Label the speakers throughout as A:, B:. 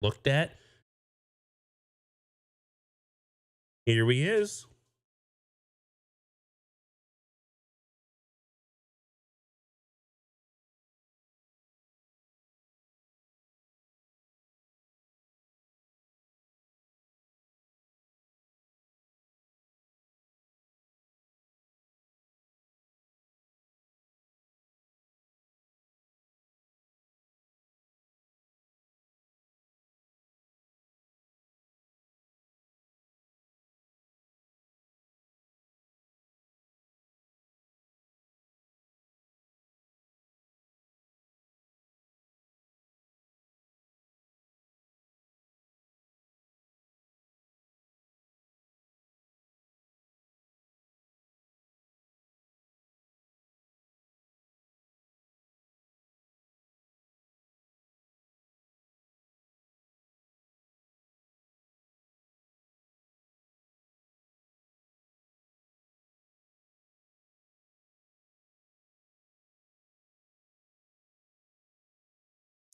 A: looked at. Here he is.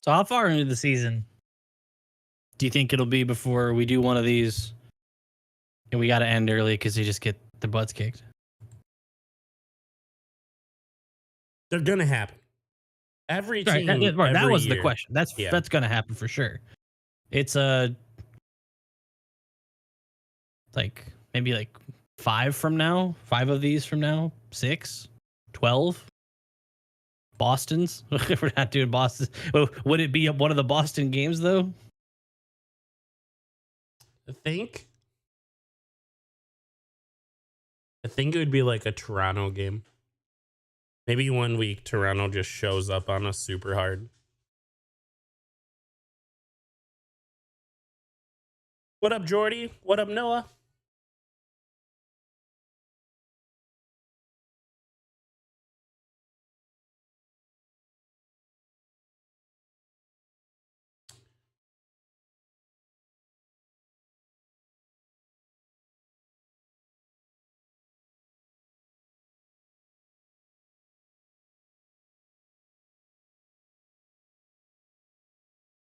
B: So how far into the season do you think it'll be before we do one of these and we got to end early because they just get their butts kicked?
A: They're gonna happen. Every
B: Right.
A: team,
B: Right, that
A: every
B: was the
A: year.
B: question. That's
A: Yeah.
B: that's gonna happen for sure. It's like maybe like five of these from now, 6, 12 Boston's. We're not doing Boston. Oh, would it be one of the Boston games though?
A: I think. I think it would be like a Toronto game. Maybe one week Toronto just shows up on us super hard. What up, Jordy? What up, Noah?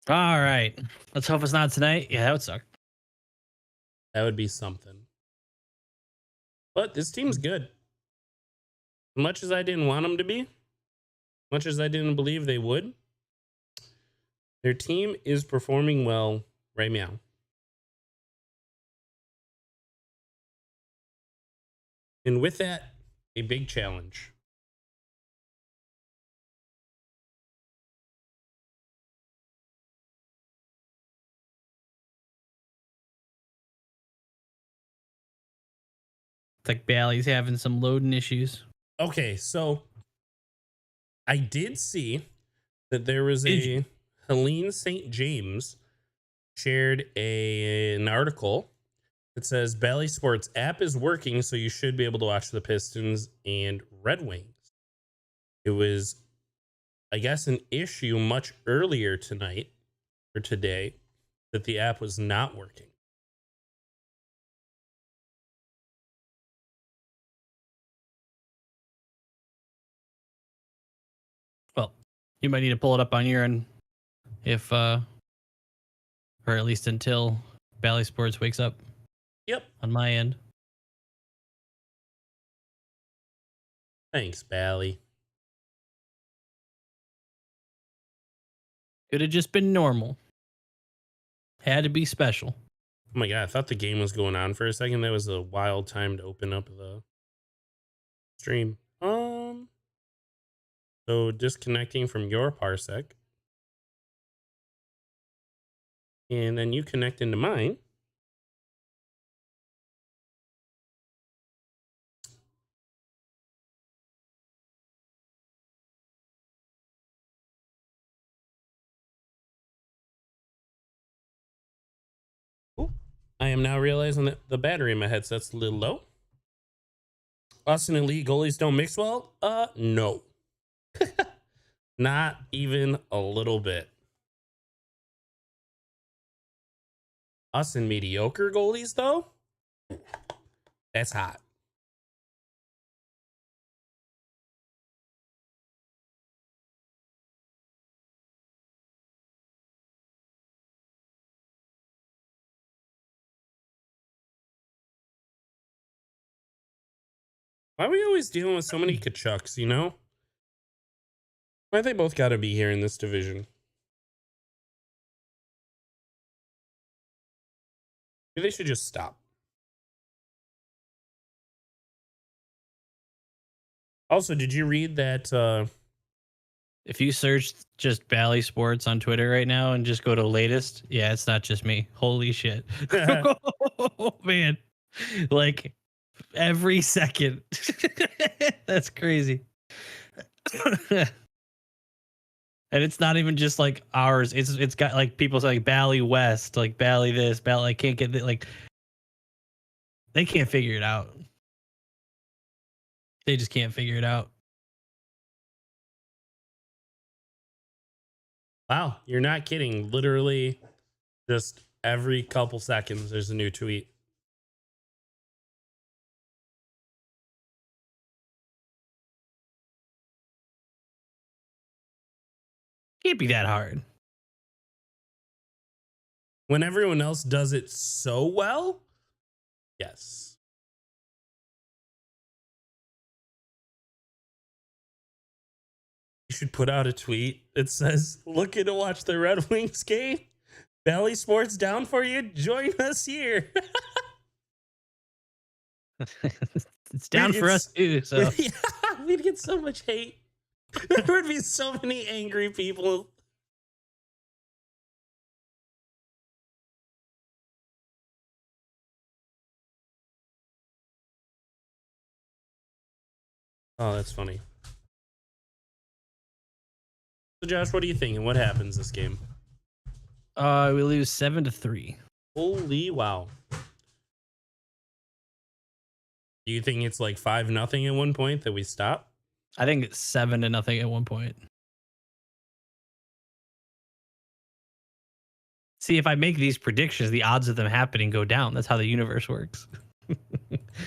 B: All right. Let's hope it's not tonight. Yeah, that would suck.
A: That would be something. But this team's good. Much as I didn't want them to be, much as I didn't believe they would, their team is performing well right now. And with that, a big challenge.
B: It's like Bally's having some loading issues.
A: Okay, so I did see that there was
B: Did you?
A: a Helene St. James shared an article that says Bally Sports app is working, so you should be able to watch the Pistons and Red Wings. It was, I guess, an issue much earlier tonight or today that the app was not working.
B: Well, you might need to pull it up on your end if or at least until Bally Sports wakes up
A: Yep.
B: on my end.
A: Thanks, Bally.
B: Could have just been normal. Had to be special.
A: Oh my god, I thought the game was going on for a second. That was a wild time to open up the stream. So disconnecting from your parsec. And then you connect into mine. Ooh, I am now realizing that the battery in my headset's a little low. Austin Elite goalies don't mix well? No. Not even a little bit. Austin mediocre goalies, though? That's hot. Why are we always dealing with so many Kachucks, you know? Why they both got to be here in this division? Maybe they should just stop. Also, did you read that?
B: If you search just Bally Sports on Twitter right now and just go to latest, yeah, it's not just me. Holy shit. Oh, man. Like every second. That's crazy. And it's not even just like ours. It's got like people say like Bally West, like Bally this, Bally I can't get like they can't figure it out. They just can't figure it out.
A: Wow, you're not kidding. Literally, just every couple seconds, there's a new tweet.
B: Can't be that hard.
A: When everyone else does it so well, yes. You should put out a tweet. It says, looking to watch the Red Wings game? Bally Sports down for you? Join us here.
B: It's down for us too. So
A: Yeah, we'd get so much hate. There would be so many angry people. Oh, that's funny. So, Josh, what do you think? And what happens this game?
B: we lose 7-3.
A: Holy wow. Do you think it's like 5-0 at one point that we stop?
B: I think it's 7-0 at one point. See, if I make these predictions, the odds of them happening go down. That's how the universe works.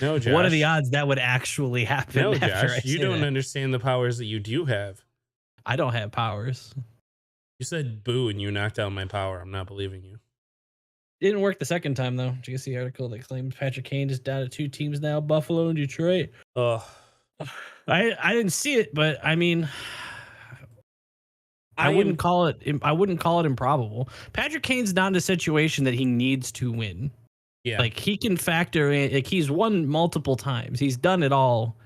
A: No, Josh.
B: What are the odds that would actually happen?
A: No,
B: after
A: Josh.
B: I
A: You
B: say
A: don't
B: that?
A: understand the powers that you do have.
B: I don't have powers.
A: You said boo and you knocked out my power. I'm not believing you.
B: Didn't work the second time though. Did you see the article that claims Patrick Kane is down to 2 teams now, Buffalo and Detroit?
A: Oh,
B: I didn't see it, but I mean, I wouldn't call it improbable. Patrick Kane's not in a situation that he needs to win.
A: yeah.
B: Like he can factor in, like he's won multiple times. He's done it all.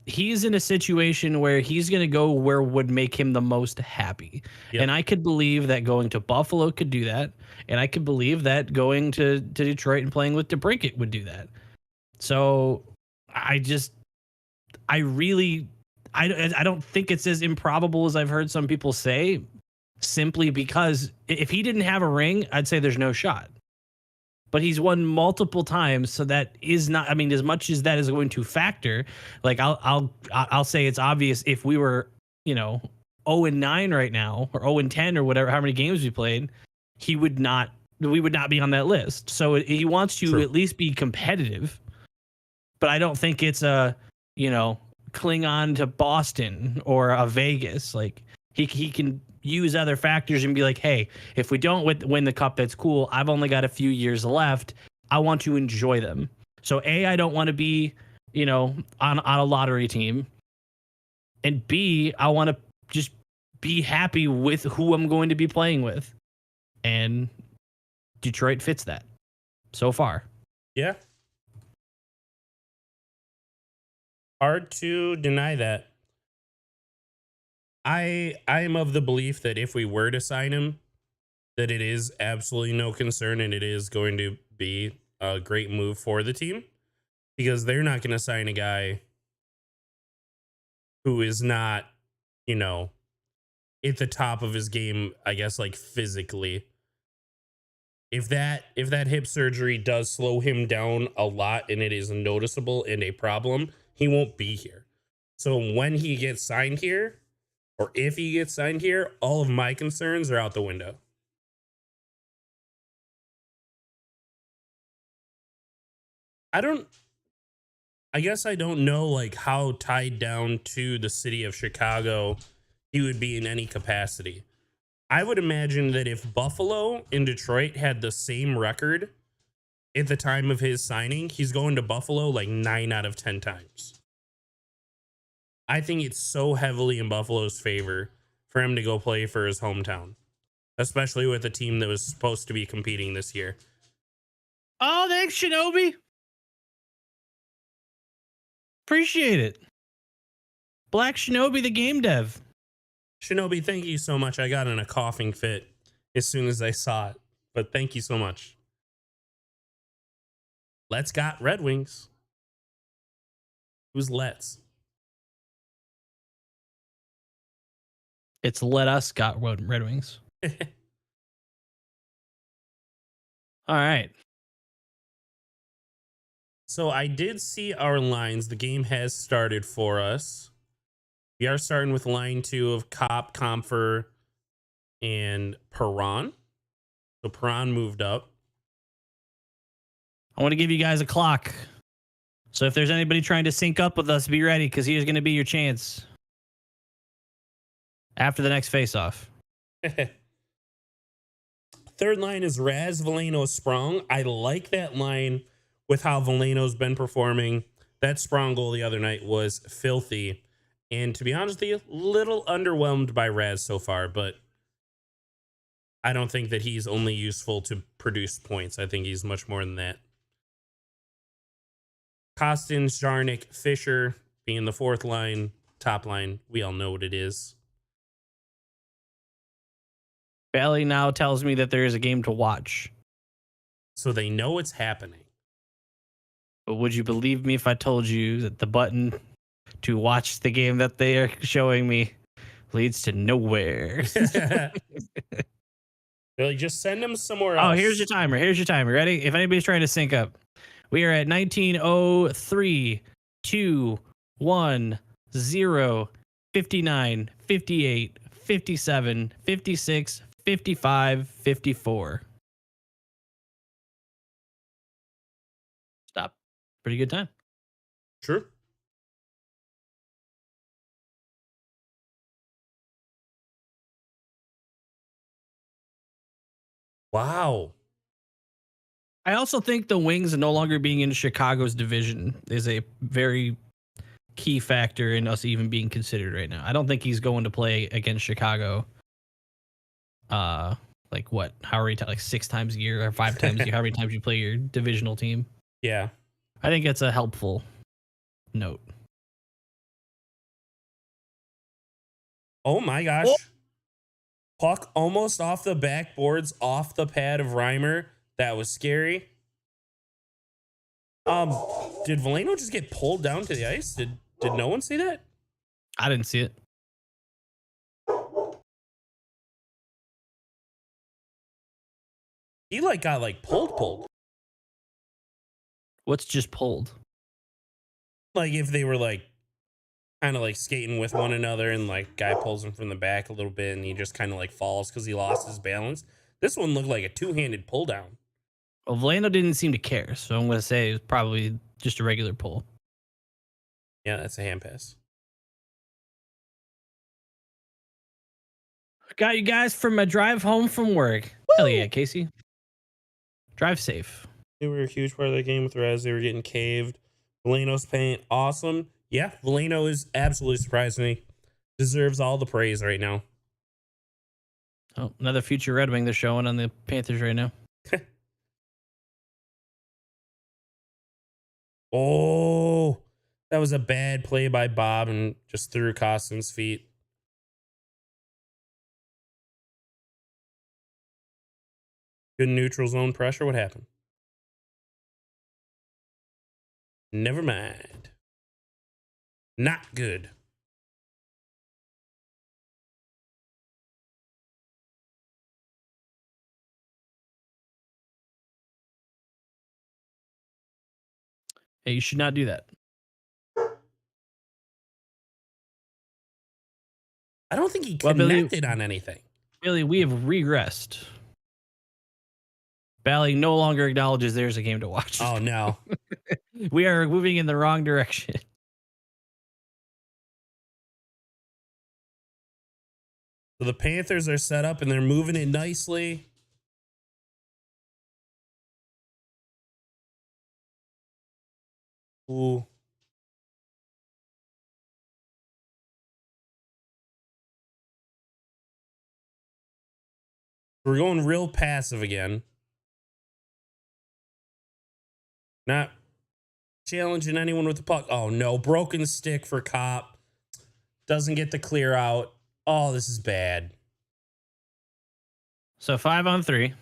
B: He's in a situation where he's going to go where would make him the most happy.
A: Yep.
B: And I could believe that going to Buffalo could do that. And I could believe that going to Detroit and playing with DeBrincat would do that. So I don't think it's as improbable as I've heard some people say, simply because if he didn't have a ring, I'd say there's no shot. But he's won multiple times, so that is not. I mean, as much as that is going to factor, like I'll say it's obvious if we were 0-9 right now or 0-10 or whatever, how many games we played, we would not be on that list. So he wants to at least be competitive. But I don't think it's cling on to Boston or a Vegas. Like he can use other factors and be like, hey, if we don't win the cup, that's cool. I've only got a few years left. I want to enjoy them. So I don't want to be, on a lottery team. And B, I want to just be happy with who I'm going to be playing with. And Detroit fits that so far.
A: Yeah. Hard to deny that. I am of the belief that if we were to sign him, that it is absolutely no concern and it is going to be a great move for the team, because they're not going to sign a guy who is not, at the top of his game, I guess, like physically. If that hip surgery does slow him down a lot and it is noticeable and a problem, he won't be here. So when he gets signed here, or if he gets signed here, all of my concerns are out the window. I guess I don't know like how tied down to the city of Chicago he would be in any capacity. I would imagine that if Buffalo and Detroit had the same record, at the time of his signing, he's going to Buffalo like 9 out of 10 times. I think it's so heavily in Buffalo's favor for him to go play for his hometown, especially with a team that was supposed to be competing this year.
B: Oh, thanks, Shinobi. Appreciate it. Black Shinobi, the game dev.
A: Shinobi, thank you so much. I got in a coughing fit as soon as I saw it, but thank you so much. Let's got Red Wings. Who's Let's?
B: It's Let Us got Red Wings. All right.
A: So I did see our lines. The game has started for us. We are starting with line 2 of Cop, Comfer, and Perron. So Perron moved up.
B: I want to give you guys a clock. So if there's anybody trying to sync up with us, be ready because here's going to be your chance. After the next face-off.
A: Third line is Raz, Veleno, Sprong. I like that line with how Veleno's been performing. That Sprong goal the other night was filthy. And to be honest with you, a little underwhelmed by Raz so far, but I don't think that he's only useful to produce points. I think he's much more than that. Costins, Jarnik, Fisher being the fourth line, top line. We all know what it is.
B: Bailey now tells me that there is a game to watch.
A: So they know it's happening.
B: But would you believe me if I told you that the button to watch the game that they are showing me leads to nowhere?
A: Really, just send them somewhere else.
B: Oh, here's your timer. Here's your timer. Ready? If anybody's trying to sync up, we are at 19:03, 2, 1, 0, 59, 58, 57, 56, 55, 54. Stop. Pretty good time.
A: Sure. Wow.
B: I also think the Wings no longer being in Chicago's division is a very key factor in us even being considered right now. I don't think he's going to play against Chicago. Like what? How many times? Like 6 times a year or 5 times a year? How many times you play your divisional team?
A: Yeah.
B: I think it's a helpful note.
A: Oh my gosh.
B: Oh.
A: Puck almost off the backboards, off the pad of Reimer. That was scary. Did Veleno just get pulled down to the ice? Did no one see that?
B: I didn't see it.
A: He got pulled.
B: What's just pulled?
A: Like if they were kind of skating with one another and guy pulls him from the back a little bit and he just kind of falls because he lost his balance. This one looked like a 2-handed pull down.
B: Well, Veleno didn't seem to care, so I'm going to say it was probably just a regular pull.
A: Yeah, that's a hand pass.
B: Got you guys from a drive home from work. Woo! Hell yeah, Casey. Drive safe.
A: They were a huge part of the game with Raz. They were getting caved. Veleno's playing awesome. Yeah, Veleno is absolutely surprising me. Deserves all the praise right now.
B: Oh, another future Red Wing they're showing on the Panthers right now.
A: Oh, that was a bad play by Bob and just threw Costin's feet. Good neutral zone pressure. What happened? Never mind. Not good.
B: Hey, you should not do that.
A: I don't think he connected on anything.
B: Billy, we have regressed. Bally no longer acknowledges there's a game to watch.
A: Oh, no.
B: We are moving in the wrong direction.
A: So the Panthers are set up and they're moving it nicely. Ooh. We're going real passive again. Not challenging anyone with the puck. Oh no, broken stick for Cop. Doesn't get the clear out. Oh, this is bad.
B: So 5-on-3.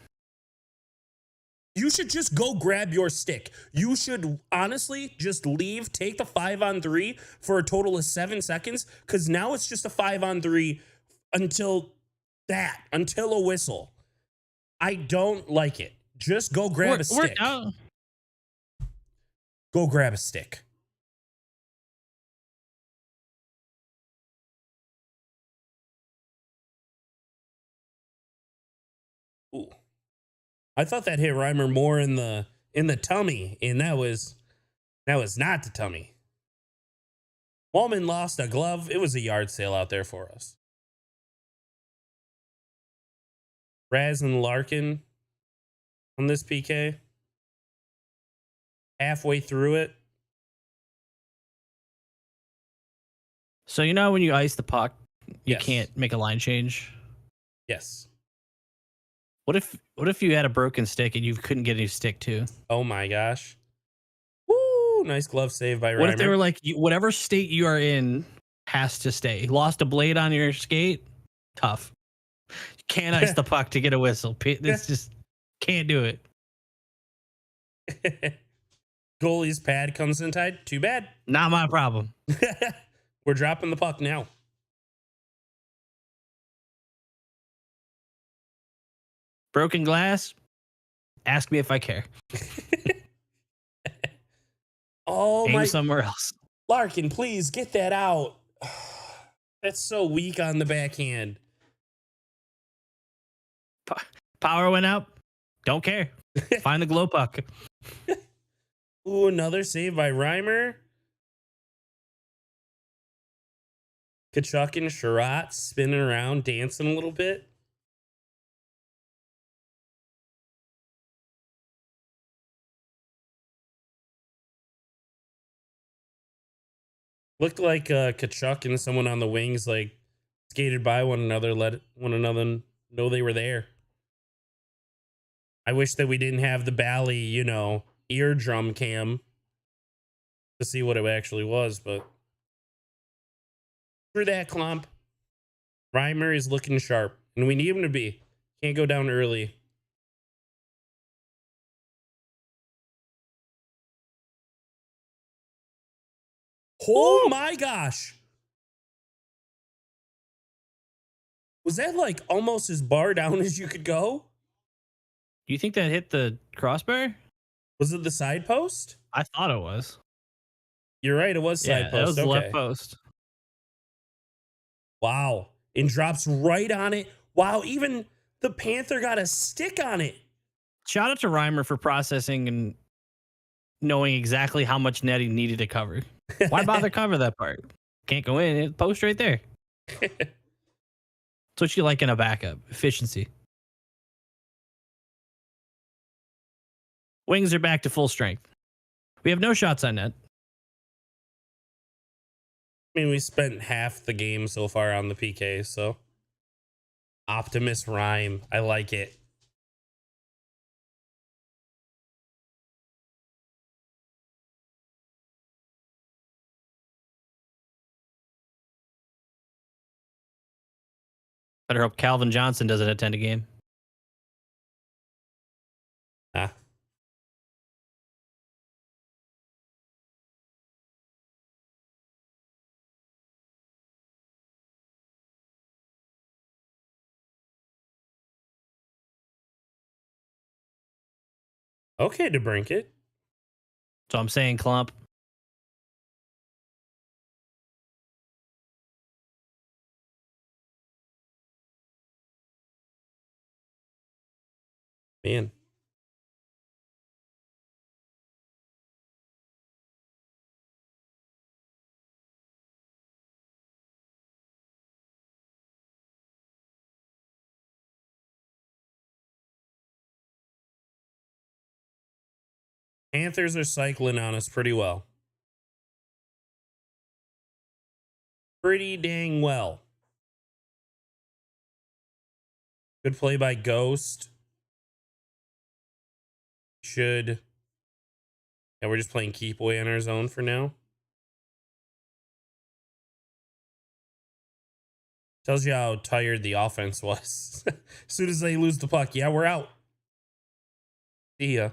A: You should just go grab your stick. You should honestly just leave, take the 5-on-3 for a total of 7 seconds, because now it's just a 5-on-3 until until a whistle. I don't like it. Just go grab a stick. Go grab a stick. Ooh. I thought that hit Reimer more in the tummy, and that was not the tummy. Wallman lost a glove. It was a yard sale out there for us. Raz and Larkin on this PK. Halfway through it.
B: So you know when you ice the puck, you
A: Yes.
B: can't make a line change.
A: Yes.
B: What if you had a broken stick and you couldn't get a new stick too?
A: Oh my gosh. Woo! Nice glove save by Reimer.
B: What if they were like, whatever state you are in has to stay? Lost a blade on your skate? Tough. You can't ice the puck to get a whistle. This just can't do it.
A: Goalie's pad comes in tight. Too bad.
B: Not my problem.
A: We're dropping the puck now.
B: Broken glass? Ask me if I care.
A: Oh
B: Aim
A: my!
B: somewhere else.
A: Larkin, please get that out. That's so weak on the backhand.
B: Power went out. Don't care. Find the glow puck.
A: Ooh, another save by Reimer. Kachuk and Sherratt spinning around, dancing a little bit. Looked like Kachuk and someone on the wings like skated by one another, let one another know they were there. I wish that we didn't have the Bally, eardrum cam to see what it actually was, but through that clump, Reimer is looking sharp, and we need him to be. Can't go down early. Oh my gosh. Was that like almost as bar down as you could go?
B: Do you think that hit the crossbar?
A: Was it the side post?
B: I thought it was.
A: You're right. It was side
B: Yeah,
A: post.
B: that was the
A: Okay.
B: left post.
A: Wow. And drops right on it. Wow. Even the Panther got a stick on it.
B: Shout out to Reimer for processing and knowing exactly how much net he needed to cover. Why bother cover that part? Can't go in. It post right there. That's what you like in a backup. Efficiency. Wings are back to full strength. We have no shots on net.
A: I mean, we spent half the game so far on the PK, so Optimus rhyme. I like it.
B: Better hope Calvin Johnson doesn't attend a game.
A: Ah. Okay, DeBrinket.
B: So I'm saying clump.
A: Man. Panthers are cycling on us pretty well. pretty dang well. Good play by Ghost. Should. Yeah, we're just playing keep away in our zone for now. Tells you how tired the offense was. As soon as they lose the puck, yeah, we're out. See ya.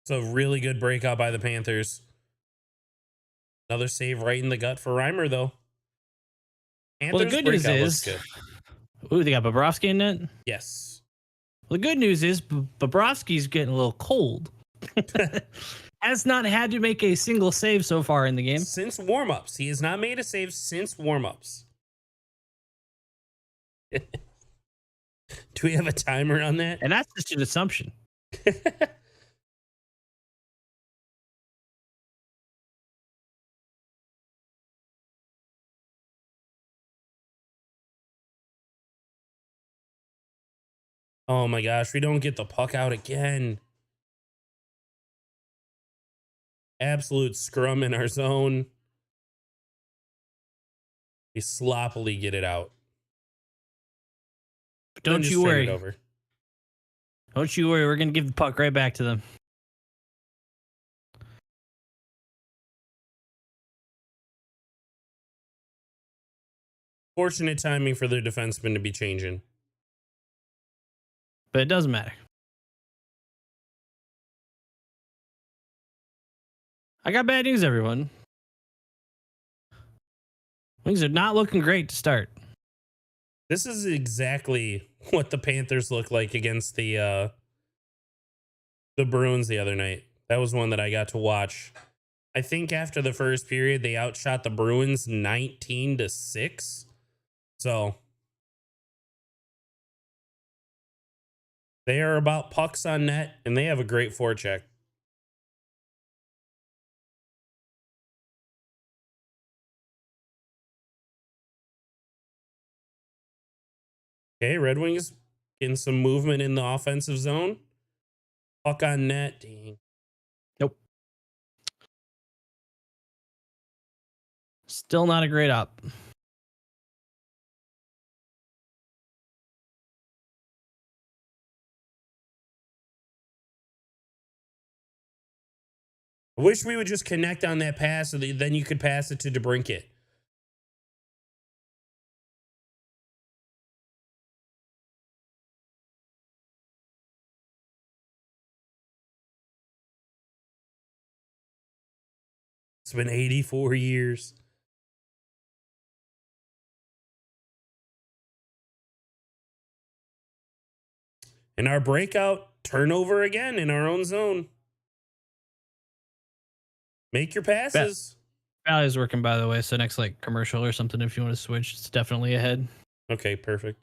A: It's a really good breakout by the Panthers. Another save right in the gut for Reimer, though.
B: Well, the
A: Panthers
B: good news
A: breakout looks
B: is,
A: good.
B: ooh, they got Bobrovsky in net.
A: Yes.
B: Well, the good news is Bobrovsky's getting a little cold. Has not had to make a single save so far in the game.
A: Since warm-ups. He has not made a save since warm-ups. Do we have a timer on that?
B: And that's just an assumption.
A: Oh my gosh, we don't get the puck out again. Absolute scrum in our zone. We sloppily get it out.
B: Don't
A: Then
B: you
A: just turn
B: worry.
A: it over.
B: Don't you worry. We're going to give the puck right back to them.
A: Fortunate timing for their defenseman to be changing.
B: But it doesn't matter. I got bad news, everyone. Things are not looking great to start.
A: This is exactly what the Panthers look like against the Bruins the other night. That was one that I got to watch. I think after the first period, they outshot the Bruins 19-6. So they are about pucks on net, and they have a great forecheck. Okay, Red Wings getting some movement in the offensive zone. Puck on net. Dang.
B: Nope. Still not a great op.
A: I wish we would just connect on that pass so that then you could pass it to DeBrincat. It's been 84 years. And our breakout turnover again in our own zone. Make your passes.
B: Valley's working, by the way. So next like commercial or something, if you want to switch, it's definitely ahead.
A: Okay, perfect.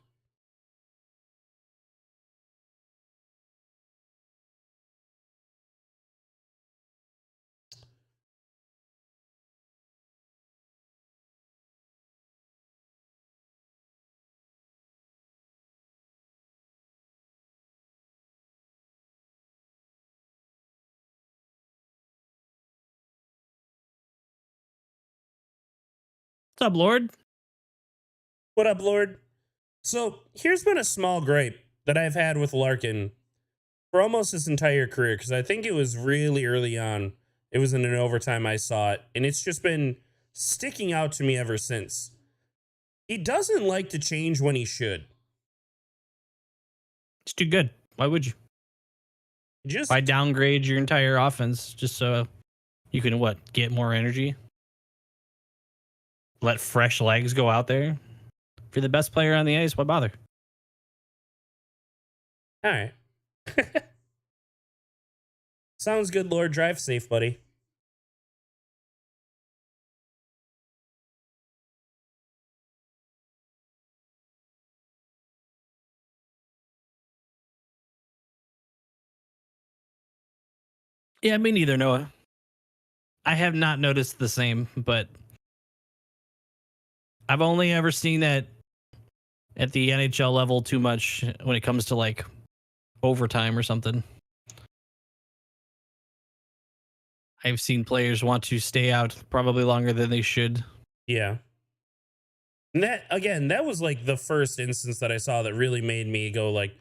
B: What's up, Lord?
A: What up, Lord? So here's been a small gripe that I've had with Larkin for almost his entire career, because I think it was really early on. It was in an overtime I saw it, and it's just been sticking out to me ever since. He doesn't like to change when he should.
B: It's too good. Why would you?
A: Just
B: Why downgrade your entire offense just so you can get more energy? Let fresh legs go out there. If you're the best player on the ice, why bother?
A: all right. Sounds good, Lord. Drive safe, buddy.
B: Yeah, me neither, Noah. I have not noticed the same, but I've only ever seen that at the NHL level too much when it comes to like overtime or something. I've seen players want to stay out probably longer than they should.
A: Yeah. And that, again, that was like the first instance that I saw that really made me go like,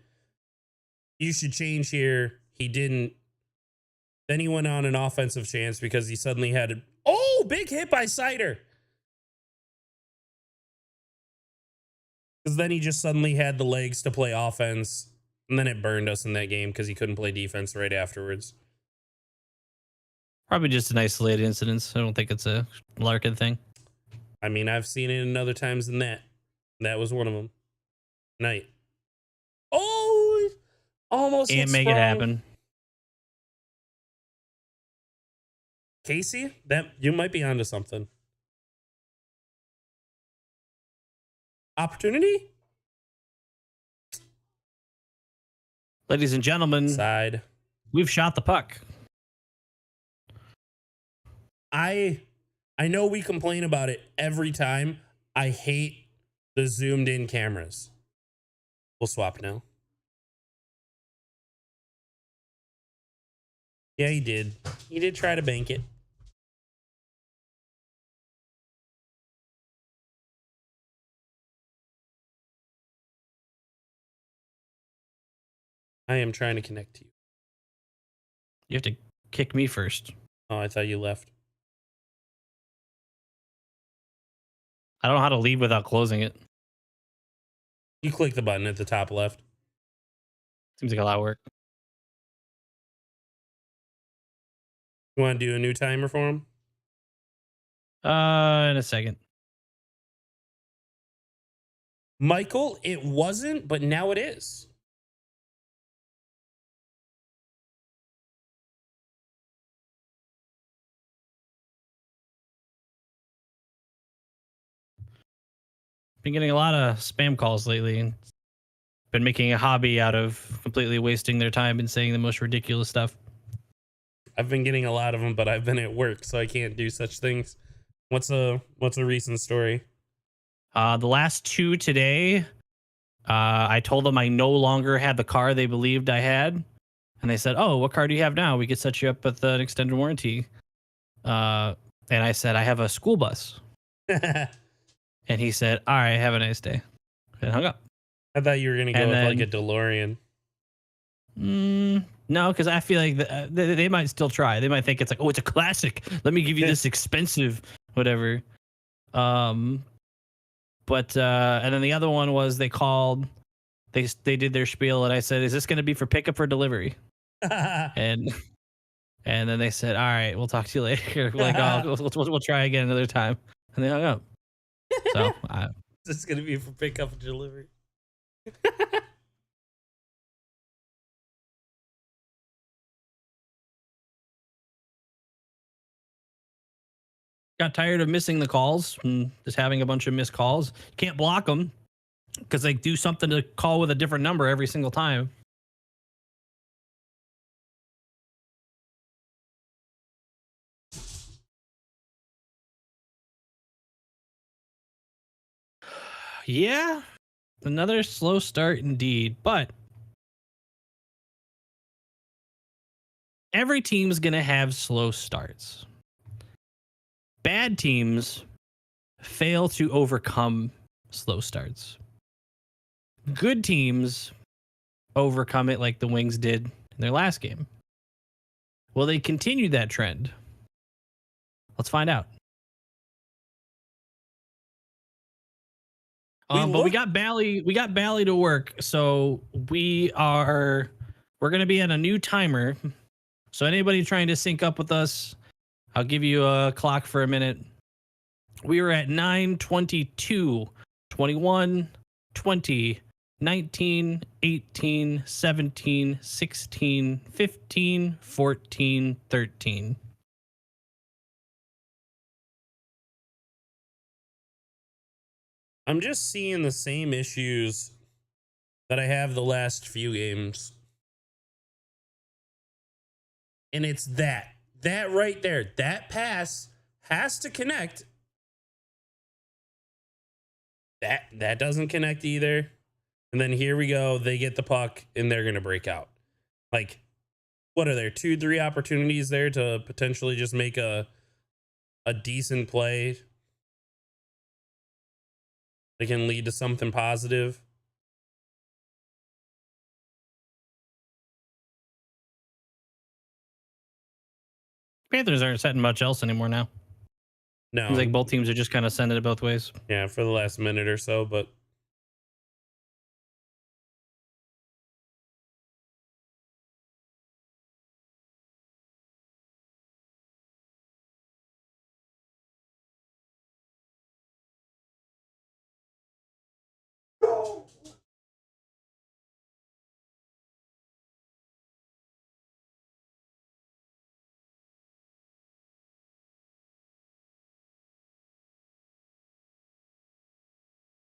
A: you should change here. He didn't. Then he went on an offensive chance because he suddenly had a big hit by Cider. Because then he just suddenly had the legs to play offense. And then it burned us in that game because he couldn't play defense right afterwards.
B: Probably just an isolated incident. I don't think it's a Larkin thing.
A: I mean, I've seen it in other times than that. That was one of them. Night. Oh, almost
B: Can't make it happen.
A: Casey, that you might be onto something. Opportunity?
B: Ladies and gentlemen,
A: Side.
B: we've shot the puck.
A: I know we complain about it every time. I hate the zoomed in cameras. We'll swap now. Yeah, he did. He did try to bank it. I am trying to connect to you.
B: You have to kick me first.
A: Oh, I thought you left.
B: I don't know how to leave without closing it.
A: You click the button at the top left.
B: Seems like a lot of work.
A: You want to do a new timer for him?
B: In a second.
A: Michael, it wasn't, but now it is.
B: Been getting a lot of spam calls lately and been making a hobby out of completely wasting their time and saying the most ridiculous stuff.
A: I've been getting a lot of them, but I've been at work, so I can't do such things. What's a recent story?
B: The last two today, I told them I no longer had the car they believed I had. And they said, "Oh, what car do you have now? We could set you up with an extended warranty." And I said, "I have a school bus." And he said, "All right, have a nice day." And hung up.
A: I thought you were going to go with like a DeLorean.
B: No, because I feel like they might still try. They might think it's like, oh, it's a classic. Let me give you this expensive whatever. But and then the other one was they called, they did their spiel, and I said, "Is this going to be for pickup or delivery?" and then they said, "All right, we'll talk to you later." Like, "Oh, we'll try again another time," and they hung up. So
A: this is going to be for pickup and delivery.
B: Got tired of missing the calls and just having a bunch of missed calls. Can't block them because they do something to call with a different number every single time. Yeah, another slow start indeed, but every team's going to have slow starts. Bad teams fail to overcome slow starts. Good teams overcome it like the Wings did in their last game. Will they continue that trend? Let's find out. But we got Bally to work, so we're gonna be at a new timer. So anybody trying to sync up with us, I'll give you a clock for a minute. We were at 9:22, 21, 20, 19, 18, 17, 16, 15, 14, 13.
A: I'm just seeing the same issues that I have the last few games. And it's that right there. That pass has to connect. That doesn't connect either. And then here we go. They get the puck and they're going to break out. Like, what are there? 2, 3 opportunities there to potentially just make a decent play that can lead to something positive.
B: Panthers aren't setting much else anymore now. Seems
A: No,
B: like both teams are just kind of sending it both ways.
A: yeah, for the last minute or so, but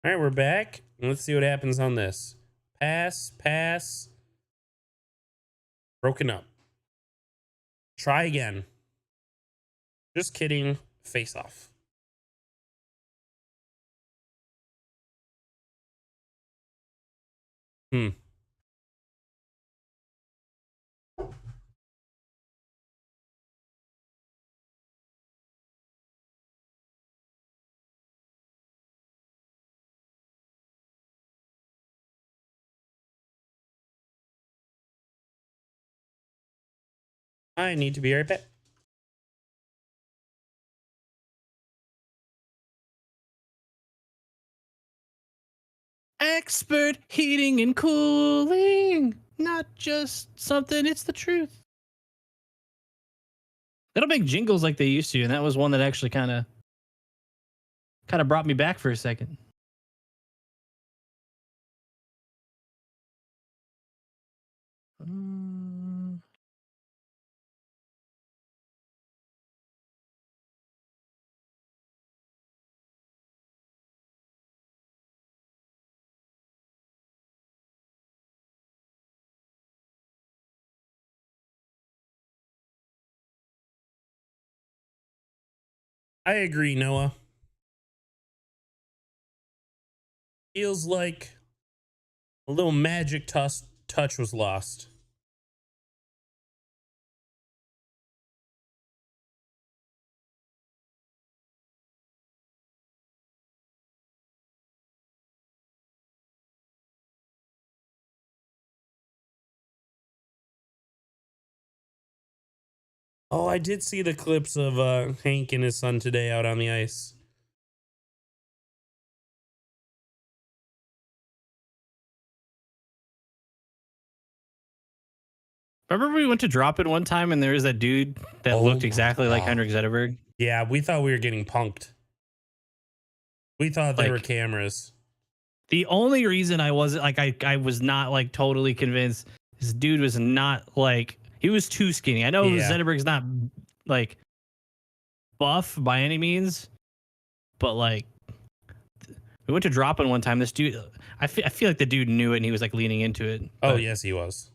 A: all right, we're back. Let's see what happens on this. Pass, pass. Broken up. Try again. Just kidding. Face off. Hmm. I need to be right back.
B: Expert heating and cooling, not just something, it's the truth. They don't make jingles like they used to, and that was one that actually kind of brought me back for a second. Mm.
A: I agree, Noah. Feels like a little magic touch was lost. Oh, I did see the clips of Hank and his son today out on the ice.
B: Remember we went to drop it one time, and there was that dude that
A: Oh
B: looked
A: my
B: exactly like
A: god.
B: Henrik Zetterberg.
A: Yeah, we thought we were getting punked. We thought there were
B: Like,
A: cameras.
B: the only reason I wasn't like I was not like totally convinced this dude was not like, he was too skinny. I know
A: Yeah.
B: Zetterberg's not like buff by any means, but like we went to drop in one time. This dude, I feel like the dude knew it and he was like leaning into it.
A: Oh,
B: But
A: yes, he was.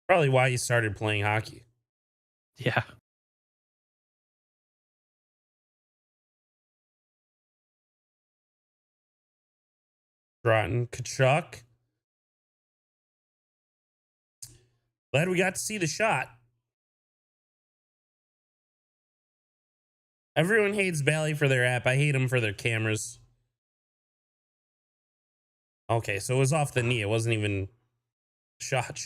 A: Probably why he started playing hockey.
B: yeah,
A: Broughton, Kachuk. Glad we got to see the shot. Everyone hates Valley for their app. I hate them for their cameras. Okay, so it was off the knee. It wasn't even shot.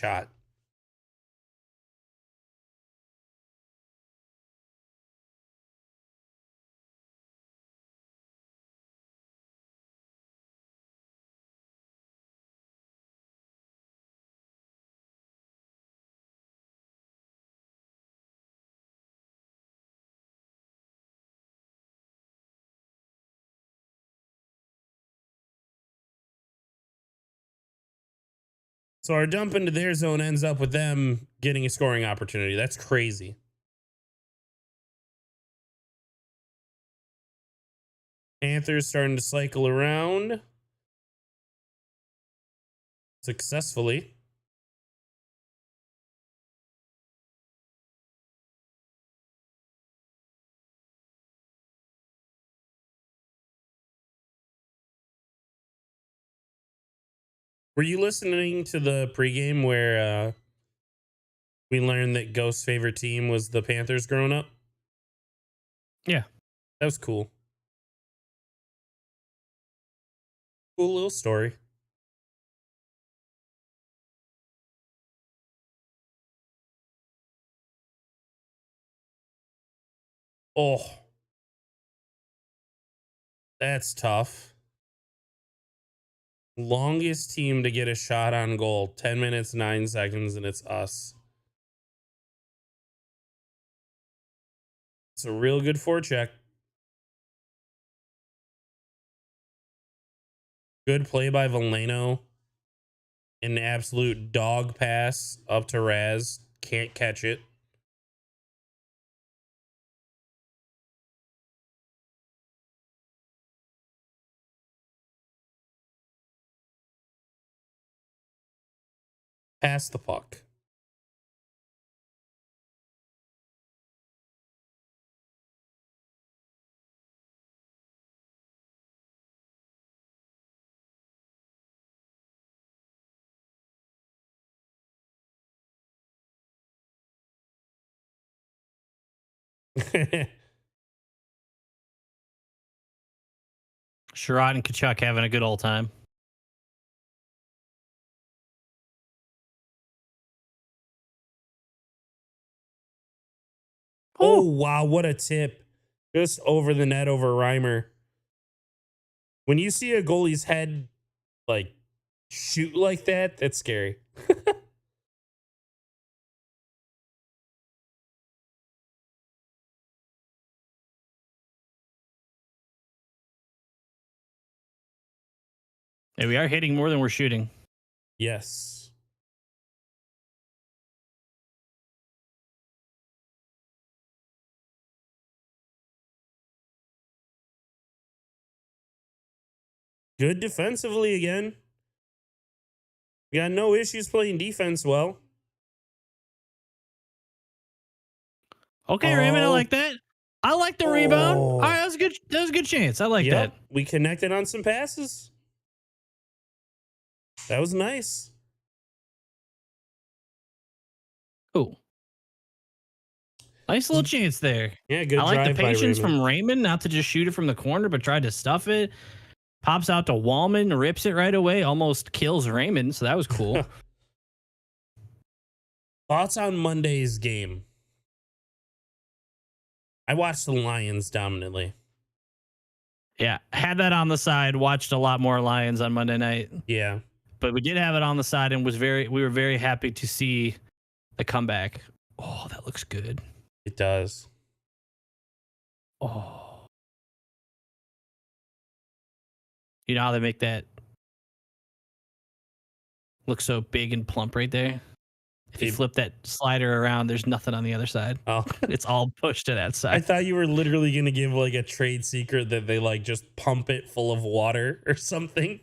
A: So our dump into their zone ends up with them getting a scoring opportunity. That's crazy. Panthers starting to cycle around successfully. Were you listening to the pregame where we learned that Ghost's favorite team was the Panthers growing up?
B: Yeah.
A: That was cool. Cool little story. Oh, that's tough. Longest team to get a shot on goal, 10 minutes, 9 seconds, and it's us. It's a real good forecheck. Good play by Valeno. An absolute dog pass up to Raz. Can't catch it. Pass the puck.
B: Sherrod and Kachuk having a good old time.
A: Oh,
B: Oh,
A: wow. What a tip. Just over the net over Reimer. When you see a goalie's head like shoot like that, that's scary.
B: yeah, we are hitting more than we're shooting.
A: Yes. Good defensively again. We got no issues playing defense well.
B: Okay, Raymond, I
A: Oh,
B: like that. I like the rebound. All right,
A: oh.
B: that was a good. That was a good chance. I like that.
A: Yep. We connected on some passes. That was nice.
B: Cool. Nice little chance there.
A: Yeah,
B: I
A: good
B: like the
A: drive by
B: patience
A: Raymond.
B: from Raymond not to just shoot it from the corner, but tried to stuff it. Pops out to Wallman, rips it right away, almost kills Raymond. So that was cool.
A: Thoughts on Monday's game? I watched the Lions dominantly.
B: Yeah, had that on the side. Watched a lot more Lions on Monday night,
A: Yeah,
B: but we did have it on the side, and we were very happy to see the comeback. Oh, that looks good.
A: it does.
B: Oh, you know how they make that look so big and plump right there? If you
A: It-
B: flip that slider around, there's nothing on the other side.
A: oh,
B: It's all pushed to that
A: I
B: side.
A: thought you were literally gonna give like a trade secret that they like just pump it full of water or something.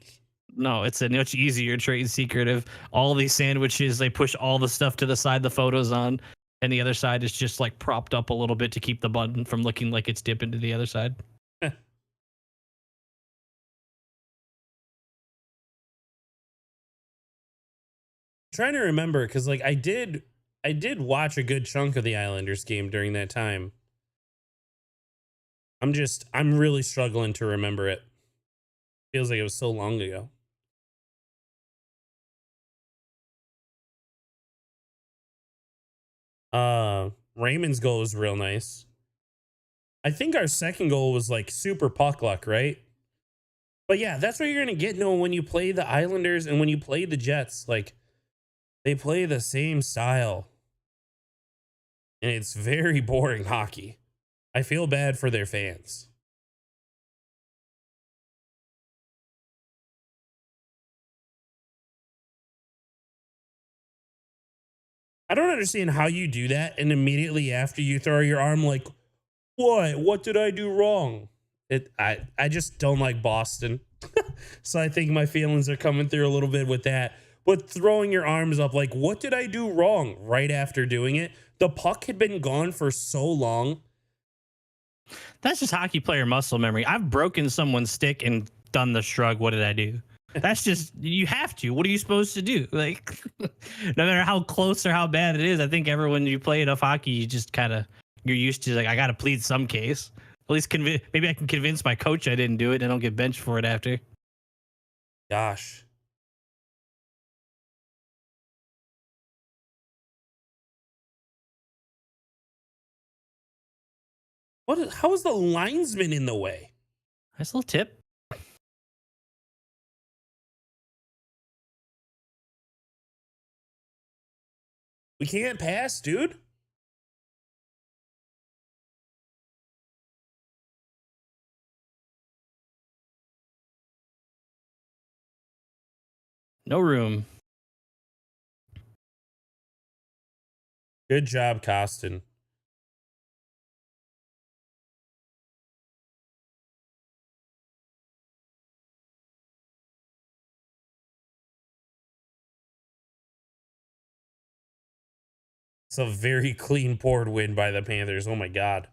B: No, it's a much easier trade secret of all these sandwiches. They push all the stuff to the side the photo's on, and the other side is just like propped up a little bit to keep the button from looking like it's dipping to the other side.
A: Trying to remember because like I did watch a good chunk of the Islanders game during that time. I'm really struggling to remember it. Feels like it was so long ago. Raymond's goal was real nice. I think our second goal was like super puck luck, right? But yeah, that's what you're gonna get, Noah, when you play the Islanders and when you play the Jets. Like they play the same style. And it's very boring hockey. I feel bad for their fans. I don't understand how you do that and immediately after you throw your arm like, what? What did I do wrong? I just don't like Boston. So I think my feelings are coming through a little bit with that. But throwing your arms up like, what did I do wrong right after doing it? The puck had been gone for so long.
B: That's just hockey player muscle memory. I've broken someone's stick and done the shrug. What did I do? That's just you have to. What are you supposed to do? Like, no matter how close or how bad it is, I think everyone you play enough hockey, you just kind of you're used to like I got to plead some case. At least maybe I can convince my coach I didn't do it and I don't get benched for it after.
A: Gosh. How is the linesman in the way?
B: Nice little tip.
A: We can't pass, dude.
B: No room.
A: Good job, Costin. It's a very clean poured win by the Panthers. Oh my God.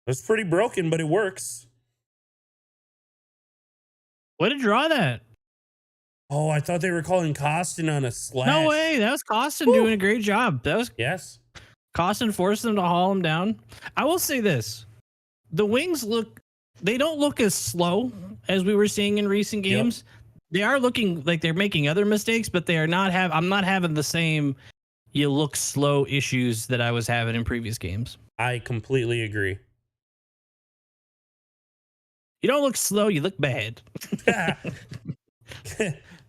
A: It's pretty broken, but it works.
B: Way to draw that.
A: Oh, I thought they were calling Costin on a slash.
B: No way. That was Costin
A: Woo.
B: doing a great job. That was
A: Yes.
B: Costin forced them to haul him down. I will say this. The Wings they don't look as slow as we were seeing in recent games. They are looking like they're making other mistakes, but they are not I'm not having the same you look slow issues that I was having in previous games.
A: I completely agree.
B: You don't look slow, you look bad.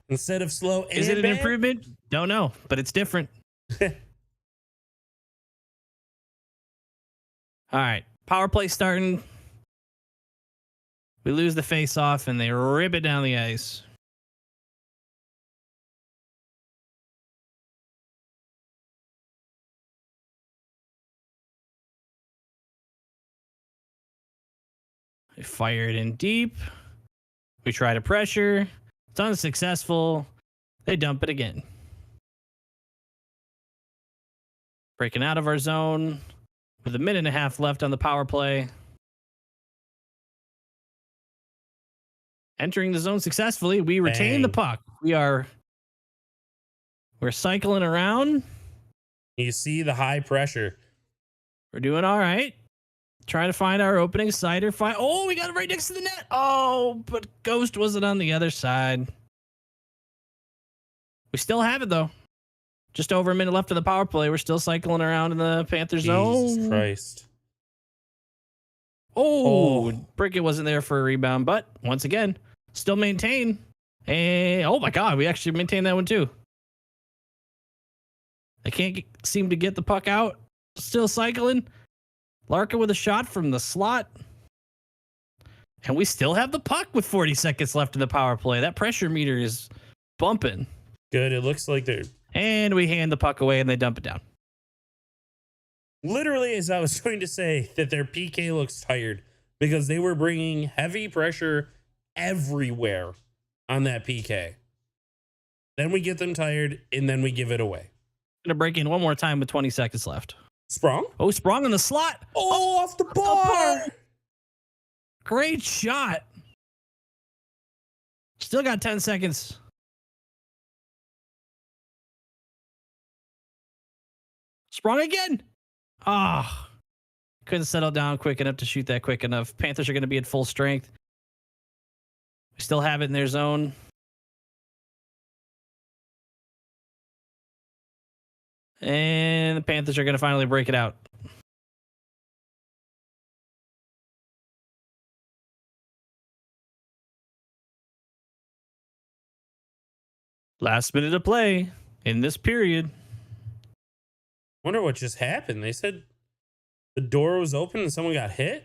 A: Instead of slow and
B: Is it an
A: bad?
B: improvement? Don't know, but it's different. All right. Power play starting. We lose the face off and they rip it down the ice. They fire it in deep. We try to pressure. It's unsuccessful. They dump it again. Breaking out of our zone with a minute and a half left on the power play. Entering the zone successfully. We retain the puck. We're cycling around.
A: You see the high pressure.
B: We're doing all right. Trying to find our opening cider. Oh, we got it right next to the net. Oh, but Ghost wasn't on the other side. We still have it, though. Just over a minute left of the power play. We're still cycling around in the Panthers zone.
A: Jesus Christ.
B: Oh, Brickett wasn't there for a rebound, but once again, still maintain. And oh my God, we actually maintained that one too. They can't seem to get the puck out. Still cycling. Larkin with a shot from the slot. And we still have the puck with 40 seconds left in the power play. That pressure meter is bumping.
A: Good. It looks like they're...
B: And we hand the puck away and they dump it down.
A: Literally, as I was going to say, that their PK looks tired because they were bringing heavy pressure everywhere on that PK. Then we get them tired and then we give it away.
B: Gonna break in one more time with 20 seconds left.
A: Sprong?
B: Oh, Sprong in the slot.
A: Oh, off the bar.
B: Great shot. Still got 10 seconds. Sprung again. Ah, couldn't settle down quick enough to shoot that quick enough. Panthers are going to be at full strength. We still have it in their zone. And the Panthers are going to finally break it out. Last minute of play in this period.
A: Wonder what just happened. They said the door was open and someone got hit.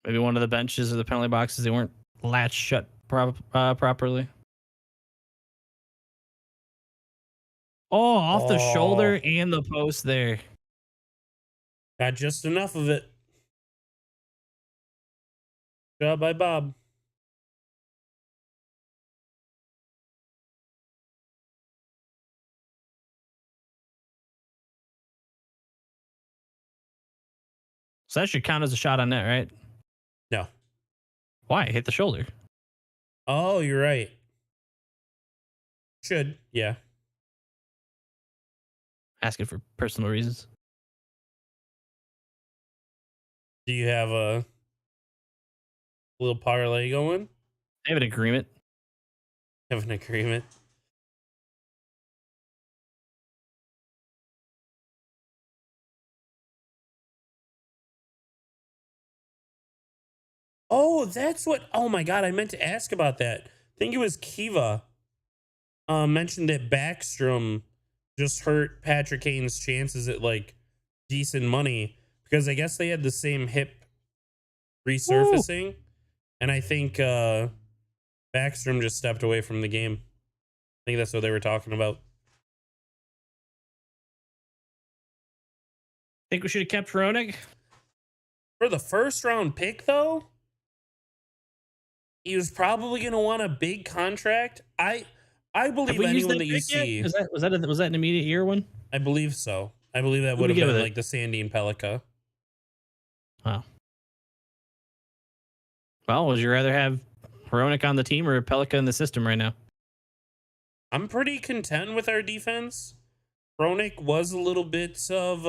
B: Maybe one of the benches or the penalty boxes, they weren't latched shut properly. Oh, off the shoulder and the post there.
A: Got just enough of it. Job by Bob.
B: So that should count as a shot on net, right?
A: No.
B: Why? Hit the shoulder.
A: Oh, you're right. Should. Yeah.
B: Asking for personal reasons.
A: Do you have a little parlay going?
B: I have an agreement.
A: Have an agreement? Oh, that's what. Oh my God. I meant to ask about that. I think it was Kiva mentioned that Backstrom just hurt Patrick Kane's chances at like decent money because I guess they had the same hip
B: Woo!
A: resurfacing. And I think Backstrom just stepped away from the game. I think that's what they were talking about.
B: Think we should have kept Hronik?
A: For the first round pick, though, he was probably going to want a big contract. I
B: Have
A: believe
B: we used
A: anyone
B: that
A: that you
B: pick yet?
A: see.
B: Was that an immediate year one?
A: I believe so. I believe that
B: Who'd
A: would
B: we
A: have
B: get with
A: been
B: it?
A: like the Sandine Pelika.
B: Wow. Well, would you rather have Hronik on the team or Pelika in the system right now?
A: I'm pretty content with our defense. Kronik was a little bit of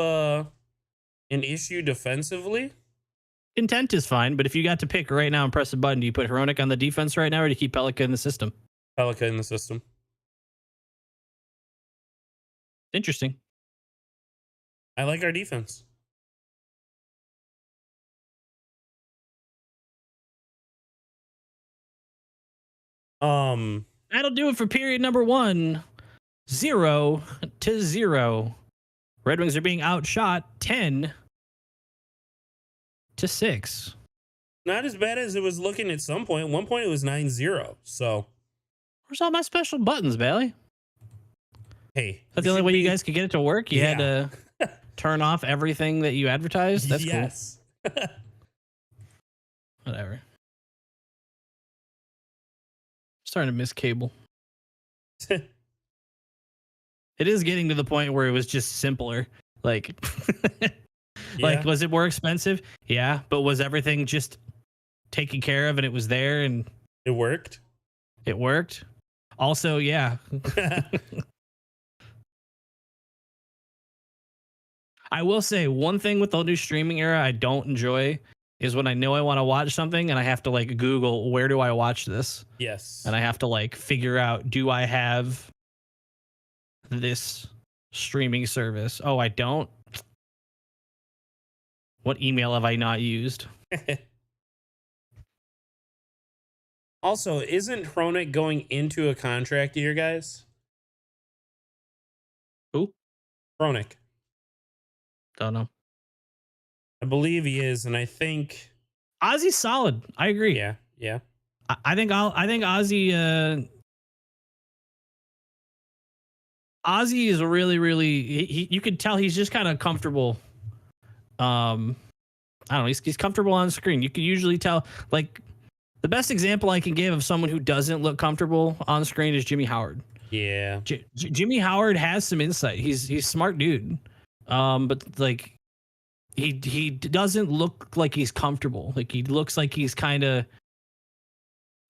A: an issue defensively.
B: Intent is fine, but if you got to pick right now and press a button, do you put Hronik on the defense right now or do you keep Pelika in the system?
A: Pelika in the system.
B: Interesting.
A: I like our defense.
B: That'll do it for period number 1. 0-0. Red Wings are being outshot 10-6.
A: Not as bad as it was looking at some point. At one point it was 9-0. So
B: Where's all my special buttons, Bailey?
A: hey.
B: That's the only way you guys could get it to work? You had
A: Yeah.
B: to turn off everything that you advertised? That's
A: yes.
B: cool. Whatever. Starting to miss cable. It is getting to the point where it was just simpler. Like,
A: Yeah.
B: was it more expensive? Yeah, but was everything just taken care of and it was there and
A: It worked.
B: it worked? Also, yeah. I will say one thing with the new streaming era I don't enjoy is when I know I want to watch something and I have to like Google, where do I watch this?
A: Yes.
B: And I have to like figure out, do I have this streaming service? Oh, I don't. What email have I not used?
A: Also, isn't Hronik going into a contract year, guys?
B: Who?
A: Hronik.
B: Don't know.
A: I believe he is, and I think
B: Ozzy's solid. I agree.
A: yeah.
B: I think Ozzy. Ozzy is really. You could tell he's just kind of comfortable. I don't know. He's comfortable on screen. You can usually tell. Like the best example I can give of someone who doesn't look comfortable on screen is Jimmy Howard.
A: Yeah.
B: Jimmy Howard has some insight. He's a smart dude. But like he doesn't look like he's comfortable. Like he looks like he's kind of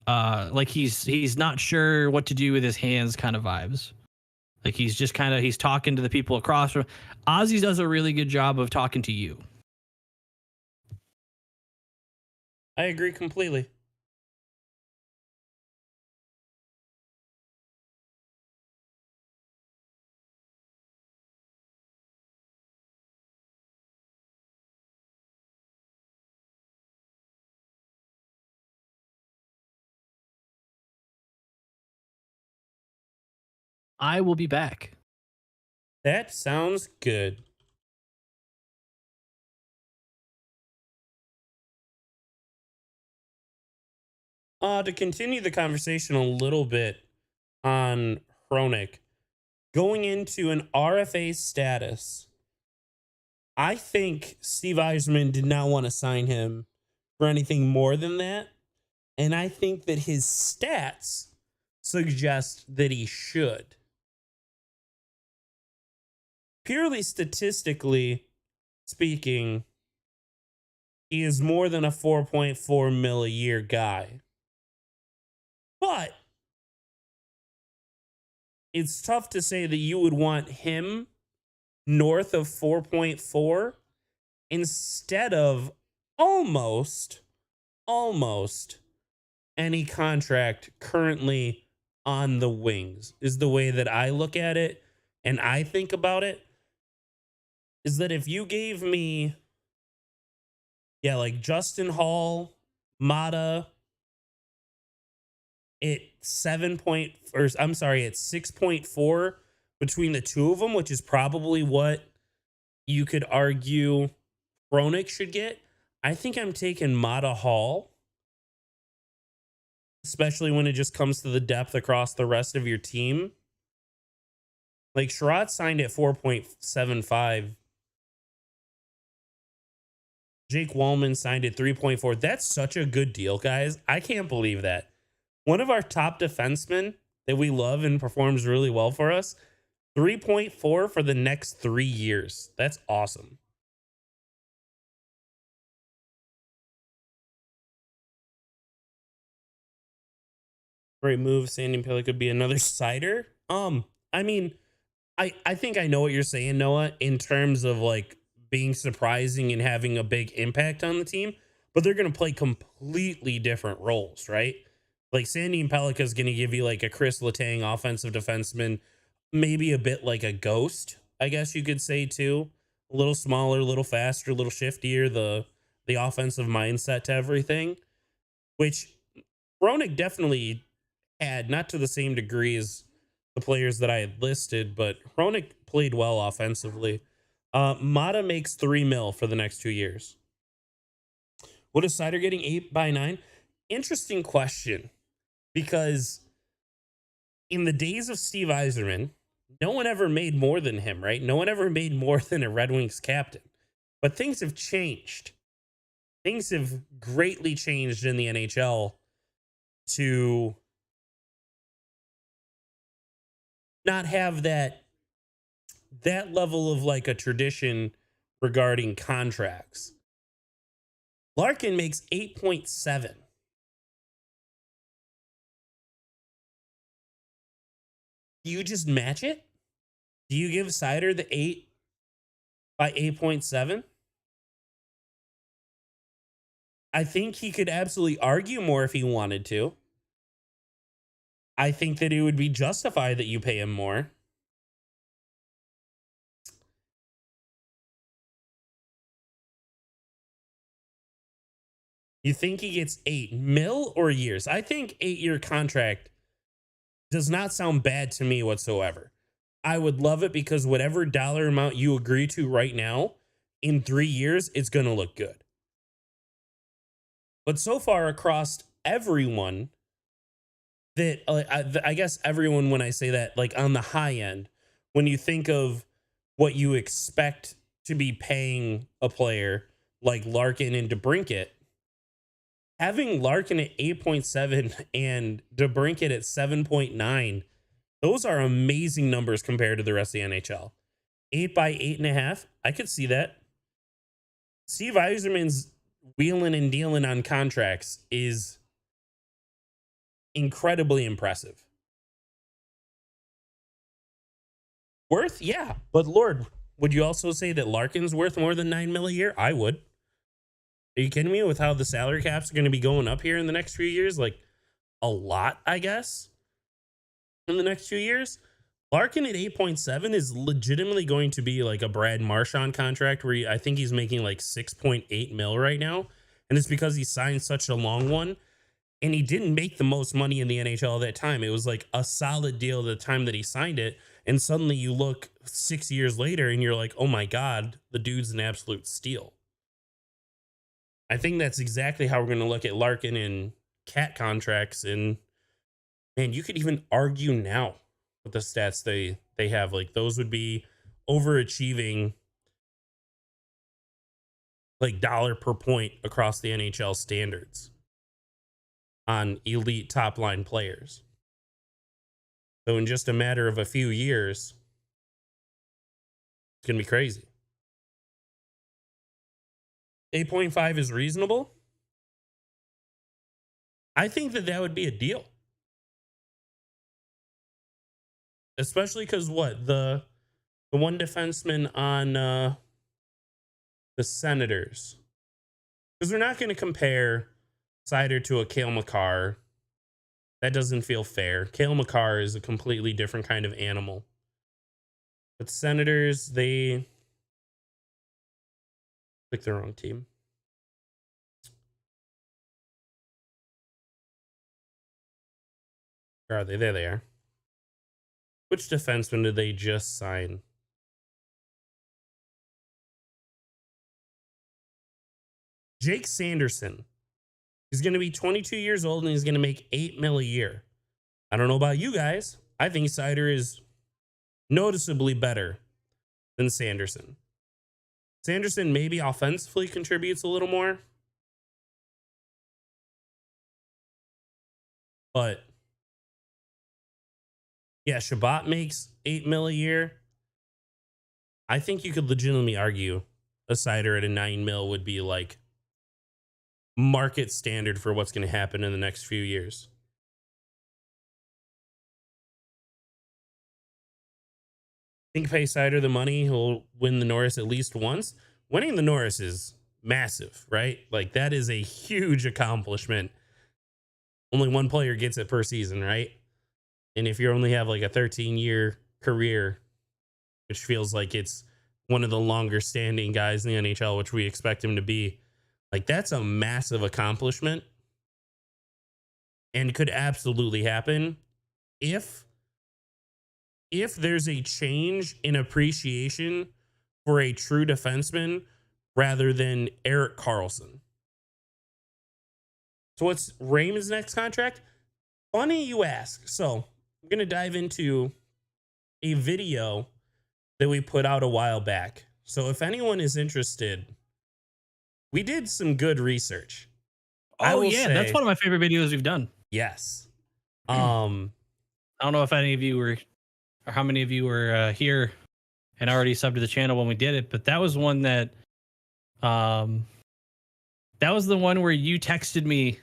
B: like he's not sure what to do with his hands kind of vibes. Like he's just kind of he's talking to the people across from. Ozzy does a really good job of talking to you.
A: I agree completely.
B: I will be back.
A: That sounds good. To continue the conversation a little bit on Hronik, going into an RFA status, I think Steve Eisman did not want to sign him for anything more than that. And I think that his stats suggest that he should. Purely statistically speaking, he is more than a 4.4 mil a year guy. But it's tough to say that you would want him north of 4.4 instead of almost, almost any contract currently on the wings, is the way that I look at it. And I think about it is that if you gave me, yeah, like Justin Hall, Mata, at 7 point, or I'm sorry, at 6.4 between the two of them, which is probably what you could argue Bronick should get. I think I'm taking Mata Hall, especially when it just comes to the depth across the rest of your team. Like Sherrod signed at 4.75. Jake Wallman signed at 3.4. That's such a good deal, guys. I can't believe that. One of our top defensemen that we love and performs really well for us, 3.4 for the next 3 years. That's awesome. Great move. Sandy Pelly could be another cider. I mean, I think I know what you're saying, Noah, in terms of like being surprising and having a big impact on the team, but they're going to play completely different roles, right? Like Sandy and Pellica is going to give you like a Chris Letang offensive defenseman, maybe a bit like a ghost, I guess you could say too. A little smaller, a little faster, a little shiftier, the offensive mindset to everything, which Bronick definitely had, not to the same degree as the players that I had listed, but Hronik played well offensively. Mata makes 3 mil for the next 2 years. What is Sider getting 8x9? Interesting question, because in the days of Steve Yzerman, no one ever made more than him, right? No one ever made more than a Red Wings captain. But things have changed. Things have greatly changed in the NHL to not have that level of like a tradition regarding contracts. Larkin makes 8.7. Do you just match it? Do you give Sider the 8 by 8.7? I think he could absolutely argue more if he wanted to. I think that it would be justified that you pay him more. You think he gets 8 mil or years? I think 8-year contract does not sound bad to me whatsoever. I would love it because whatever dollar amount you agree to right now, in 3 years, it's going to look good. But so far across everyone that I guess everyone, when I say that, like on the high end, when you think of what you expect to be paying a player like Larkin and DeBrincat, having Larkin at 8.7 and DeBrincat at 7.9, those are amazing numbers compared to the rest of the NHL. 8 by 8.5, I could see that. Steve Yzerman's wheeling and dealing on contracts is incredibly impressive. Worth? Yeah. But Lord, would you also say that Larkin's worth more than 9 mil a year? I would. Are you kidding me with how the salary caps are going to be going up here in the next few years? Like a lot, I guess, in the next few years. Larkin at 8.7 is legitimately going to be like a Brad Marchand contract where I think he's making like 6.8 mil right now. And it's because he signed such a long one. And he didn't make the most money in the NHL at that time. It was like a solid deal at the time that he signed it. And suddenly you look 6 years later and you're like, oh my God, the dude's an absolute steal. I think that's exactly how we're going to look at Larkin and Cat contracts. And man, you could even argue now with the stats they have. Like those would be overachieving like dollar per point across the NHL standards on elite top line players. So in just a matter of a few years, it's going to be crazy. 8.5 is reasonable. I think that would be a deal. Especially because what? The one defenseman on the Senators. Because we're not going to compare Sider to a Cale Makar. That doesn't feel fair. Cale Makar is a completely different kind of animal. But Senators, they picked the wrong team. Where are they? There they are. Which defenseman did they just sign? Jake Sanderson. He's going to be 22 years old and he's going to make $8 million a year. I don't know about you guys. I think Sider is noticeably better than Sanderson. Sanderson maybe offensively contributes a little more. But yeah, Shabbat makes $8 million a year. I think you could legitimately argue a Sider at a $9 million would be like market standard for what's going to happen in the next few years. I think pay Sider the money, he'll win the Norris at least once. Winning the Norris is massive, right? Like that is a huge accomplishment. Only one player gets it per season, right? And if you only have like a 13-year career, which feels like it's one of the longer standing guys in the NHL, which we expect him to be, like that's a massive accomplishment and could absolutely happen if there's a change in appreciation for a true defenseman rather than Erik Karlsson. So what's Raymond's next contract? Funny you ask. So I'm going to dive into a video that we put out a while back. So if anyone is interested, we did some good research.
B: Oh yeah, that's one of my favorite videos we've done.
A: Yes.
B: I don't know if any of you were, or how many of you were here and already subbed to the channel when we did it, but that was one that, that was the one where you texted me.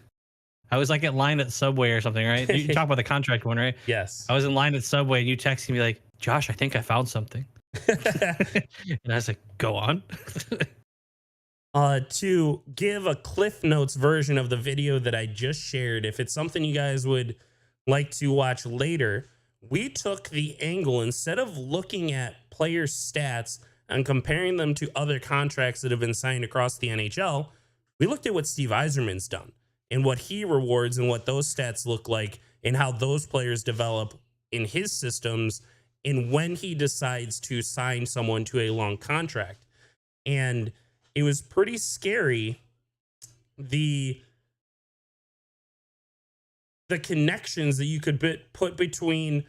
B: I was like in line at Subway or something, right? You talk about the contract one, right?
A: Yes.
B: I was in line at Subway and you texted me like, Josh, I think I found something. And I was like, go on.
A: To give a Cliff Notes version of the video that I just shared, if it's something you guys would like to watch later, we took the angle, instead of looking at player stats and comparing them to other contracts that have been signed across the NHL, we looked at what Steve Yzerman's done and what he rewards and what those stats look like and how those players develop in his systems and when he decides to sign someone to a long contract. And it was pretty scary, the connections that you could put between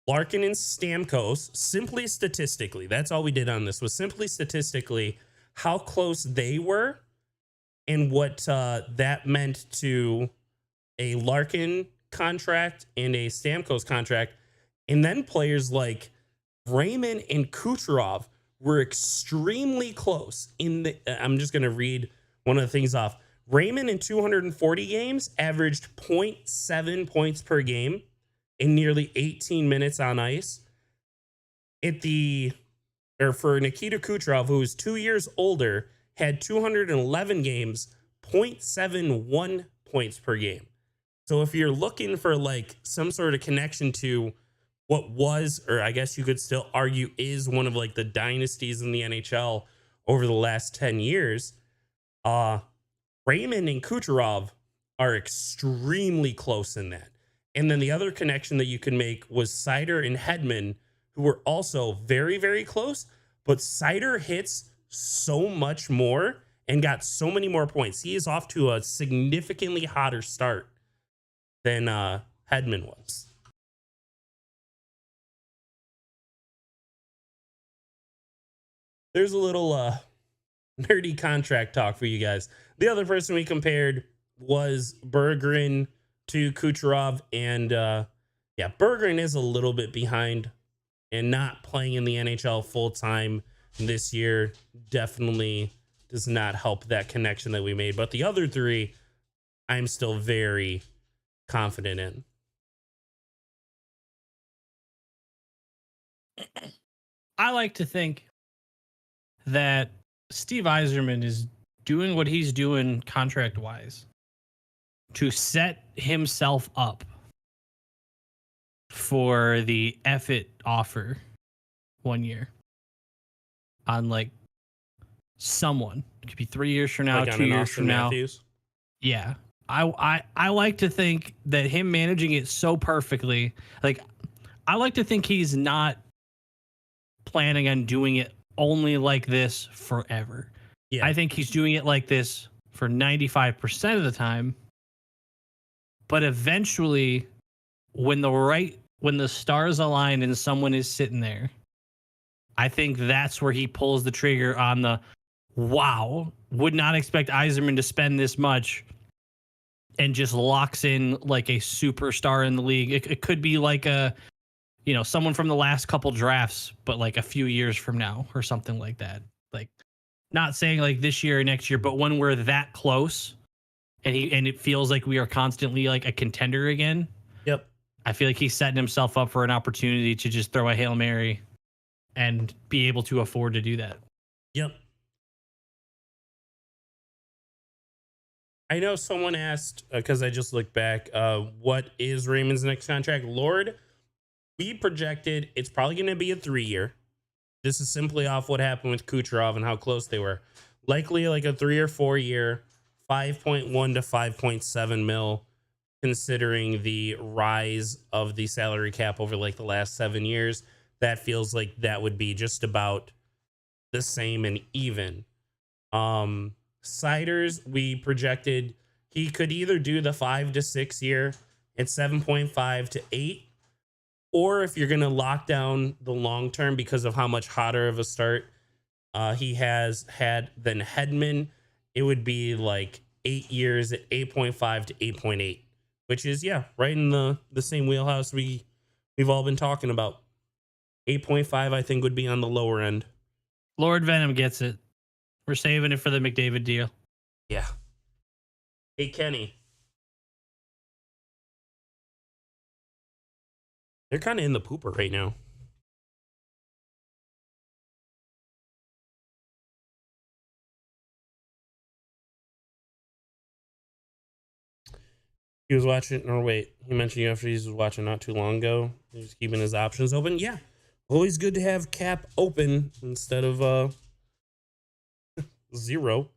A: Larkin and Stamkos, simply statistically. That's all we did on this, was simply statistically how close they were and what that meant to a Larkin contract and a Stamkos contract. And then players like Raymond and Kucherov were extremely close in the, I'm just going to read one of the things off. Raymond in 240 games averaged 0.7 points per game in nearly 18 minutes on ice. For Nikita Kucherov, who is 2 years older, had 211 games, 0.71 points per game. So if you're looking for like some sort of connection to what was, or I guess you could still argue is, one of like the dynasties in the NHL over the last 10 years, Raymond and Kucherov are extremely close in that. And then the other connection that you can make was Sider and Hedman, who were also very, very close, but Sider hits so much more and got so many more points. He is off to a significantly hotter start than Hedman was. There's a little nerdy contract talk for you guys. The other person we compared was Berggren to Kucherov, and yeah, Berggren is a little bit behind and not playing in the NHL full time this year definitely does not help that connection that we made. But the other three, I'm still very confident in.
B: I like to think that Steve Eiserman is doing what he's doing contract wise to set himself up for the F it offer 1 year on like someone. It could be 3 years from now,
A: Like on
B: 2
A: an
B: years
A: Austin
B: from now.
A: Matthews.
B: Yeah. I like to think that him managing it so perfectly, like I like to think he's not planning on doing it only like this forever.
A: Yeah.
B: I think he's doing it like this for 95% of the time. But eventually when the stars align and someone is sitting there, I think that's where he pulls the trigger on the wow, would not expect Eiserman to spend this much, and just locks in like a superstar in the league. It could be like someone from the last couple drafts, but like a few years from now or something like that. Like not saying like this year or next year, but when we're that close and it feels like we are constantly like a contender again.
A: Yep.
B: I feel like he's setting himself up for an opportunity to just throw a Hail Mary and be able to afford to do that.
A: Yep. I know someone asked, because I just looked back, what is Raymond's next contract? Lord, we projected it's probably going to be a 3-year. This is simply off what happened with Kucherov and how close they were. Likely like a 3 or 4 year, 5.1 to 5.7 mil, considering the rise of the salary cap over like the last 7 years. That feels like that would be just about the same and even. Siders, we projected he could either do the 5 to 6 year at 7.5 to 8, or if you're going to lock down the long term because of how much hotter of a start he has had than Hedman, it would be like 8 years at 8.5 to 8.8, which is right in the same wheelhouse we've all been talking about. 8.5 I think would be on the lower end.
B: Lord Venom gets it. We're saving it for the McDavid deal.
A: Yeah. Hey, Kenny. They're kind of in the pooper right now. He was watching, or wait, he mentioned you after he was watching not too long ago. He's keeping his options open. Yeah. Always good to have cap open instead of 0.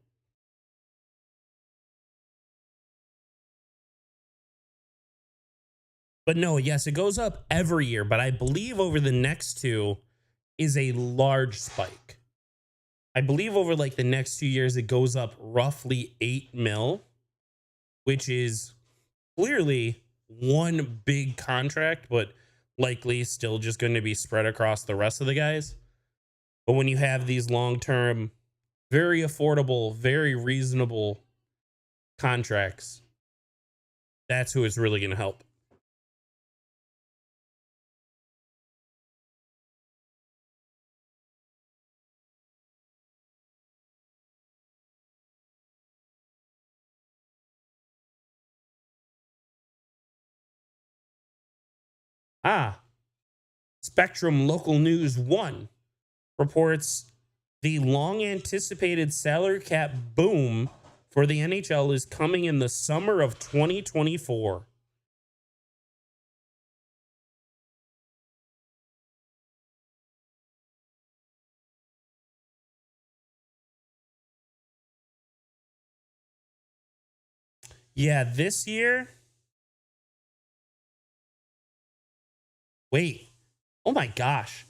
A: But no, yes, it goes up every year. But I believe over the next 2 is a large spike. I believe over like the next 2 years, it goes up roughly 8 mil, which is clearly one big contract, but likely still just going to be spread across the rest of the guys. But when you have these long-term, very affordable, very reasonable contracts, that's who is really going to help. Spectrum Local News 1 reports the long anticipated salary cap boom for the NHL is coming in the summer of 2024. Yeah, this year. Wait. Oh my gosh.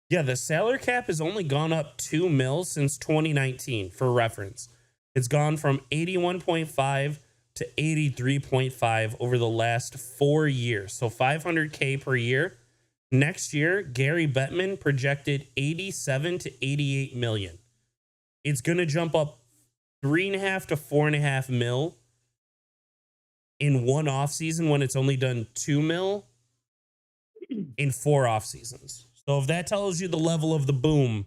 A: Yeah, the salary cap has only gone up 2 mil since 2019, for reference. It's gone from 81.5 to 83.5 over the last 4 years. So $500K per year. Next year, Gary Bettman projected 87 to 88 million. It's going to jump up 3.5 to 4.5 mil in one off season when it's only done 2 mil in 4 off seasons. So if that tells you the level of the boom,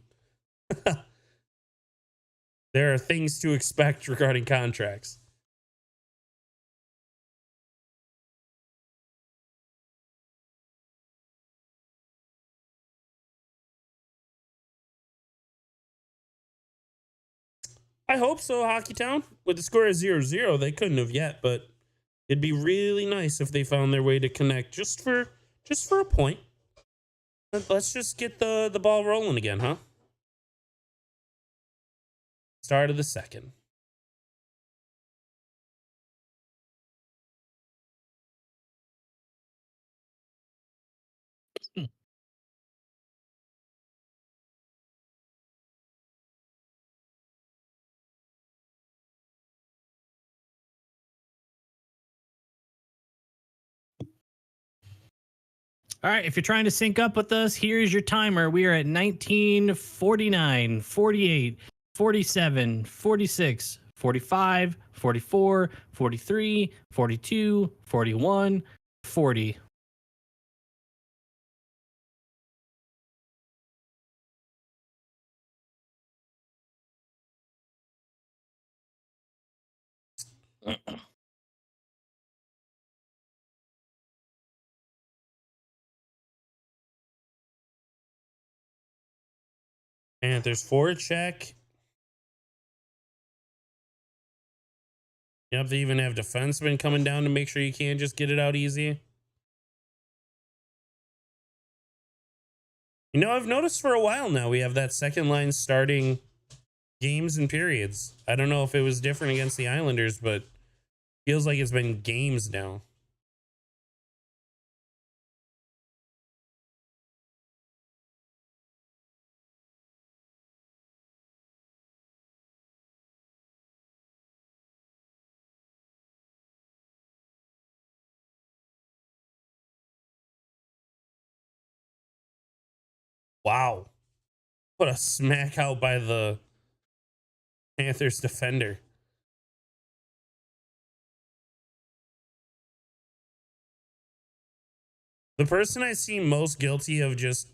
A: There are things to expect regarding contracts. I hope so, Hockeytown. With the score of 0-0, they couldn't have yet, but it'd be really nice if they found their way to connect just for a point. Let's just get the ball rolling again, huh? Start of the second.
B: All right, if you're trying to sync up with us, here's your timer. We are at 19, 49, 48, 47, 46, 45, 44, 43, 42, 41, 40.
A: Panthers forward check. Yep, they even have defensemen coming down to make sure you can't just get it out easy. You know, I've noticed for a while now we have that second line starting games and periods. I don't know if it was different against the Islanders, but feels like it's been games now. Wow. What a smack out by the Panthers defender. The person I see most guilty of just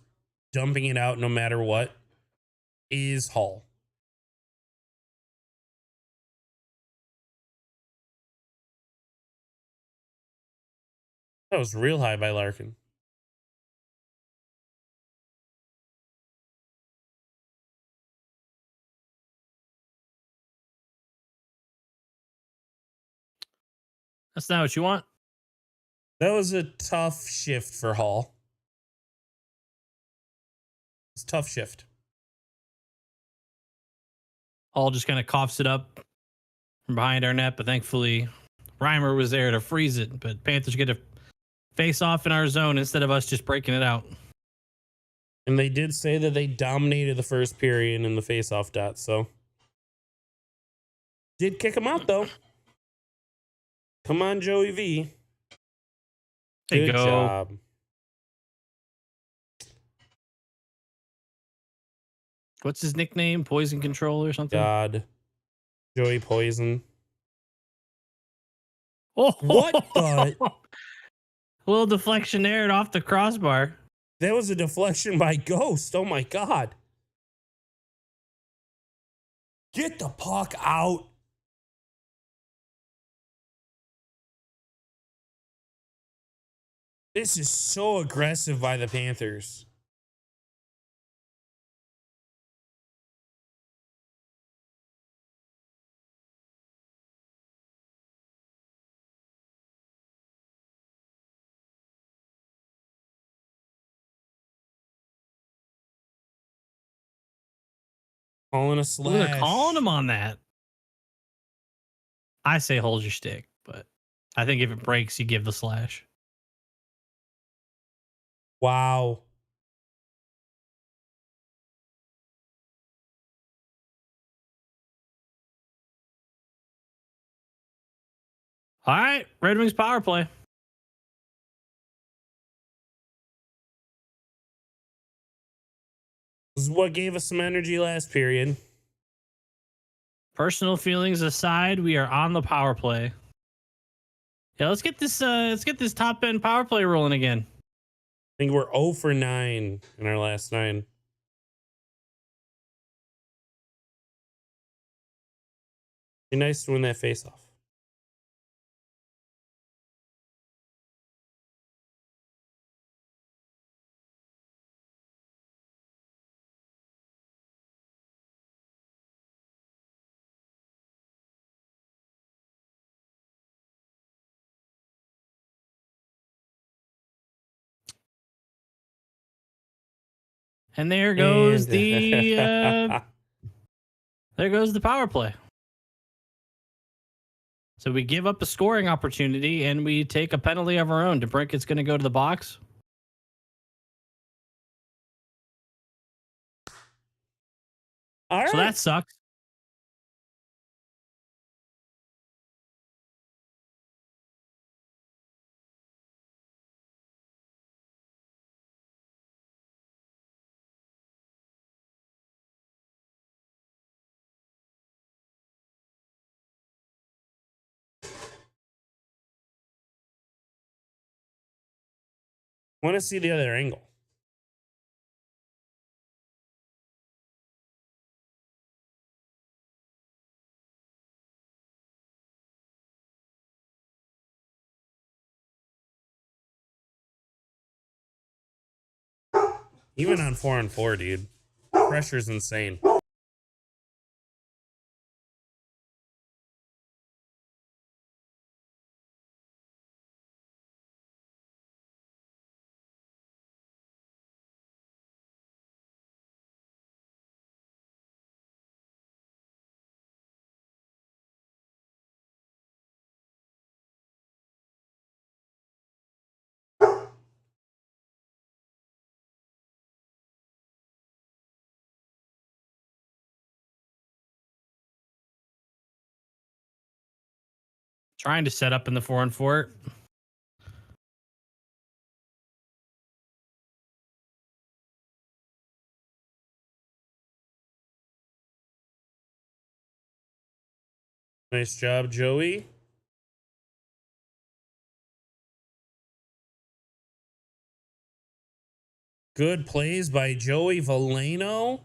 A: dumping it out no matter what is Hall. That was real high by Larkin.
B: That's not what you want.
A: That was a tough shift for Hall. It's a tough shift.
B: All just kind of coughs it up from behind our net, but thankfully Reimer was there to freeze it. But Panthers get a face off in our zone instead of us just breaking it out.
A: And they did say that they dominated the first period in the faceoff dot, so did kick him out though. Come on, Joey V. Good job.
B: What's his nickname? Poison Control or something?
A: God. Joey Poison.
B: Oh,
A: What the?
B: Little deflection there and off the crossbar.
A: That was a deflection by Ghost. Oh my God. Get the puck out. This is so aggressive by the Panthers. Calling a slash.
B: They're calling him on that. I say hold your stick, but I think if it breaks, you give the slash.
A: Wow.
B: All right, Red Wings power play.
A: This is what gave us some energy last period.
B: Personal feelings aside, we are on the power play. Yeah, let's get this top end power play rolling again.
A: I think we're 0 for 9 in our last 9. Be nice to win that face off.
B: And there goes
A: And
B: the power play. So we give up a scoring opportunity and we take a penalty of our own. DeBrinket's going to go to the box.
A: all
B: So
A: right.
B: that sucks.
A: Want to see the other angle. Even on 4-on-4, dude. Pressure's insane.
B: Trying to set up in the 4-on-4.
A: Nice job, Joey. Good plays by Joey Valeno.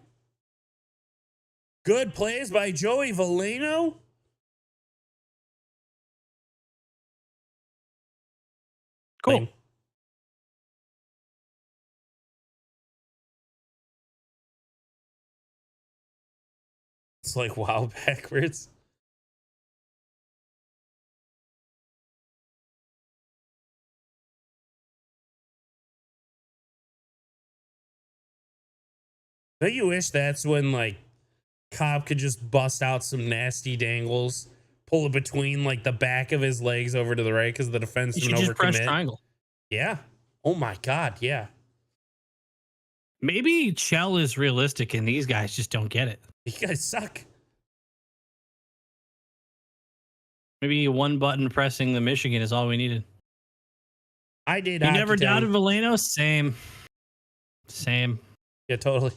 A: Good plays by Joey Valeno.
B: Cool.
A: Lame. It's like wow backwards. Don't you wish that's when like Cobb could just bust out some nasty dangles, pull it between like the back of his legs over to the right because the
B: You
A: defenseman
B: should just press
A: overcommit.
B: triangle.
A: Yeah. Oh my God. Yeah.
B: Maybe Chell is realistic and these guys just don't get it.
A: You guys suck.
B: Maybe one button pressing the Michigan is all we needed.
A: I did.
B: You
A: Hockey
B: never
A: Town.
B: doubted Valeno? Same.
A: Yeah, totally.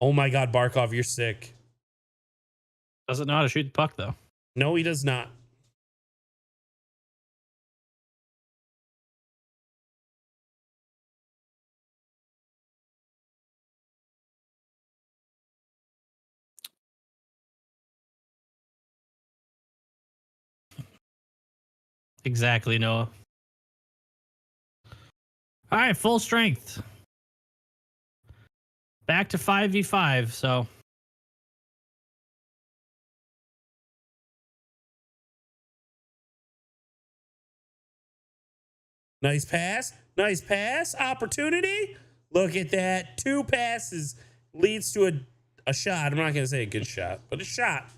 A: Oh my God, Barkov, you're sick.
B: Doesn't know how to shoot the puck, though.
A: No, he does not.
B: Exactly, Noah. All right, full strength. Back to 5v5, so.
A: Nice pass. Nice pass. Opportunity. Look at that. 2 passes leads to a shot. I'm not going to say a good shot, but a shot.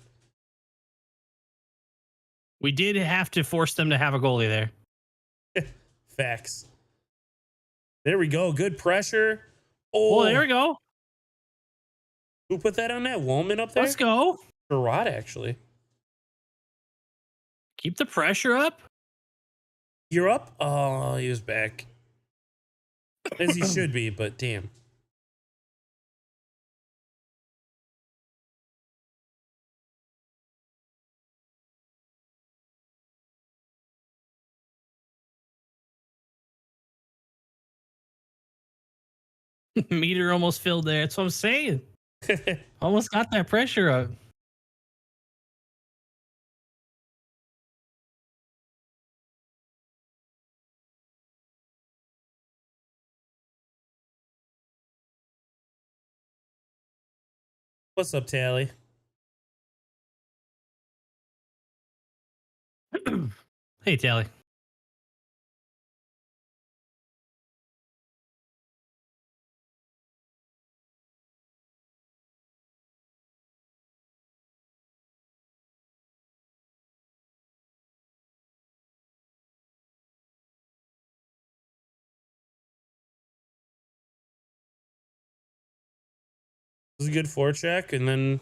B: We did have to force them to have a goalie there.
A: Facts. There we go. Good pressure. Oh,
B: Well, there we go.
A: Who put that on that? Woman up there?
B: Let's go.
A: Sherrod, actually.
B: Keep the pressure up.
A: You're up? Oh, he was back. As he should be, but damn.
B: Meter almost filled there. That's what I'm saying. Almost got that pressure up.
A: What's up, Tally?
B: Hey, Tally.
A: It was a good forecheck, and then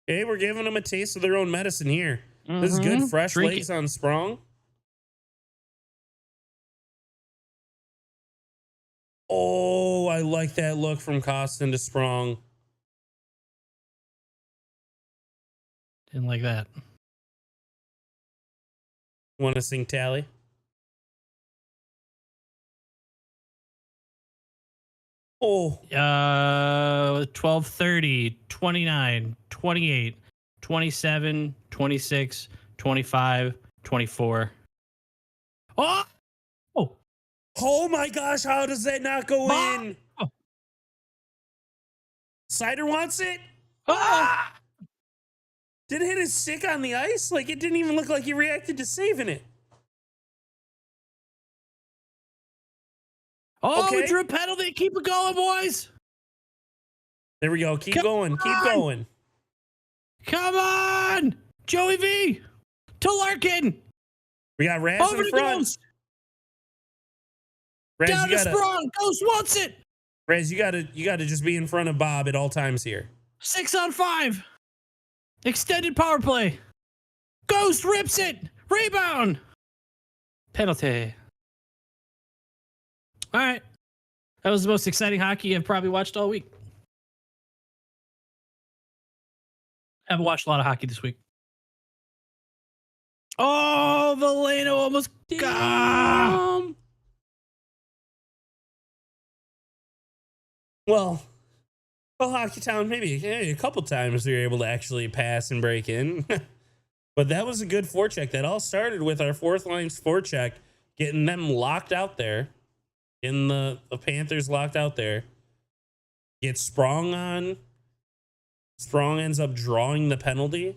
A: hey, we're giving them a taste of their own medicine here. This is good, fresh
B: Drink
A: legs
B: it.
A: on Sprong. Oh, I like that look from Costin to Sprong.
B: Didn't like that.
A: Want to sing Tally? Oh,
B: 12:30, 29, 28, 27, 26, 25, 24. Oh! Oh!
A: oh my gosh, how does that not go in?
B: Oh!
A: Cider wants it?
B: Ah!
A: Did it hit his stick on the ice? Like, it didn't even look like he reacted to saving it.
B: Oh,
A: Okay.
B: we drew a penalty. Keep it going, boys.
A: There we go. Keep
B: Come
A: going. Keep
B: on.
A: going.
B: Come on. Joey V. To Larkin.
A: We got Raz
B: Over
A: in
B: to
A: front.
B: Ghost.
A: Raz,
B: Down
A: you
B: to
A: gotta,
B: Sprong. Ghost wants it.
A: Raz, you gotta just be in front of Bob at all times here.
B: 6-on-5. Extended power play. Ghost rips it. Rebound. Penalty. All right. That was the most exciting hockey I've probably watched all week. I haven't watched a lot of hockey this week. Oh, Valeno almost got.
A: Well, Hockey Town, maybe a couple times they were able to actually pass and break in. But that was a good forecheck. That all started with our fourth line's forecheck, getting them locked out there. In the Panthers locked out there. Gets Sprong on. Sprong ends up drawing the penalty.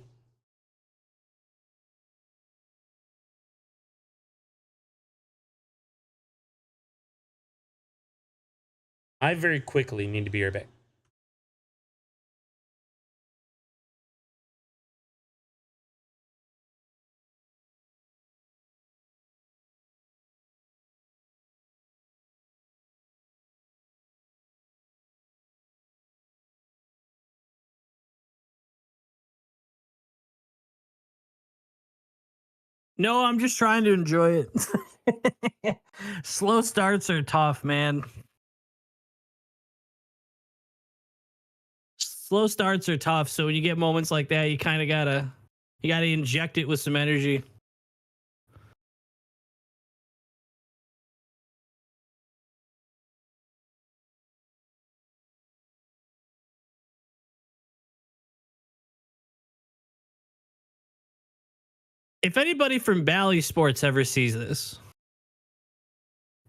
A: I very quickly need to be right back.
B: No, I'm just trying to enjoy it. Slow starts are tough, man. Slow starts are tough. So when you get moments like that, you kind of gotta inject it with some energy. If anybody from Bally Sports ever sees this,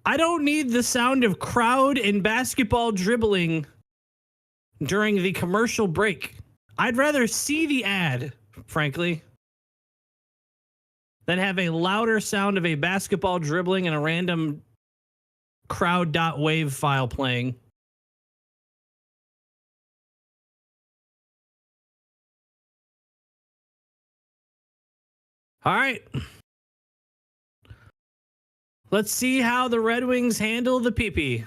B: I don't need the sound of crowd and basketball dribbling during the commercial break. I'd rather see the ad, frankly, than have a louder sound of a basketball dribbling and a random crowd.wave file playing. All right. Let's see how the Red Wings handle the PP.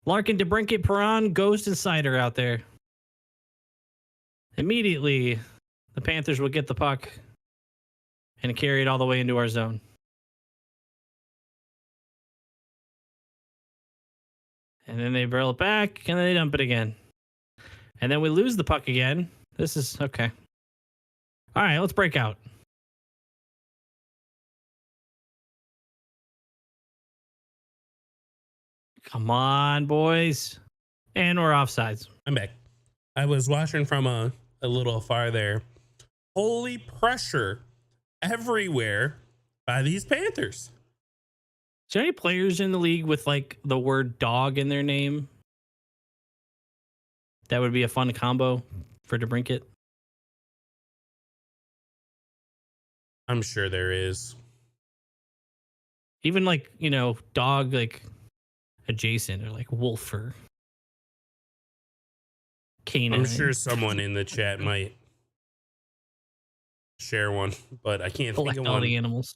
B: Larkin, DeBrincat, Perron, Ghost, and Cider out there. Immediately, the Panthers will get the puck and carry it all the way into our zone. And then they barrel it back, and then they dump it again. And then we lose the puck again. This is okay. All right, let's break out. Come on, boys. And we're offsides.
A: I'm back. I was watching from a little afar there. holy pressure everywhere by these Panthers.
B: Is there any players in the league with like the word dog in their name? That would be a fun combo for DeBrincat.
A: I'm sure there is.
B: Even like, you know, dog like adjacent or like wolf or canine.
A: I'm sure someone in the chat might share one, but I can't think of
B: Collect all
A: one.
B: the animals.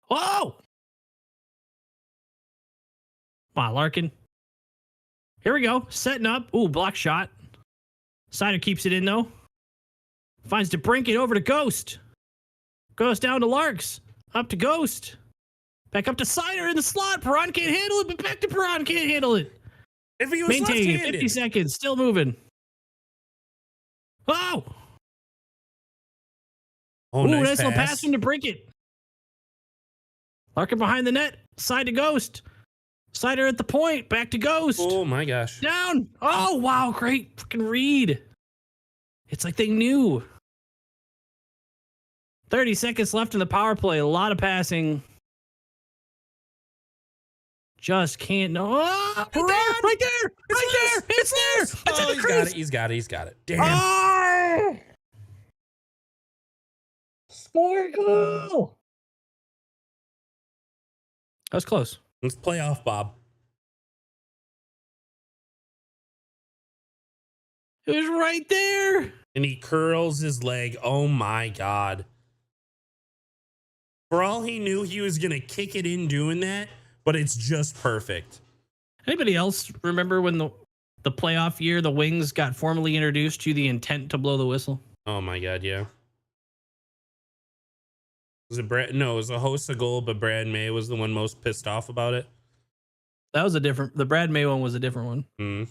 B: Whoa! Wow, Larkin. Here we go. Setting up. Ooh, block shot. Sider keeps it in though. Finds DeBrincat over to Ghost. Goes down to Larks. Up to Ghost. Back up to Sider in the slot. Perron can't handle it, but back to Perron can't handle it.
A: If he was
B: Maintaining it. 50
A: left-handed.
B: seconds. Still moving. Oh!
A: Oh,
B: Ooh,
A: nice
B: little pass
A: pass.
B: from DeBrincat. Larkin behind the net. Side to Ghost. Sider at the point. Back to Ghost.
A: Oh my gosh.
B: Down. Oh, wow. Great freaking read. It's like they knew. 30 seconds left in the power play. A lot of passing. Just can't. No. Oh, right there. Right there. It's there. It's
A: Oh,
B: in the
A: he's
B: crease.
A: got it. He's got it. He's got it. Damn.
B: Oh! Score goal. That was close.
A: Let's play off, Bob.
B: It was right there.
A: And he curls his leg. Oh my God. For all he knew, he was going to kick it in doing that, but it's just perfect.
B: Anybody else remember when the playoff year the Wings got formally introduced to the intent to blow the whistle?
A: Oh my God, yeah. Was it Brad? No, it was a host of goal, but Brad May was the one most pissed off about it.
B: That was the Brad May one was a different one.
A: Mm.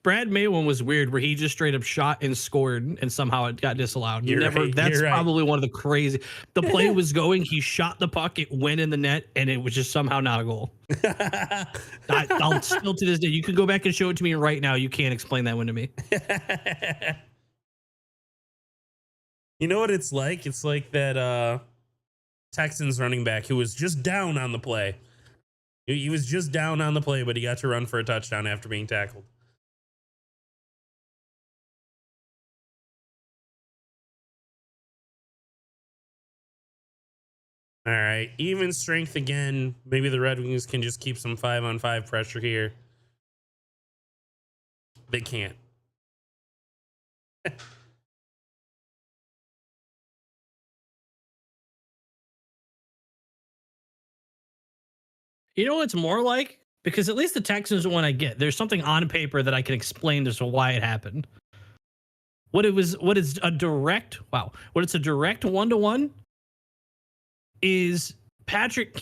B: Brad May one was weird where he just straight up shot and scored and somehow it got disallowed.
A: You're right,
B: That's
A: you're right.
B: probably one of the crazy. The play was going, he shot the puck, it went in the net, and it was just somehow not a goal. I'll still to this day, you could go back and show it to me right now. You can't explain that one to me.
A: You know what it's like? It's like that Texans running back who was just down on the play. He was just down on the play, but he got to run for a touchdown after being tackled. All right, even strength again. Maybe the Red Wings can just keep some 5-on-5 pressure here. They can't.
B: You know what it's more like? Because at least the Texans are one I get. There's something on paper that I can explain as to why it happened. What it's a direct 1-to-1 is Patrick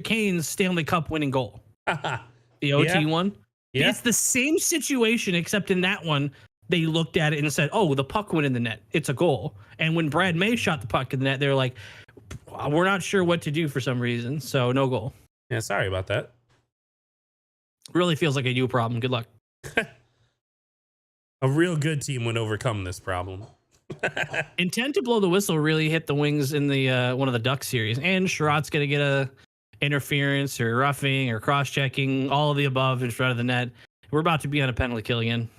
B: Kane's Stanley Cup winning goal. The OT
A: Yeah.
B: one.
A: Yeah.
B: It's the same situation, except in that one, they looked at it and said, oh, the puck went in the net. It's a goal. And when Brad May shot the puck in the net, they're like, we're not sure what to do for some reason. So no goal.
A: Yeah, sorry about that.
B: Really feels like a you problem. Good luck.
A: A real good team would overcome this problem.
B: Intent to blow the whistle really hit the Wings in the one of the Duck series. And Sherrod's going to get a interference or roughing or cross-checking, all of the above in front of the net. We're about to be on a penalty kill again.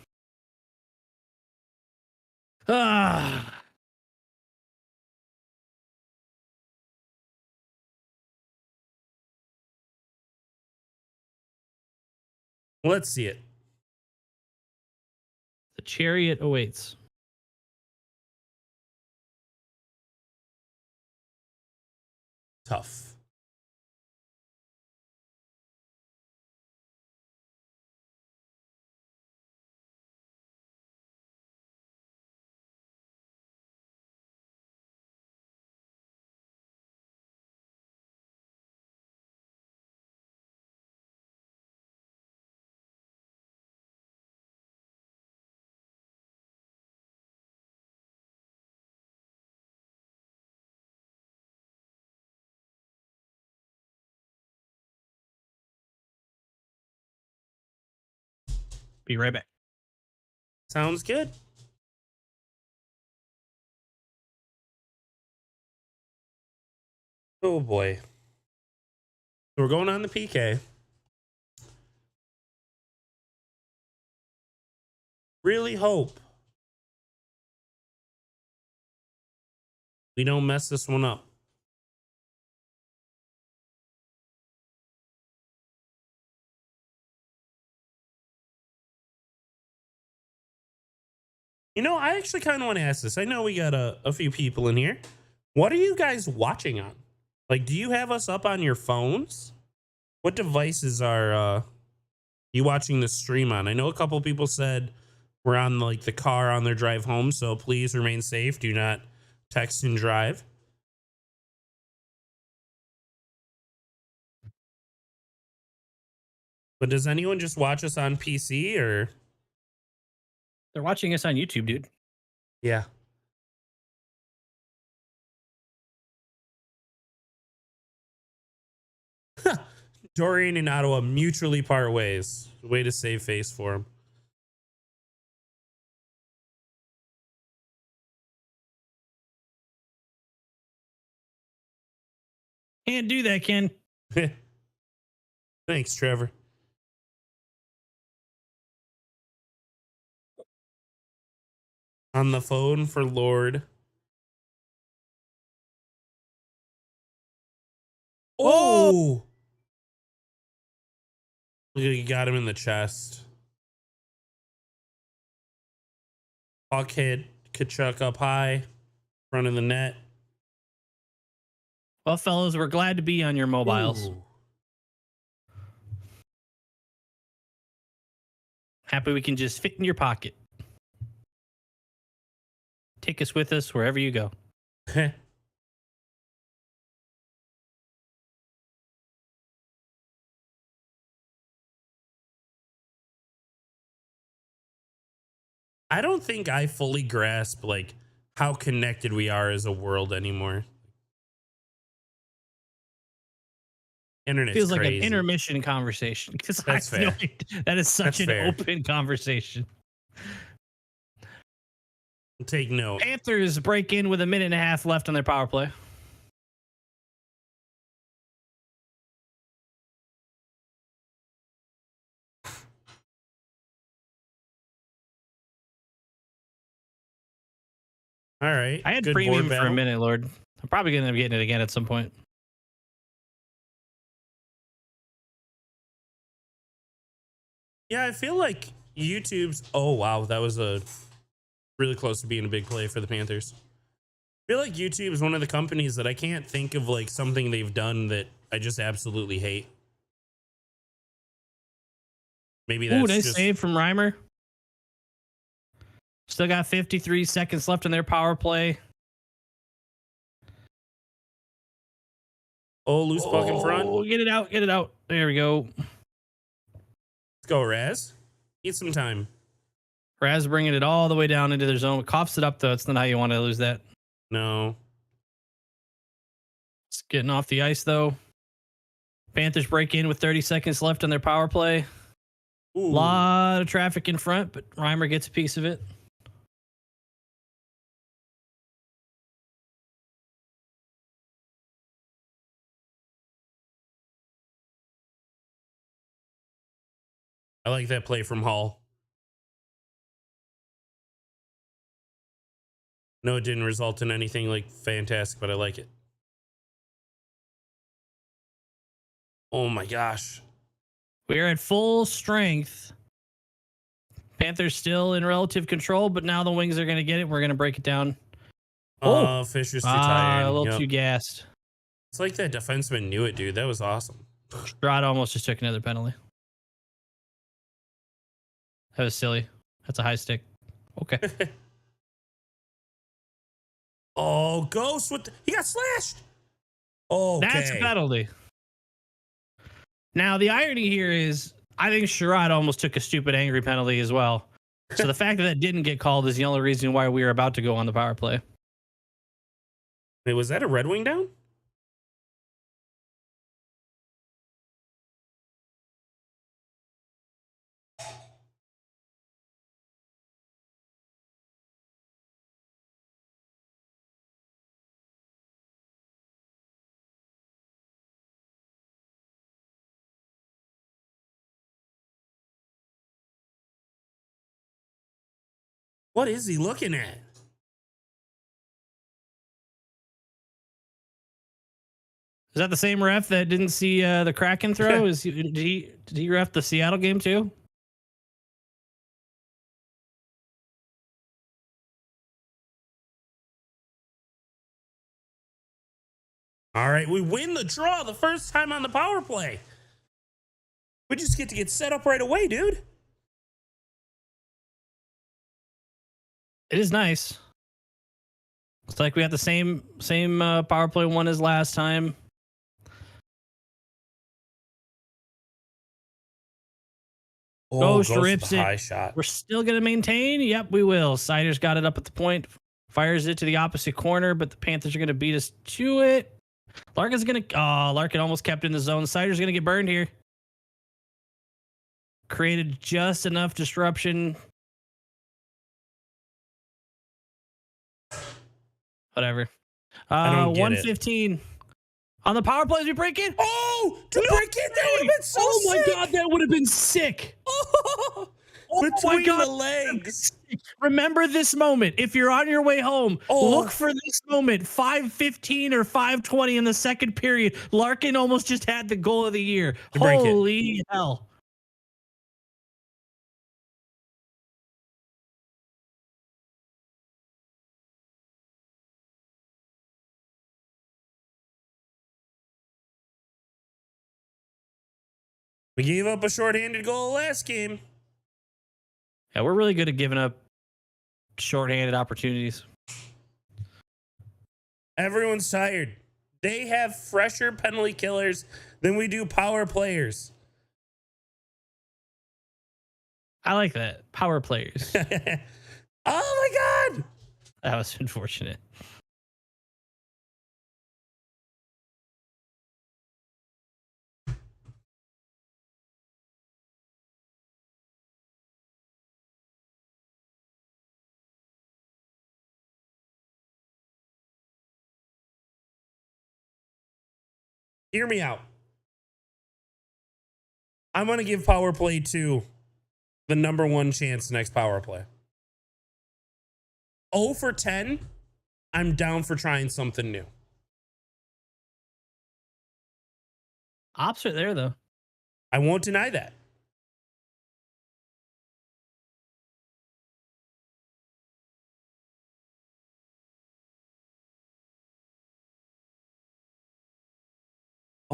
A: Let's see it.
B: The chariot awaits.
A: Tough.
B: Be right back.
A: Sounds good. Oh boy. So we're going on the PK. Really hope we don't mess this one up. You know, I actually kind of want to ask this. I know we got a few people in here. What are you guys watching on? Like, do you have us up on your phones? What devices are you watching the stream on? I know a couple people said we're on like the car on their drive home, so please remain safe. Do not text and drive. But does anyone just watch us on PC or?
B: They're watching us on YouTube, dude.
A: Yeah. Dorian and Ottawa mutually part ways. Way to save face for him.
B: Can't do that, Ken.
A: Thanks, Trevor. On the phone for Lord. Oh! Look, you got him in the chest. Hawk hit Kachuk up high, front of the net.
B: Well, fellas, we're glad to be on your mobiles.
A: Ooh.
B: Happy we can just fit in your pocket. Take us with us wherever you go.
A: I don't think I fully grasp like how connected we are as a world anymore. Internet's
B: Feels like
A: crazy.
B: an intermission conversation because
A: That's fair.
B: That is such
A: That's
B: an
A: fair.
B: open conversation.
A: Take note.
B: Panthers break in with a minute and a half left on their power play.
A: All right.
B: I had
A: Good
B: premium
A: board
B: for a
A: battle.
B: minute, Lord. I'm probably going to end up getting it again at some point.
A: Yeah, I feel like YouTube's. Oh wow, that was a really close to being a big play for the Panthers. I feel like YouTube is one of the companies that I can't think of like something they've done that I just absolutely hate. Maybe
B: Ooh,
A: that's
B: nice
A: just.
B: save from Reimer. Still got 53 seconds left on their power play.
A: Oh, loose puck in front.
B: Oh, get it out, get it out. There we go.
A: Let's go, Raz. Need some time.
B: Raz bringing it all the way down into their zone. Coughs it up, though. It's not how you want to lose that.
A: No.
B: It's getting off the ice, though. Panthers break in with 30 seconds left on their power play.
A: Ooh.
B: Lot of traffic in front, but Reimer gets a piece of it.
A: I like that play from Hall. No, it didn't result in anything like fantastic, but I like it. Oh my gosh.
B: We're at full strength. Panthers still in relative control, but now the Wings are going to get it. We're going to break it down.
A: Oh, Fisher's too tired.
B: A little
A: Yep.
B: too gassed.
A: It's like that defenseman knew it, dude. That was awesome.
B: Strahd almost just took another penalty. That was silly. That's a high stick. Okay.
A: Oh, Ghost with he got slashed. Oh, okay.
B: That's a penalty. Now, the irony here is I think Sherrod almost took a stupid angry penalty as well. So the fact that that didn't get called is the only reason why we were about to go on the power play.
A: Wait, was that a Red Wing down? What is he looking at?
B: Is that the same ref that didn't see the Kraken throw? Did he ref the Seattle game too?
A: All right, we win the draw the first time on the power play. We just get to get set up right away, dude.
B: It is nice. It's like we have the same power play one as last time.
A: Ghost
B: rips it.
A: high shot.
B: We're still going to maintain. Yep, we will. Sider's got it up at the point. Fires it to the opposite corner, but the Panthers are going to beat us to it. Larkin's going to... Oh, Larkin almost kept in the zone. Sider's going to get burned here. Created just enough disruption. Whatever.
A: I don't get
B: 115. On the power plays, we break it.
A: Oh, to break it, that would have been so sick.
B: My God, that would have been sick.
A: Between the legs.
B: Remember this moment. If you're on your way home, look for this moment. 5:15 or 5:20 in the second period. Larkin almost just had the goal of the year. Holy hell.
A: We gave up a shorthanded goal last game.
B: Yeah, we're really good at giving up shorthanded opportunities.
A: Everyone's tired. They have fresher penalty killers than we do power players.
B: I like that. Power players.
A: Oh my God.
B: That was unfortunate.
A: Hear me out. I'm going to give power play 2 the number 1 chance next power play. 0 for 10. I'm down for trying something new.
B: Ops are there, though.
A: I won't deny that.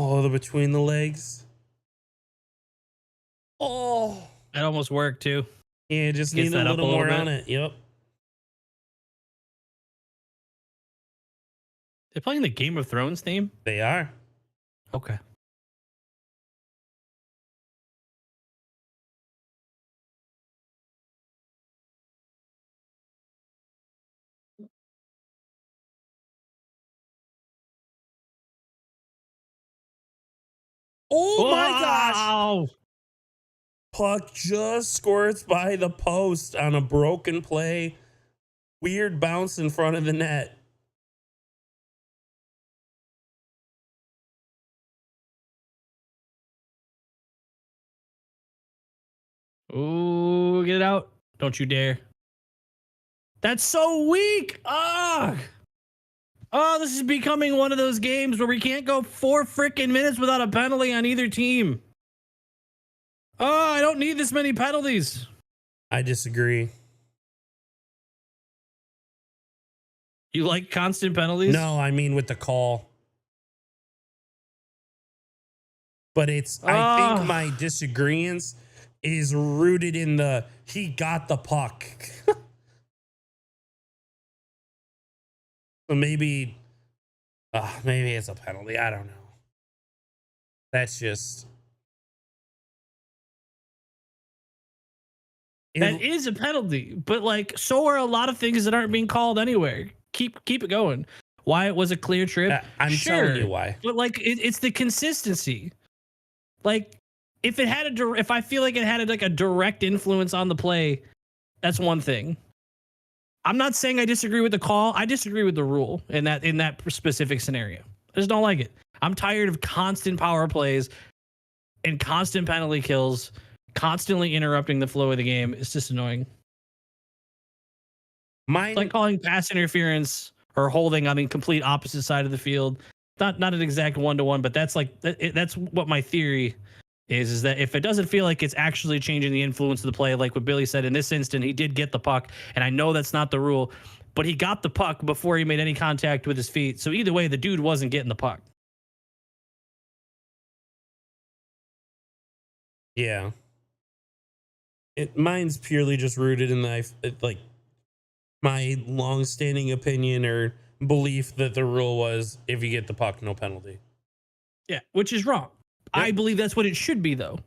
A: Oh, the between the legs. Oh.
B: That almost worked, too.
A: Yeah, just need a little more on it. Yep.
B: They're playing the Game of Thrones theme?
A: They are.
B: Okay.
A: Oh my gosh. Puck just squirts by the post on a broken play. Weird bounce in front of the net.
B: Ooh, get it out. Don't you dare. That's so weak. Ugh. Oh, this is becoming one of those games where we can't go 4 freaking minutes without a penalty on either team. Oh, I don't need this many penalties.
A: I disagree.
B: You like constant penalties?
A: No, I mean with the call. But it's, I think my disagreement is rooted in the, he got the puck. So maybe it's a penalty. I don't know. That's just.
B: That is a penalty, but like, so are a lot of things that aren't being called anywhere. Keep it going. Why it was a clear trip?
A: I'm telling you why.
B: But like, it's the consistency. Like, if I feel like it had like a direct influence on the play, that's one thing. I'm not saying I disagree with the call. I disagree with the rule in that specific scenario. I just don't like it. I'm tired of constant power plays and constant penalty kills, constantly interrupting the flow of the game. It's just annoying. It's like
A: Mine,
B: calling pass interference or holding on the complete opposite side of the field. Not an exact 1-to-1, but that's like that's what my theory is that if it doesn't feel like it's actually changing the influence of the play, like what Billy said in this instant, he did get the puck, and I know that's not the rule, but he got the puck before he made any contact with his feet. So either way, the dude wasn't getting the puck.
A: yeah. Mine's purely just rooted in like my long-standing opinion or belief that the rule was if you get the puck, no penalty.
B: Yeah, which is wrong. I
A: Yep.
B: believe that's what it should be, though.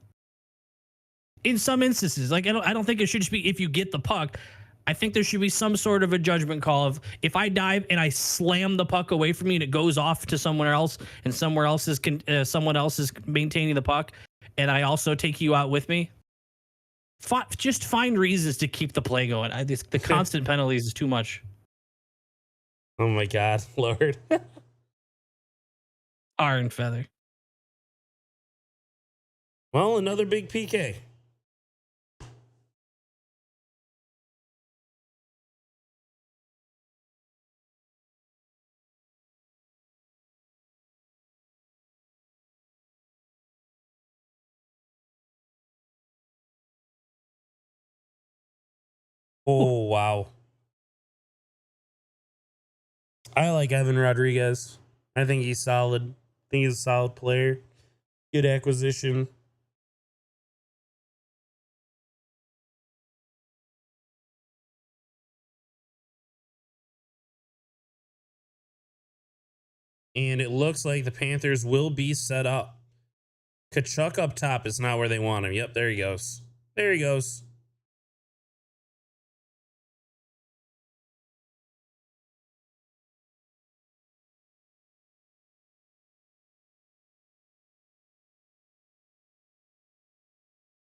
B: In some instances, like I don't think it should just be if you get the puck. I think there should be some sort of a judgment call of if I dive and I slam the puck away from me and it goes off to somewhere else and someone else is maintaining the puck and I also take you out with me. Just find reasons to keep the play going. The constant penalties is too much.
A: Oh my God, Lord.
B: Iron feather.
A: Well, another big PK. Oh, wow. I like Evan Rodriguez. I think he's solid. I think he's a solid player. Good acquisition. And it looks like the Panthers will be set up. Kachuk up top is not where they want him. Yep, there he goes. There he goes.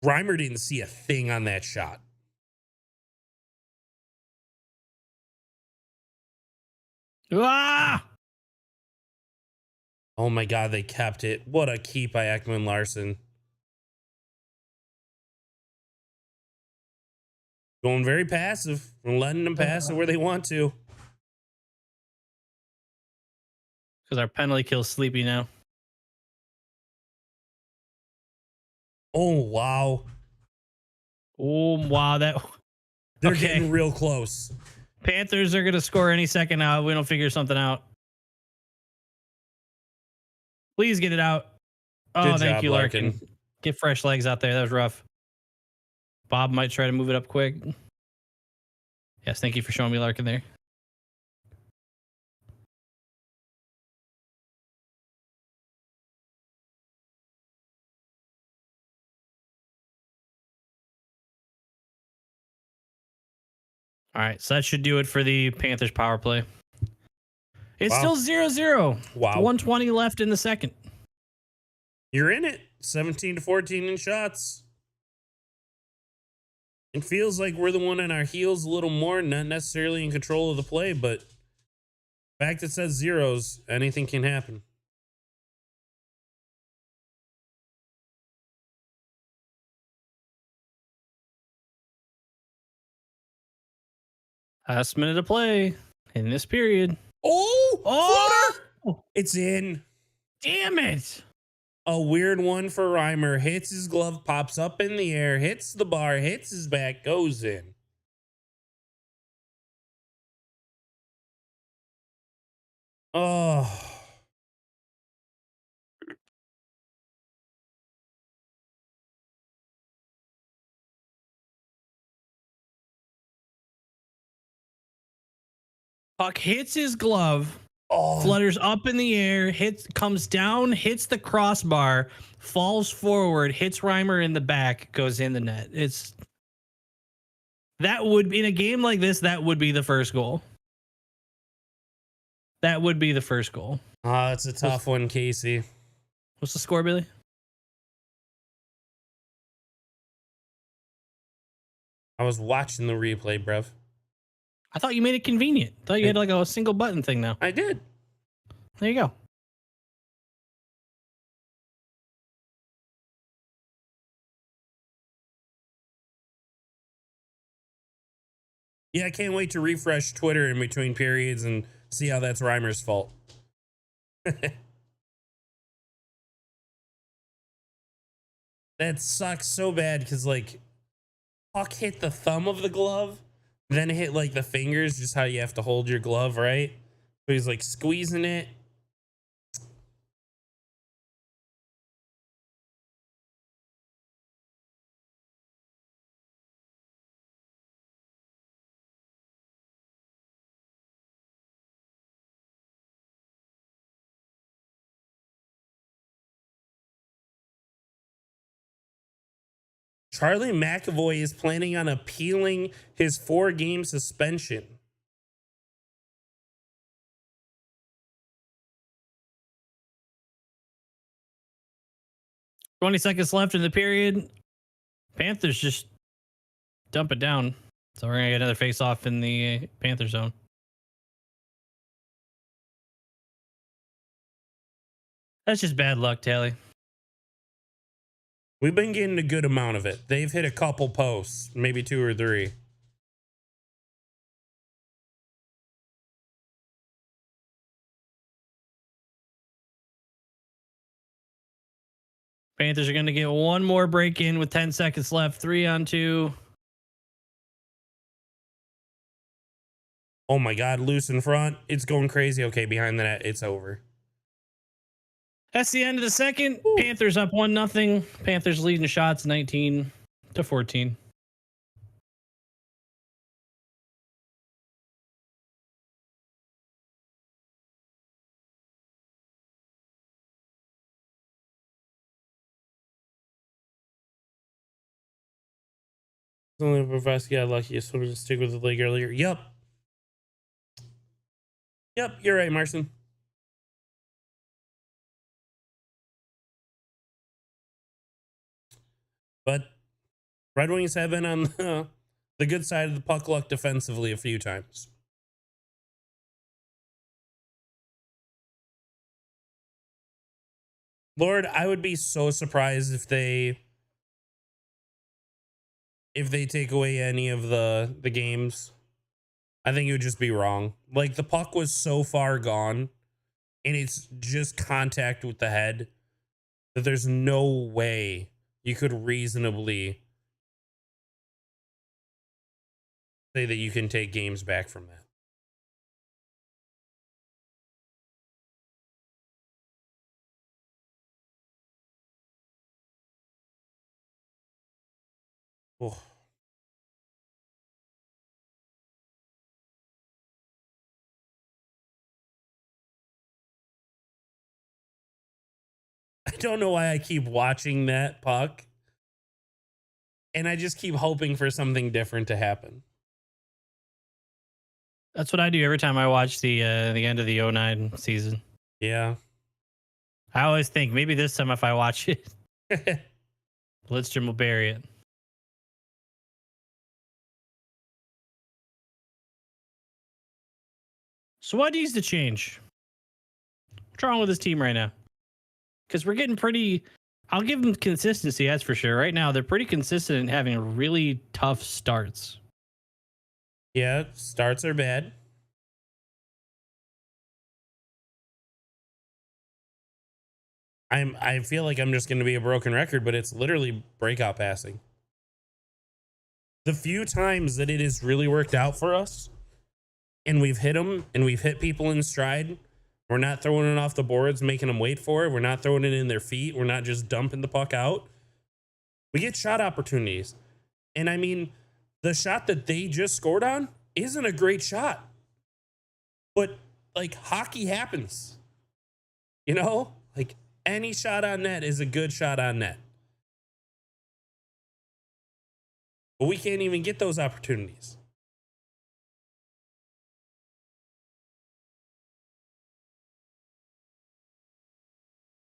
A: Reimer didn't see a thing on that shot.
B: Ah!
A: Oh my God, they kept it. What a keep by Ekman Larson. Going very passive and letting them pass it where they want to.
B: Because our penalty kills sleepy now.
A: Oh, wow.
B: Oh wow, that
A: They're
B: okay.
A: getting real close.
B: Panthers are gonna score any second now. We don't figure something out. Please get it out. Oh,
A: Good
B: thank
A: job,
B: you,
A: Larkin.
B: Larkin. Get fresh legs out there. That was rough. Bob might try to move it up quick. Yes, thank you for showing me Larkin there. All right, so that should do it for the Panthers power play. It's
A: Wow.
B: still 0-0.
A: Wow.
B: 120 left in the second.
A: You're in it. 17-14 in shots. It feels like we're the one on our heels a little more, not necessarily in control of the play, but the fact it says zeros, anything can happen.
B: Last minute of play in this period.
A: Oh, floater! It's in.
B: Damn it.
A: A weird one for Reimer. Hits his glove, pops up in the air, hits the bar, hits his back, goes in. Oh.
B: Puck hits his glove,
A: Oh.
B: flutters up in the air, comes down, hits the crossbar, falls forward, hits Reimer in the back, goes in the net. That would be in a game like this, that would be the first goal. That would be the first goal.
A: That's a tough one, Casey.
B: What's the score, Billy?
A: I was watching the replay, bruv.
B: I thought you made it convenient. I thought you had like a single button thing now.
A: I did.
B: There you go.
A: Yeah, I can't wait to refresh Twitter in between periods and see how that's Reimer's fault. That sucks so bad because, like, puck hit the thumb of the glove, then it hit, like, the fingers, just how you have to hold your glove, right? So he's, like, squeezing it. Charlie McAvoy is planning on appealing his 4-game suspension.
B: 20 seconds left in the period. Panthers just dump it down. So we're going to get another face off in the Panther zone. That's just bad luck, Tally.
A: We've been getting a good amount of it. They've hit a couple posts, maybe 2 or 3.
B: Panthers are going to get one more break in with 10 seconds left. 3-on-2.
A: Oh my God, loose in front. It's going crazy. Okay, behind the net, it's over.
B: That's the end of the second.
A: Ooh.
B: Panthers up 1-0. Panthers leading shots 19-14.
A: Only Professor got lucky. So to stick with the league earlier. Yep. You're right, Marson. But Red Wings have been on the good side of the puck luck defensively a few times. Lord, I would be so surprised if they take away any of the games. I think it would just be wrong. Like, the puck was so far gone and it's just contact with the head that there's no way you could reasonably say that you can take games back from that. Oh. I don't know why I keep watching that puck. And I just keep hoping for something different to happen.
B: That's what I do every time I watch the end of the 09 season.
A: Yeah.
B: I always think maybe this time if I watch it, Lidstrom will bury it. So what needs to change? What's wrong with this team right now? Because we're getting pretty. I'll give them consistency, that's for sure. Right now, they're pretty consistent in having really tough starts.
A: Yeah, starts are bad. I feel like I'm just going to be a broken record, but it's literally breakout passing. The few times that it has really worked out for us, and we've hit them, and we've hit people in stride, we're not throwing it off the boards, making them wait for it. We're not throwing it in their feet. We're not just dumping the puck out. We get shot opportunities. And I mean, the shot that they just scored on isn't a great shot. But, like, hockey happens. You know? Like, any shot on net is a good shot on net. But we can't even get those opportunities.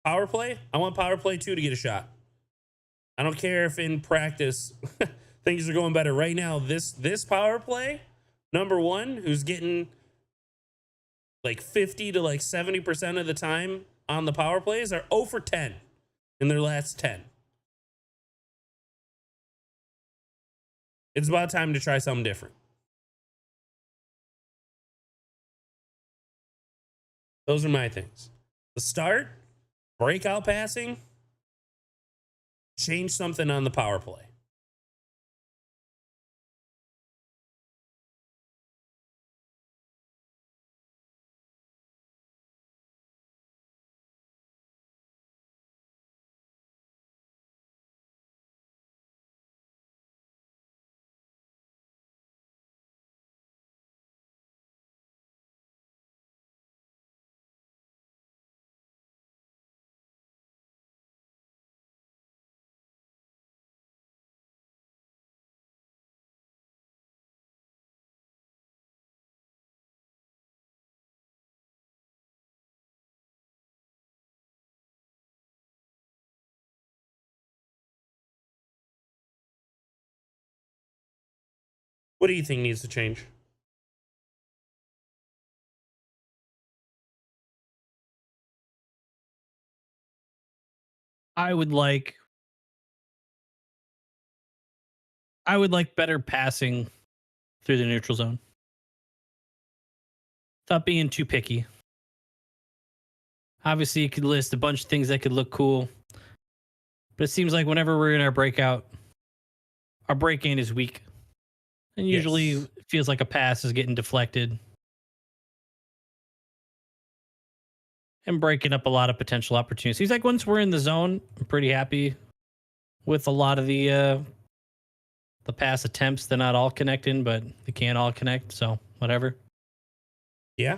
A: Power play? I want power play 2 to get a shot. I don't care if in practice things are going better. Right now, this power play, number 1, who's getting like 50 to like 70% of the time on the power plays, are 0 for 10 in their last 10. It's about time to try something different. Those are my things. The start, breakout passing, change something on the power play. What do you think needs to change?
B: I would like I would like better passing through the neutral zone. Stop being too picky. Obviously, you could list a bunch of things that could look cool, but it seems like whenever we're in our breakout, our break in is weak. And usually
A: Yes.
B: it feels like a pass is getting deflected and breaking up a lot of potential opportunities. Like once we're in the zone, I'm pretty happy with a lot of the pass attempts. They're not all connecting, but they can't all connect. So whatever.
A: Yeah.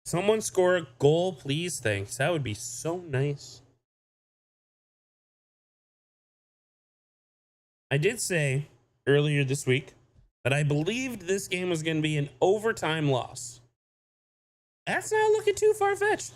A: Someone score a goal, please. Thanks. That would be so nice. I did say earlier this week that I believed this game was going to be an overtime loss. That's not looking too far fetched.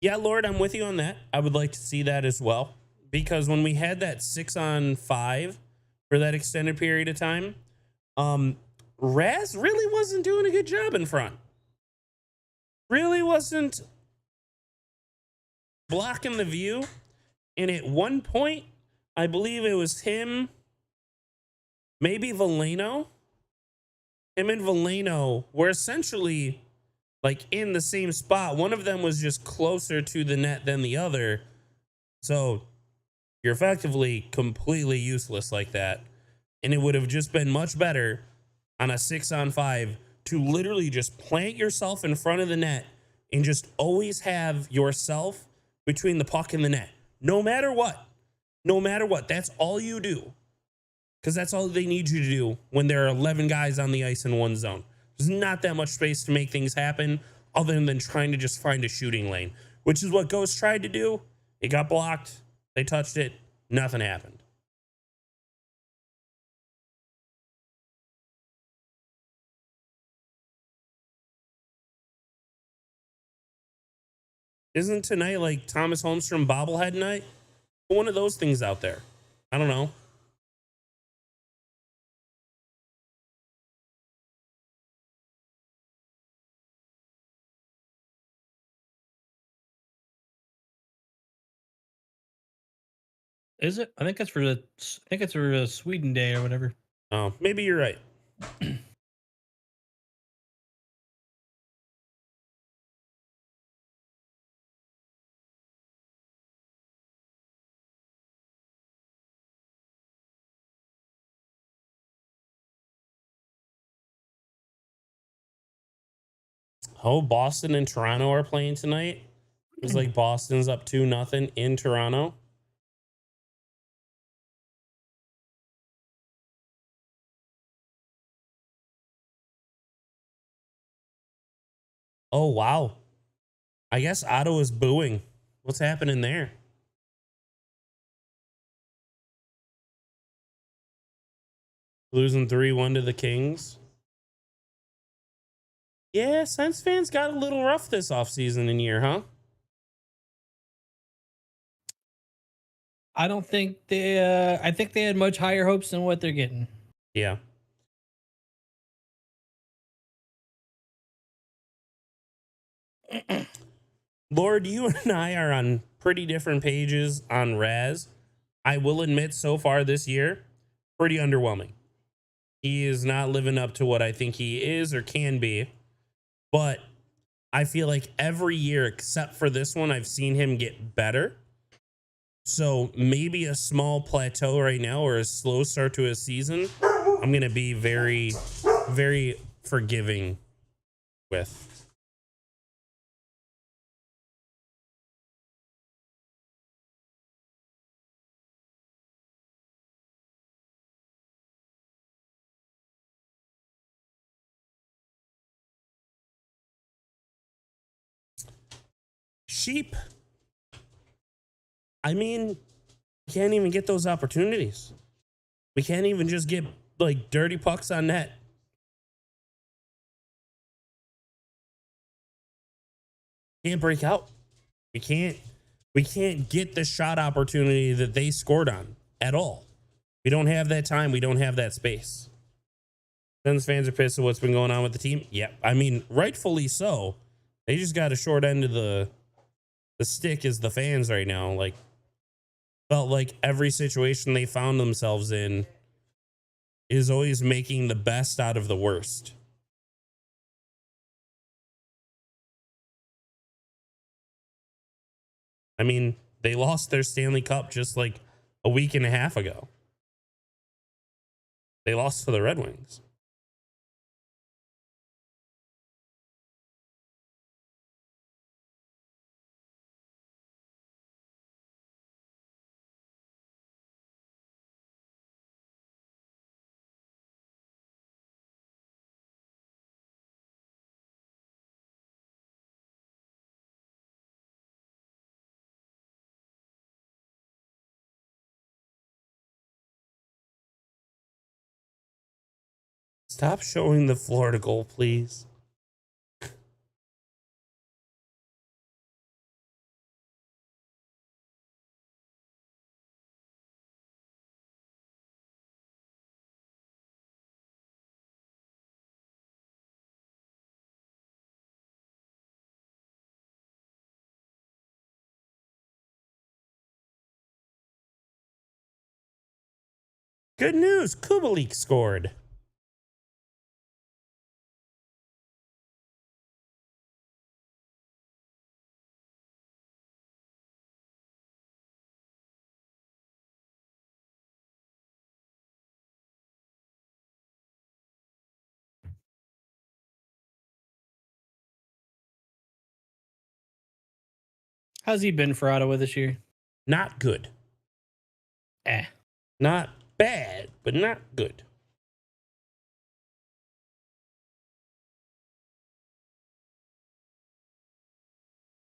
A: Yeah, Lord, I'm with you on that. I would like to see that as well. Because when we had that 6-on-5 for that extended period of time, Raz really wasn't doing a good job in front. Really wasn't blocking the view. And at one point, I believe it was him, maybe Valeno. Him and Valeno were essentially like in the same spot. One of them was just closer to the net than the other. So you're effectively completely useless like that. And it would have just been much better on a 6-on-5 to literally just plant yourself in front of the net and just always have yourself between the puck and the net. No matter what. No matter what. That's all you do. Because that's all they need you to do when there are 11 guys on the ice in one zone. There's not that much space to make things happen other than trying to just find a shooting lane, which is what Ghost tried to do. It got blocked. They touched it. Nothing happened. Isn't tonight like Thomas Holmstrom bobblehead night? Put one of those things out there. I don't know.
B: Is it? I think it's for Sweden Day or whatever.
A: Oh, maybe you're right. Oh, Boston and Toronto are playing tonight. It was like Boston's up 2-0 in Toronto. Oh, wow. I guess Ottawa's booing. What's happening there? Losing 3-1 to the Kings. Yeah, Sens fans got a little rough this offseason and year, huh?
B: I don't think they. I think they had much higher hopes than what they're getting.
A: Yeah. Lord, you and I are on pretty different pages on Raz. I will admit, so far this year, pretty underwhelming. He is not living up to what I think he is or can be. But I feel like every year, except for this one, I've seen him get better. So maybe a small plateau right now or a slow start to his season, I'm going to be very, very forgiving with. Sheep. I mean, we can't even get those opportunities. We can't even just get like dirty pucks on net. Can't break out. We can't get the shot opportunity that they scored on at all. We don't have that time. We don't have that space. Sens fans are pissed at what's been going on with the team. Yeah, I mean, rightfully so. They just got a short end of the stick as the fans right now. Like, felt like every situation they found themselves in is always making the best out of the worst. I mean, they lost their Stanley Cup just like a week and a half ago. They lost to the Red Wings. Stop showing the Florida goal, please. Good news, Kubalik scored.
B: How's he been for Ottawa this year?
A: Not good.
B: Eh.
A: Not bad, but not good.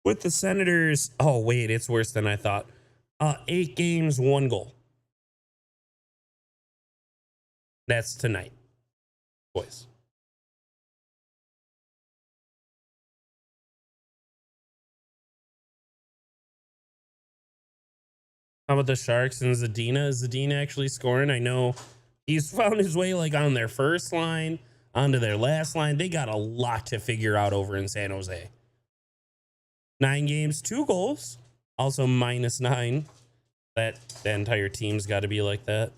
A: With the Senators, oh wait, it's worse than I thought. 8 games, 1 goal. That's tonight, boys. How about the Sharks and Zadina? Is Zadina actually scoring? I know he's found his way like on their first line, onto their last line. They got a lot to figure out over in San Jose. 9 games, 2 goals. Also -9. That the entire team's got to be like that.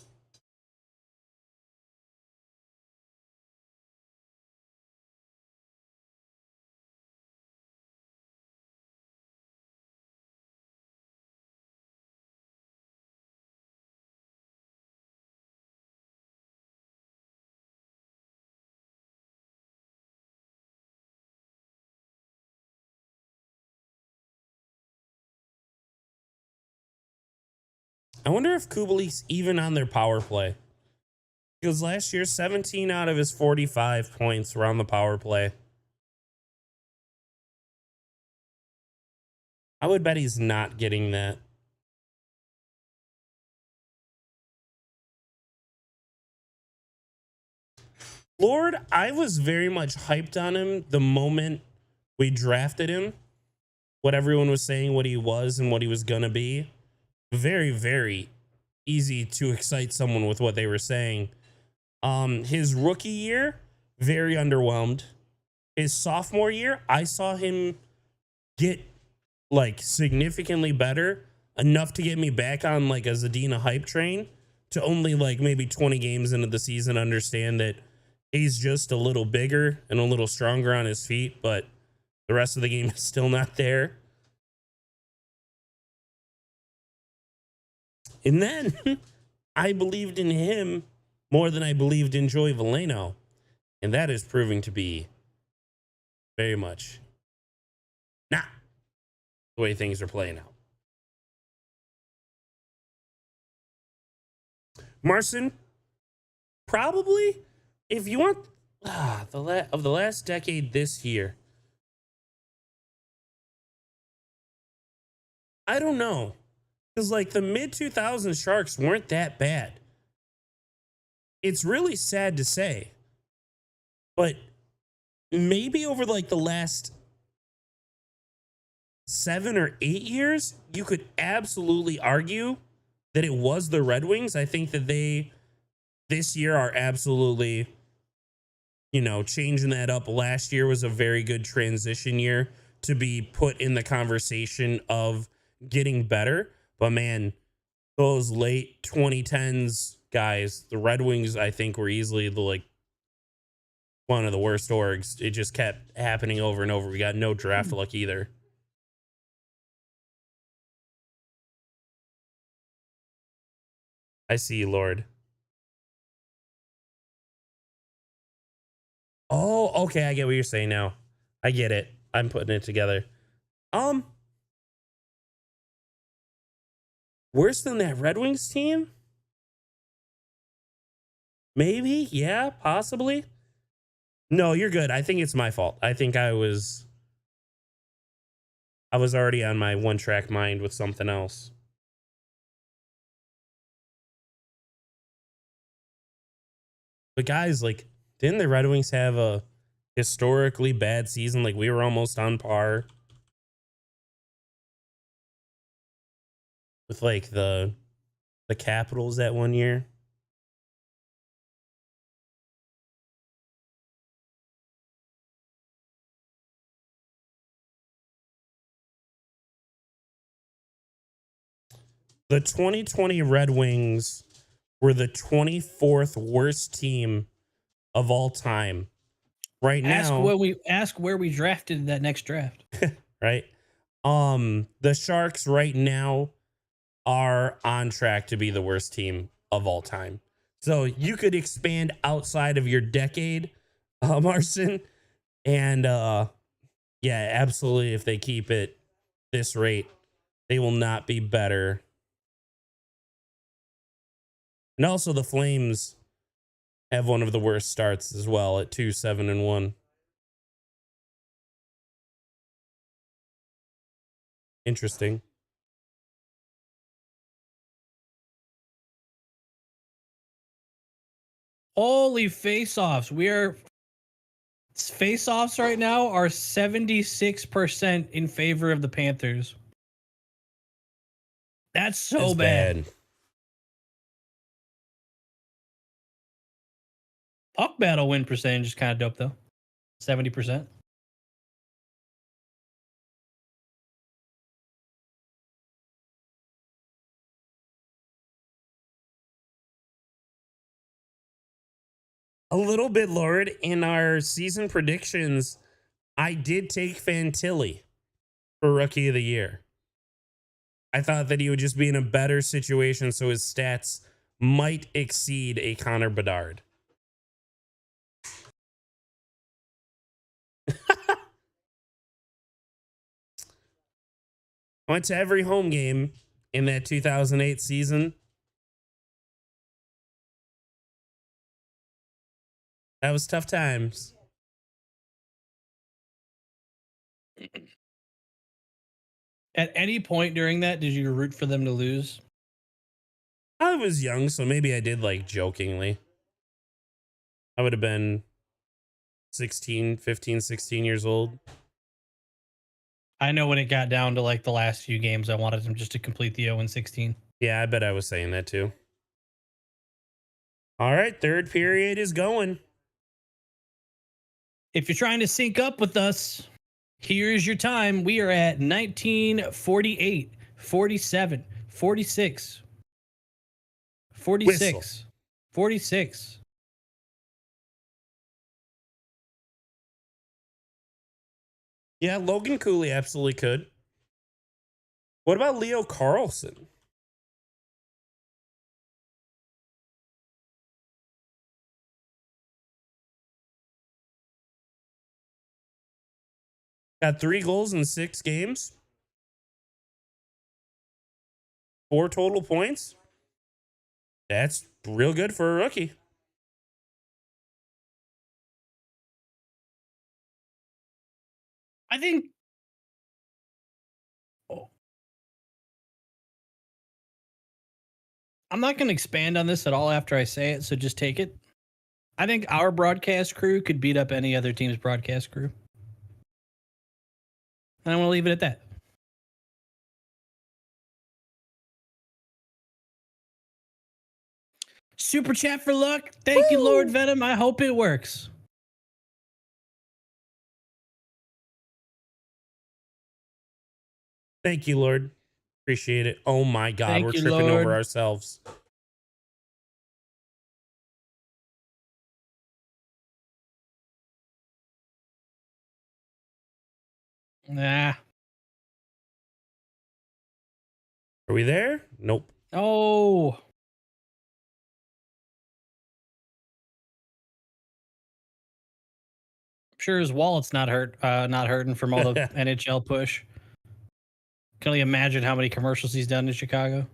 A: I wonder if Kubalik's even on their power play. Because last year, 17 out of his 45 points were on the power play. I would bet he's not getting that. Lord, I was very much hyped on him the moment we drafted him. What everyone was saying, what he was and what he was gonna be. Very, very easy to excite someone with what they were saying. His rookie year, very underwhelmed. His sophomore year, I saw him get like significantly better, enough to get me back on like a Zadina hype train, to only like maybe 20 games into the season understand that he's just a little bigger and a little stronger on his feet, but the rest of the game is still not there. And then I believed in him more than I believed in Joey Valeno. And that is proving to be very much not the way things are playing out. Marcin, probably, if you want of the last decade this year, I don't know. Because like the mid 2000s Sharks weren't that bad. It's really sad to say, but maybe over like the last 7 or 8 years, you could absolutely argue that it was the Red Wings. I think that they this year are absolutely, changing that up. Last year was a very good transition year to be put in the conversation of getting better. But man, those late 2010s guys, the Red Wings, I think were easily one of the worst orgs. It just kept happening over and over. We got no draft luck either. I see you, Lord. Oh, okay. I get what you're saying now. I get it. I'm putting it together. Um, Worse than that Red Wings team? Maybe. Yeah, possibly. No, you're good. I think it's my fault. I think I was already on my one track mind with something else. But guys, like, didn't the Red Wings have a historically bad season? Like, we were almost on par with like the Capitals that one year. The 2020 Red Wings were the 24th worst team of all time. Right now,
B: Ask where we drafted that next draft.
A: right? The Sharks right now are on track to be the worst team of all time. So you could expand outside of your decade, Marcin, and yeah, absolutely. If they keep it this rate, they will not be better. And also, the Flames have one of the worst starts as well at 2-7-1. Interesting.
B: Holy face-offs. Face-offs right now are 76% in favor of the Panthers. That's so
A: It's
B: bad. Puck battle win percentage is kind of dope though. 70%.
A: A little bit, Lord. In our season predictions, I did take Fantilli for Rookie of the Year. I thought that he would just be in a better situation so his stats might exceed a Connor Bedard. I went to every home game in that 2008 season. That was tough times.
B: At any point during that, did you root for them to lose?
A: I was young, so maybe I did like jokingly. I would have been 16, 15, 16 years old.
B: I know when it got down to like the last few games, I wanted them just to complete the 0-16.
A: Yeah, I bet I was saying that too. All right, third period is going.
B: If you're trying to sync up with us, here's your time. We are at 1948, 47, 46,
A: Whistle.
B: 46, 46.
A: Yeah, Logan Cooley absolutely could. What about Leo Carlson? Got 3 goals in 6 games. 4 total points. That's real good for a rookie.
B: I think. Oh, I'm not going to expand on this at all after I say it, so just take it. I think our broadcast crew could beat up any other team's broadcast crew. And I'm going to leave it at that. Super chat for luck. Thank you, Lord Venom. I hope it works.
A: Thank you, Lord. Appreciate it. Oh my God,
B: Thank
A: we're
B: you,
A: tripping
B: Lord.
A: over ourselves.
B: Nah.
A: Are we there? Nope.
B: Oh. I'm sure his wallet's not hurting from all the NHL push. Can only imagine how many commercials he's done in Chicago.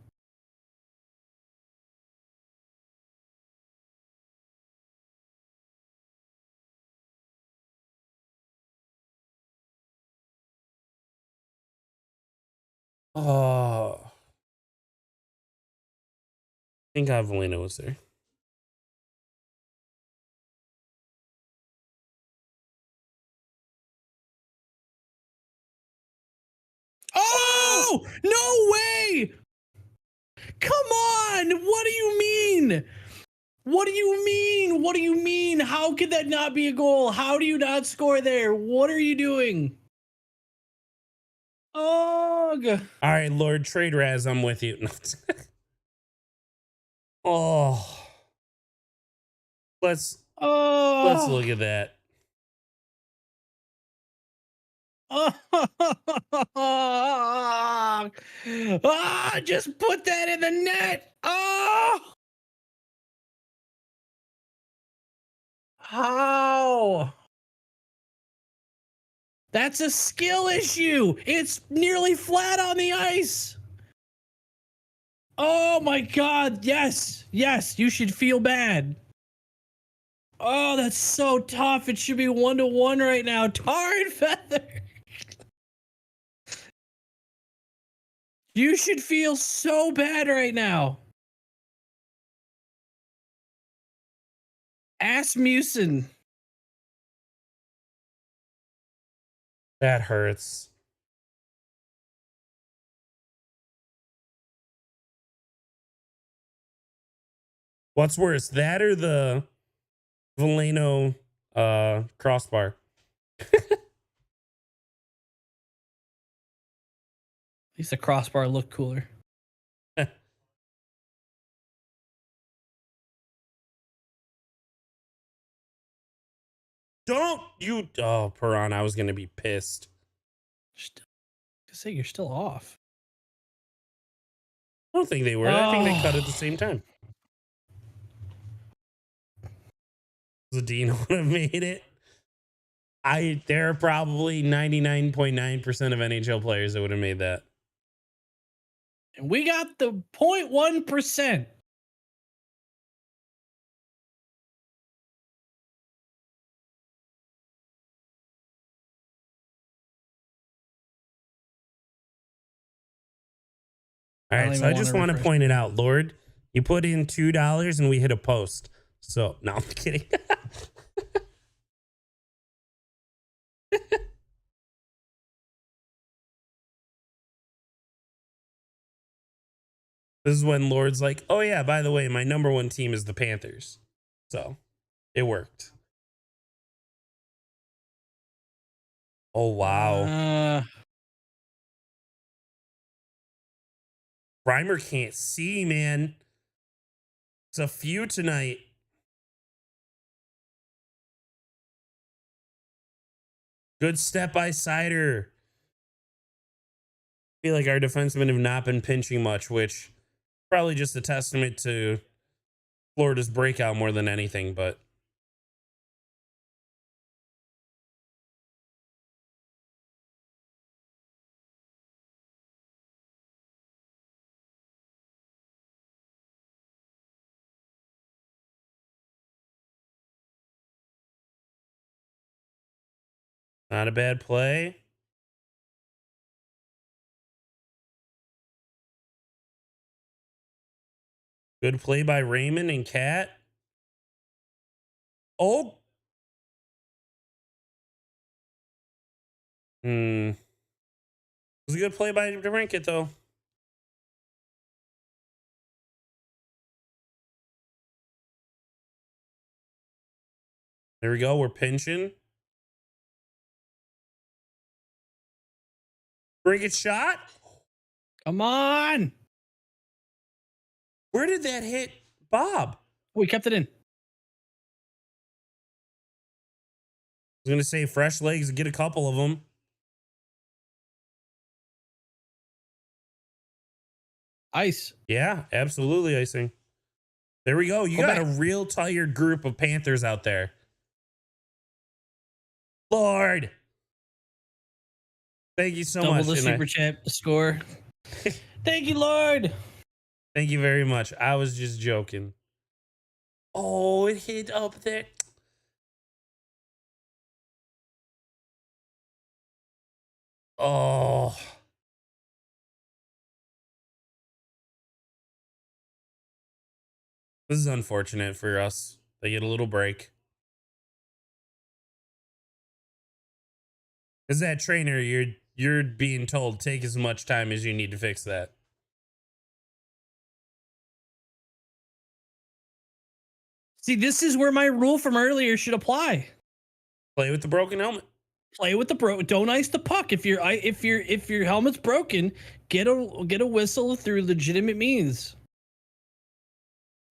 A: Oh. I think Avelino was there.
B: Oh, no way. Come on. What do you mean? What do you mean? What do you mean? How could that not be a goal? How do you not score there? What are you doing? Ugh.
A: All right, Lord Trade Raz, I'm with you. Oh. Let's
B: Oh.
A: look at that.
B: Just put that in the net. Oh. How? That's a skill issue. It's nearly flat on the ice. Oh my God. Yes. Yes. You should feel bad. Oh, that's so tough. It should be 1-1 right now. Tar and feather. You should feel so bad right now. Asmussen.
A: That hurts. What's worse, that or the Veleno crossbar?
B: At least the crossbar looked cooler.
A: Don't you? Oh, Piran, I was going to be pissed.
B: Just say you're still off.
A: I don't think they were. I think they cut at the same time. Zadina would have made it. There are probably 99.9% of NHL players that would have made that.
B: And we got the 0.1%.
A: All right, so I just want to point it out, Lord. You put in $2 and we hit a post. So, no, I'm kidding. This is when Lord's like, oh yeah, by the way, my number one team is the Panthers. So it worked. Oh wow.
B: Uh,
A: Reimer can't see, man. It's a few tonight. Good step by Sider. I feel like our defensemen have not been pinching much, which probably just a testament to Florida's breakout more than anything, but not a bad play. Good play by Raymond and Cat. Oh. It was a good play by DeBrincat, though. There we go. We're pinching. Brinket shot.
B: come on.
A: Where did that hit Bob?
B: We kept it in.
A: I was going to say fresh legs and get a couple of them.
B: Ice.
A: Yeah, absolutely icing. There we go. You
B: Go
A: got
B: back.
A: a real tired group of Panthers out there. Lord. Thank you so
B: Double
A: much.
B: the
A: And
B: super chat score. Thank you, Lord.
A: thank you very much. I was just joking. Oh, it hit up there. Oh. This is unfortunate for us. They get a little break. As that trainer, you're being told take as much time as you need to fix that.
B: See, this is where my rule from earlier should apply.
A: Play with the broken helmet.
B: Play with the don't ice the puck. If your helmet's broken, get a whistle through legitimate means.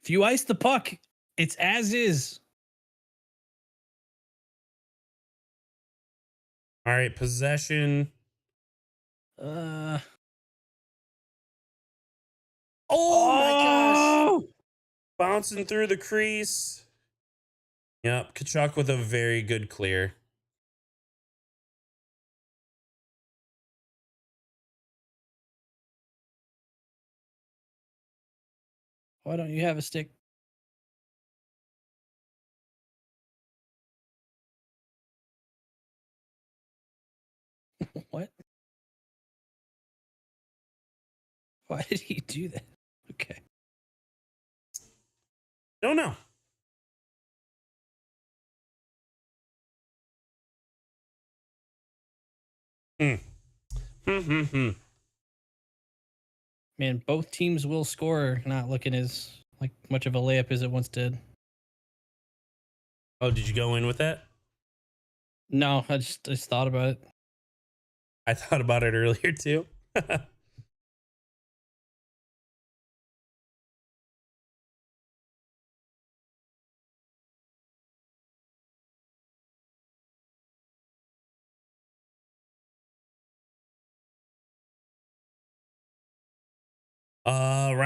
B: If you ice the puck, it's as is.
A: All right, possession.
B: Uh
A: Oh my gosh.
B: oh!
A: Bouncing through the crease. Yep, Kachuk with a very good clear.
B: Why don't you have a stick? What? Why did he do that? Okay.
A: Don't know.
B: Man, both teams will score, not looking as like much of a layup as it once did.
A: Oh, did you go in with that?
B: No, I just thought about it.
A: I thought about it earlier too.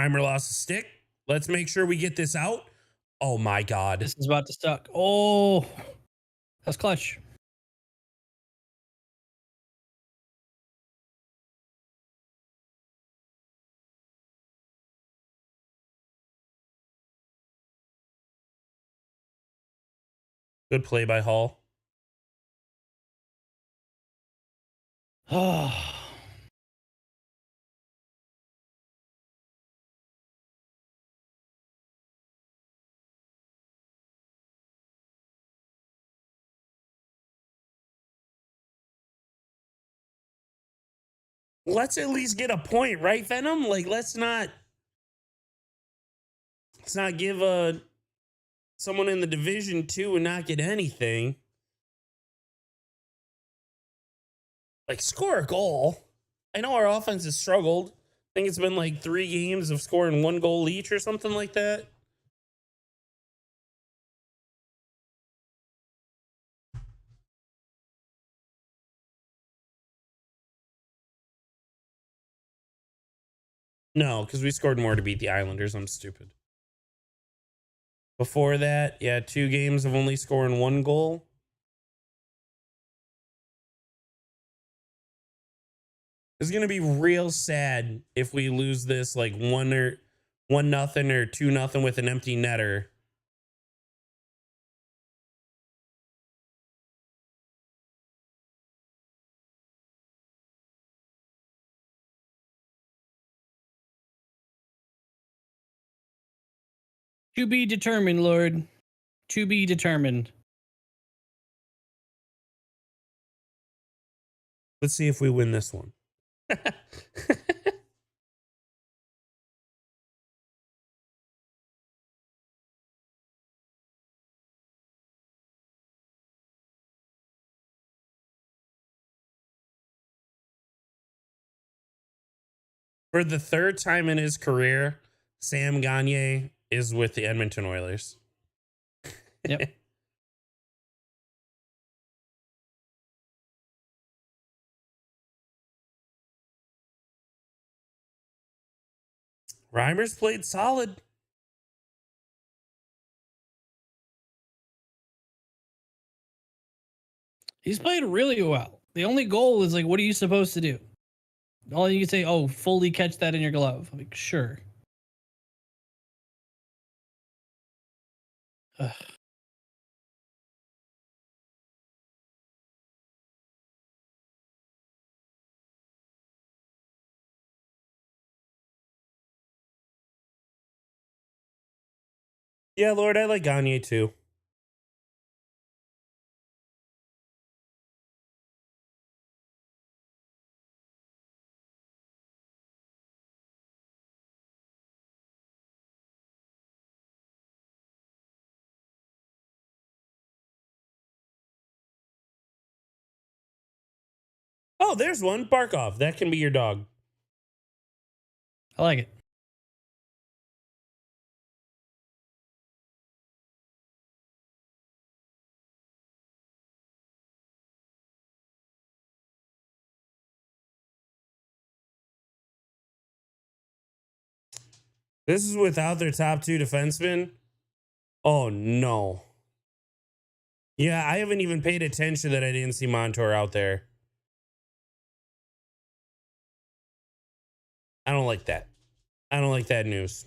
A: Reimer lost a stick. Let's make sure we get this out. Oh my god.
B: This is about to stuck. Oh, that's clutch.
A: Good play by Hall.
B: Oh,
A: Let's at least get a point, right, Venom? Like, let's not. Let's not give someone in the division 2 and not get anything. Like, score a goal. I know our offense has struggled. I think it's been like 3 games of scoring 1 goal each or something like that. No, because we scored more to beat the Islanders. I'm stupid. Before that, yeah, 2 games of only scoring 1 goal. It's gonna be real sad if we lose this like 1-0 or 2-0 with an empty netter.
B: To be determined, Lord. To be determined.
A: Let's see if we win this one. For the 3rd time in his career, Sam Gagner is with the Edmonton Oilers.
B: Yep.
A: Reimer's played solid.
B: He's played really well. The only goal is like, what are you supposed to do? All you can say, oh, fully catch that in your glove. Like, sure. Ugh.
A: Yeah, Lord, I like Gagner too. Oh, there's one. Barkov. That can be your dog.
B: I like it.
A: This is without their top 2 defensemen. Oh, no. Yeah, I haven't even paid attention that I didn't see Montour out there. I don't like that. I don't like that news.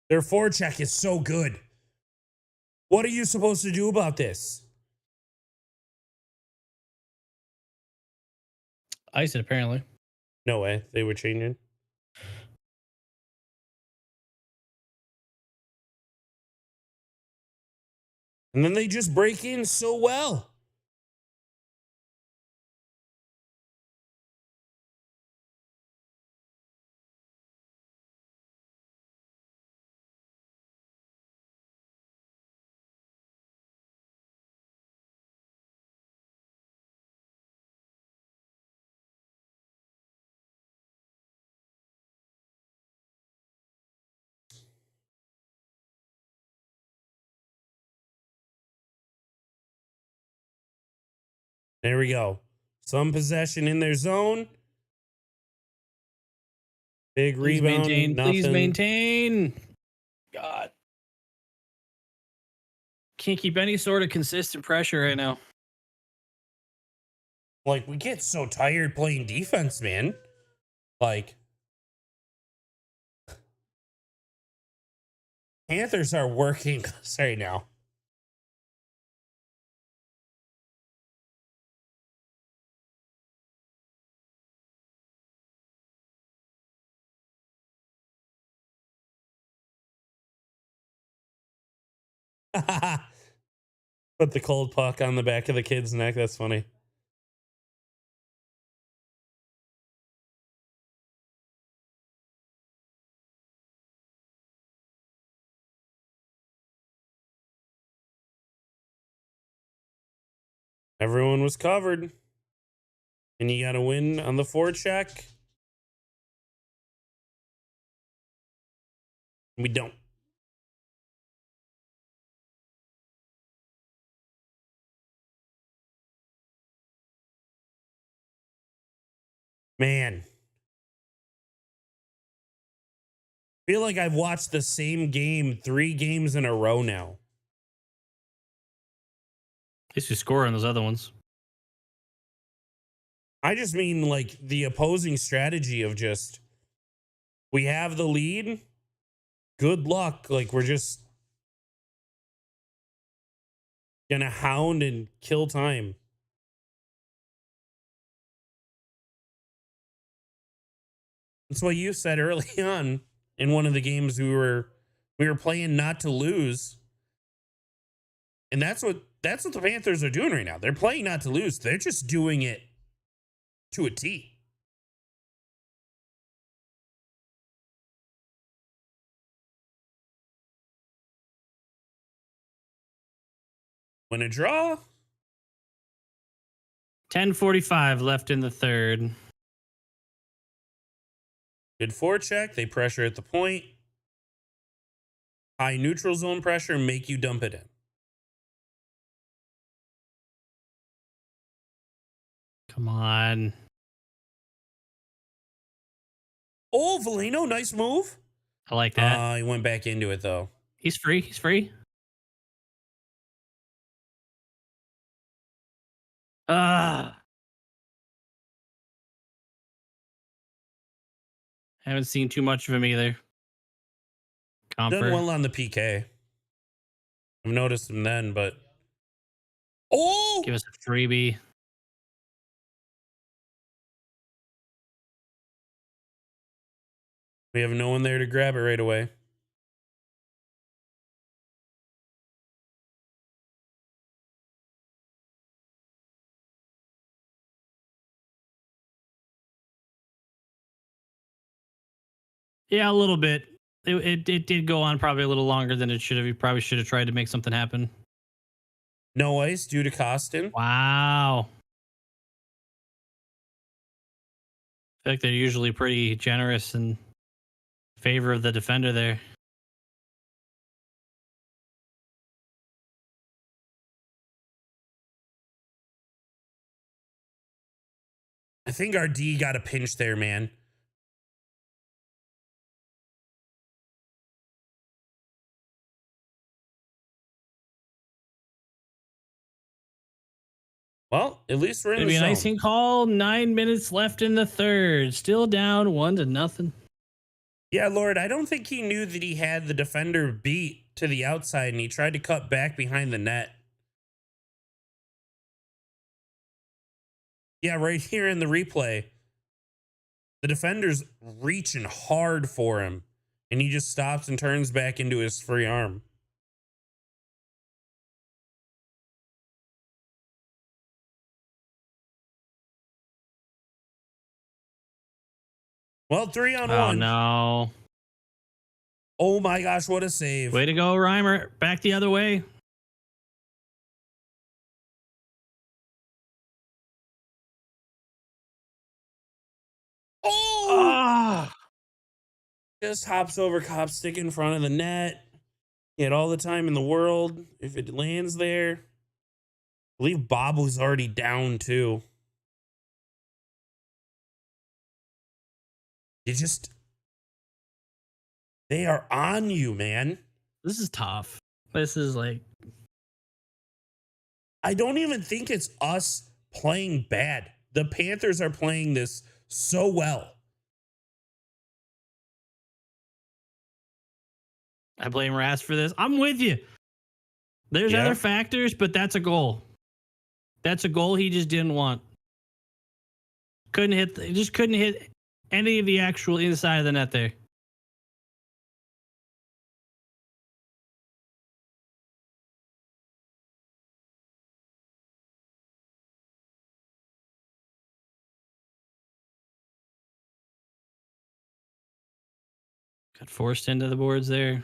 A: Their forecheck is so good. What are you supposed to do about this?
B: Ice it, apparently.
A: No way. They were changing. And then they just break in so well. There we go. Some possession in their zone. Big
B: Please
A: rebound.
B: maintain.
A: Nothing.
B: Please maintain. God. Can't keep any sort of consistent pressure right now.
A: Like, we get so tired playing defense, man. Like, Panthers are working us right now. Put the cold puck on the back of the kid's neck. That's funny. Everyone was covered. And you got to win on the forecheck. We don't. Man. Feel like I've watched the same game 3 games in a row now.
B: At least you score on those other ones.
A: I just mean like the opposing strategy of just we have the lead. Good luck. Like we're just gonna hound and kill time. That's what you said early on in one of the games we were playing not to lose. And that's what the Panthers are doing right now. They're playing not to lose. They're just doing it to a T. Win a draw.
B: 10:45 left in the third.
A: Good forecheck. They pressure at the point. High neutral zone pressure, make you dump it in.
B: Come on.
A: Oh, Valeno, nice move.
B: I like that.
A: He went back into it though.
B: He's free. He's free. Ah. Haven't seen too much of him either.
A: Done
B: Comfer.
A: well on the PK. I've noticed him then, but oh,
B: Give us a freebie.
A: we have no one there to grab it right away.
B: Yeah, a little bit. It did go on probably a little longer than it should have. You probably should have tried to make something happen.
A: No ice due to Costin.
B: Wow. I feel like they're usually pretty generous in favor of the defender there.
A: I think our D got a pinch there, man. Well, at least we're in
B: Gonna
A: the
B: be an
A: zone.
B: icing call. 9 minutes left in the third. Still down 1-0.
A: Yeah, Lord, I don't think he knew that he had the defender beat to the outside and he tried to cut back behind the net. Yeah, right here in the replay. The defender's reaching hard for him and he just stops and turns back into his free arm. Well, 3-on-1.
B: Oh no!
A: Oh my gosh, what a save.
B: Way to go, Reimer. Back the other way.
A: Oh!
B: Ah!
A: Just hops over cop stick in front of the net. He had all the time in the world. If it lands there, I believe Bob was already down too. They are on you, man.
B: This is tough. This is like,
A: I don't even think it's us playing bad. The Panthers are playing this so well.
B: I blame Ras for this. I'm with you. There's
A: Yeah.
B: other factors, but that's a goal. That's a goal he just didn't want. Just couldn't hit any of the actual inside of the net there. Got forced into the boards there.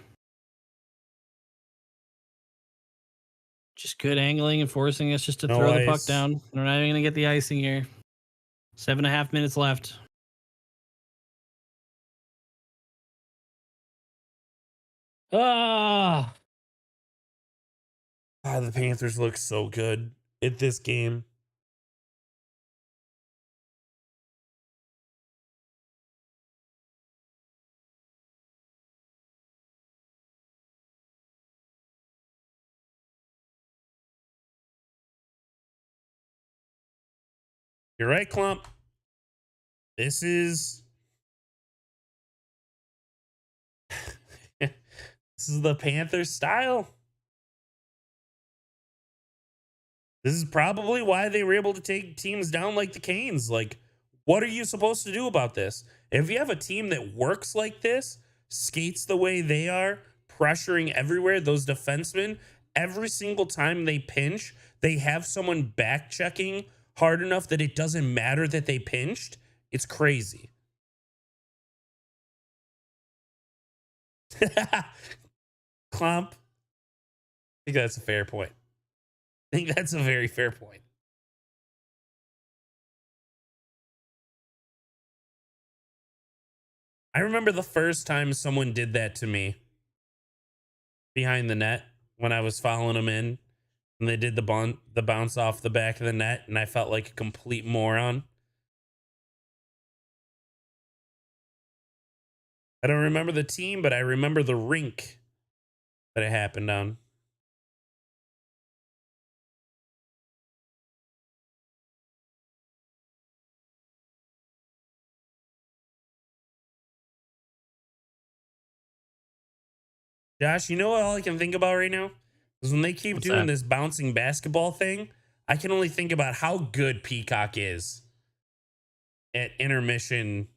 B: Just good angling and forcing us just to
A: No
B: throw the puck
A: ice.
B: down. We're not even going to get the icing here. 7.5 minutes left. Ah,
A: The Panthers look so good at this game. You're right, Clump. This is this is the Panthers style. This is probably why they were able to take teams down like the Canes. Like, what are you supposed to do about this? If you have a team that works like this, skates the way they are, pressuring everywhere, those defensemen, every single time they pinch, they have someone back checking hard enough that it doesn't matter that they pinched. It's crazy. Clump. I think that's a fair point. I think that's a very fair point. I remember the first time someone did that to me behind the net when I was following them in, and they did the bounce off the back of the net, and I felt like a complete moron. I don't remember the team, but I remember the rink that it happened on. Josh, you know what all I can think about right now is when they keep
B: what's
A: doing
B: that?
A: this bouncing basketball thing. I can only think about how good Peacock is at intermission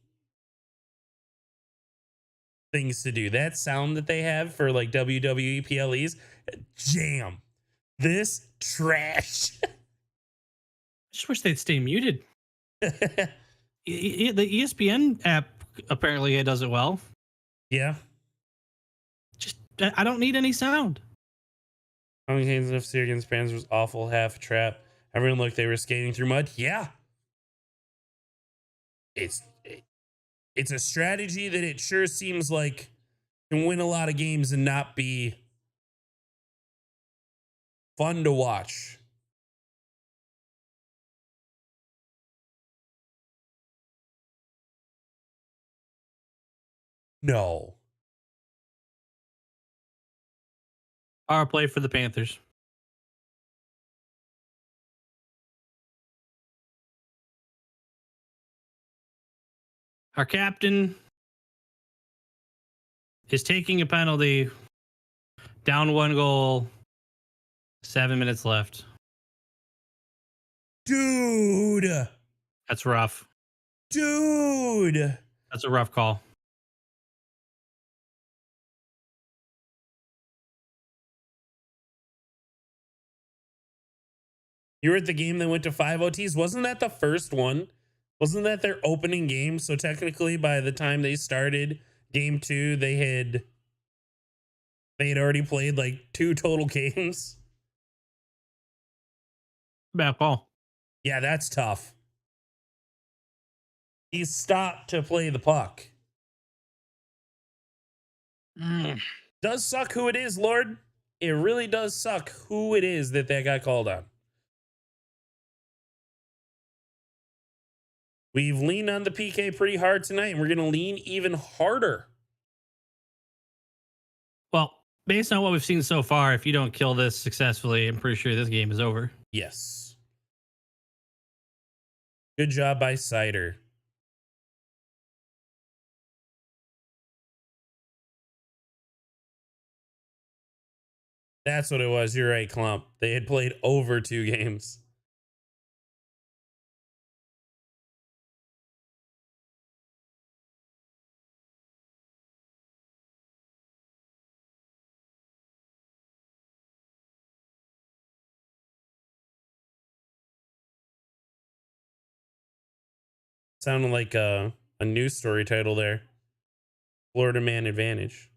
A: things to do. That sound that they have for like WWE PLEs, jam. This trash.
B: Just wish they'd stay muted. The ESPN app apparently it does it well.
A: Yeah.
B: Just I don't need any sound.
A: Home Canes FC against Panthers was awful, half trap. Everyone looked they were skating through mud. Yeah. It's it's a strategy that it sure seems like can win a lot of games and not be fun to watch. No.
B: Power play for the Panthers. Our captain is taking a penalty. Down 1 goal. 7 minutes left.
A: Dude.
B: That's rough.
A: Dude.
B: That's a rough call.
A: You were at the game that went to 5 OTs. Wasn't that the first one? Wasn't that their opening game? So technically by the time they started game 2, they had already played like 2 total games.
B: Bad call.
A: Yeah, that's tough. He stopped to play the puck. Does suck who it is, Lord. It really does suck who it is that got called on. We've leaned on the PK pretty hard tonight, and we're going to lean even harder.
B: Well, based on what we've seen so far, if you don't kill this successfully, I'm pretty sure this game is over.
A: Yes. Good job by Cider. That's what it was. You're right, Clump. They had played over 2 games. Sounded like a news story title there. Florida Man Advantage.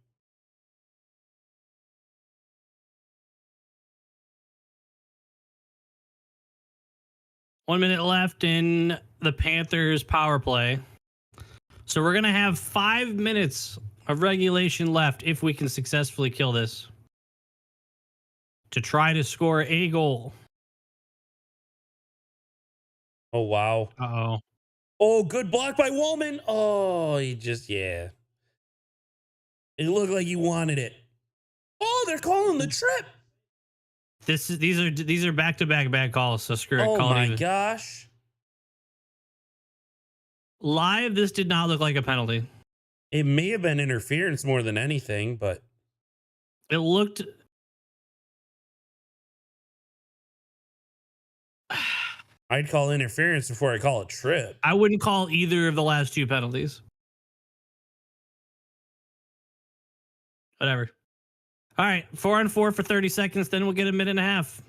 B: 1 minute left in the Panthers power play. So we're going to have 5 minutes of regulation left if we can successfully kill this to try to score a goal.
A: Oh, wow.
B: Uh-oh.
A: Oh, good block by Woolman. Oh, he just, yeah. It looked like he wanted it. Oh, they're calling the trip.
B: These are back-to-back bad calls, so screw it.
A: Oh,
B: Call it
A: my
B: even.
A: gosh.
B: Live, this did not look like a penalty.
A: It may have been interference more than anything, but
B: It looked.
A: I'd call interference before I call a trip.
B: I wouldn't call either of the last two penalties. Whatever. All right, 4-on-4 for 30 seconds, then we'll get a minute and a half.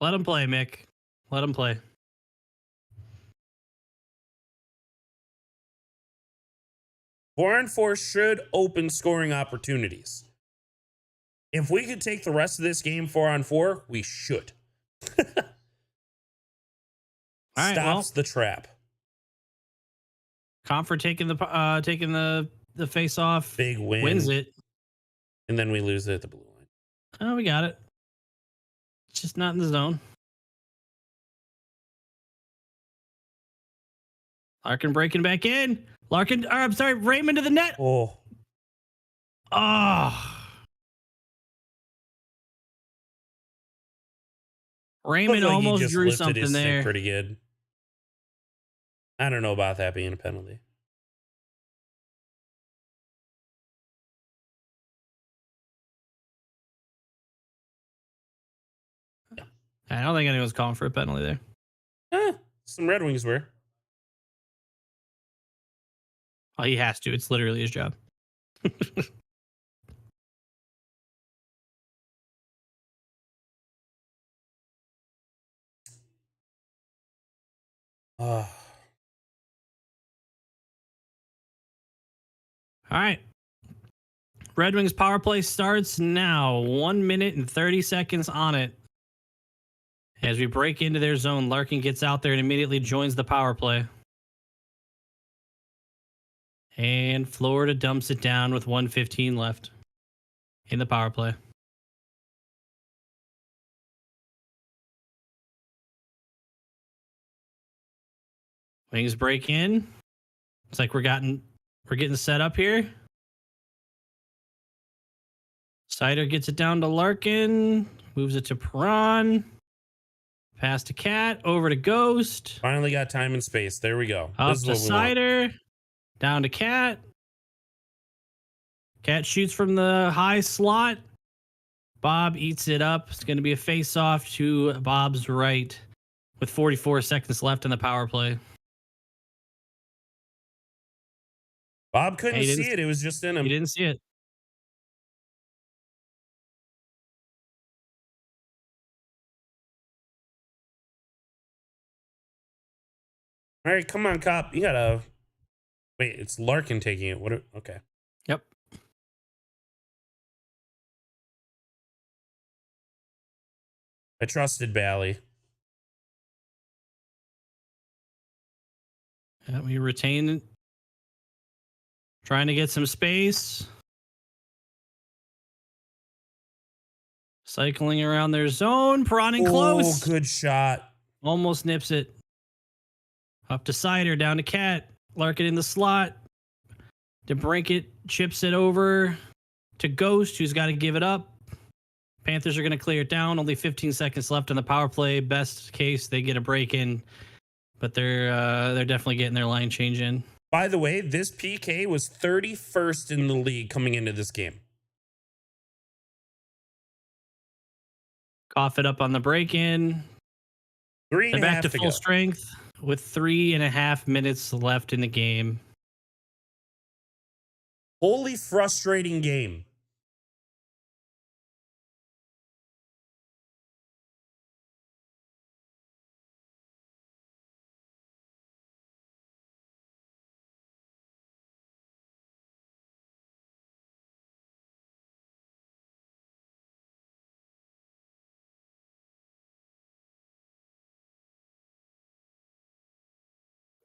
B: Let him play, Mick. Let him play.
A: Four on four should open scoring opportunities. If we could take the rest of this game 4-on-4, we should.
B: All right,
A: Stops the trap.
B: Comfort taking the face off.
A: Big win.
B: Wins it.
A: And then we lose it at the blue line.
B: Oh, we got it. It's just not in the zone. Larkin breaking back in. Raymond to the net.
A: Oh.
B: Oh. Raymond
A: Looked like
B: almost
A: he just
B: drew
A: lifted
B: something
A: his stick
B: there.
A: pretty good. I don't know about that being a penalty.
B: I don't think anyone's calling for a penalty there.
A: Some Red Wings were.
B: Oh, he has to. It's literally his job.
A: Oh.
B: All right. Red Wings power play starts now. 1 minute and 30 seconds on it. As we break into their zone, Larkin gets out there and immediately joins the power play. And Florida dumps it down with 1:15 left in the power play. Wings break in. It's like we're getting set up here. Sider gets it down to Larkin. Moves it to Perron. Pass to Cat. Over to Ghost.
A: Finally got time and space. There we go.
B: Up
A: This is
B: to
A: what we
B: Sider. Down to Cat. Cat shoots from the high slot. Bob eats it up. It's going to be a face-off to Bob's right with 44 seconds left in the power play.
A: Bob couldn't see it. It was just in him.
B: He didn't see it.
A: All right, come on, cop. You gotta wait. It's Larkin taking it. What? Okay.
B: Yep.
A: I trusted Bally.
B: Yeah, we retain. Trying to get some space. Cycling around their zone. Prodding close.
A: Oh, good shot.
B: Almost nips it. Up to Sider. Down to Cat. Larkin in the slot. DeBrincat chips it over to Ghost, who's got to give it up. Panthers are going to clear it down. Only 15 seconds left in the power play. Best case, they get a break in, but they're definitely getting their line change in.
A: By the way, this PK was 31st in the league coming into this game.
B: Cough it up on the break in. They're back to full strength with 3.5 minutes left in the game.
A: Holy frustrating game.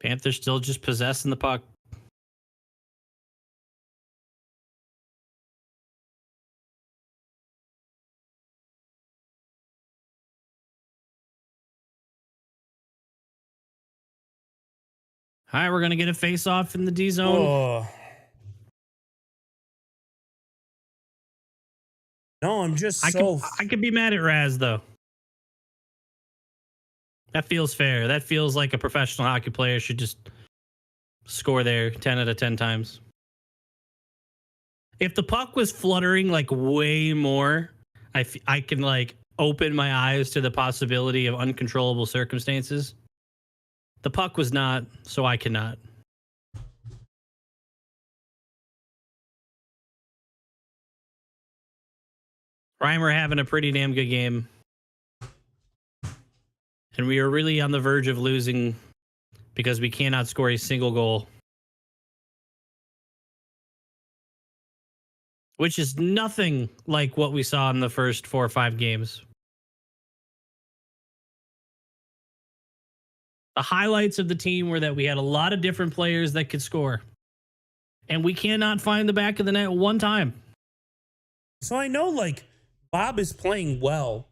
B: Panthers still just possessing the puck. All right, we're gonna get a face off in the D zone.
A: Oh. No, I'm just
B: I could be mad at Raz though. That feels fair. That feels like a professional hockey player should just score there 10 out of 10 times. If the puck was fluttering like way more, I can like open my eyes to the possibility of uncontrollable circumstances. The puck was not, so I cannot. Reimer having a pretty damn good game. And we are really on the verge of losing because we cannot score a single goal. Which is nothing like what we saw in the first 4 or 5 games. The highlights of the team were that we had a lot of different players that could score. And we cannot find the back of the net one time.
A: So I know like Bob is playing well.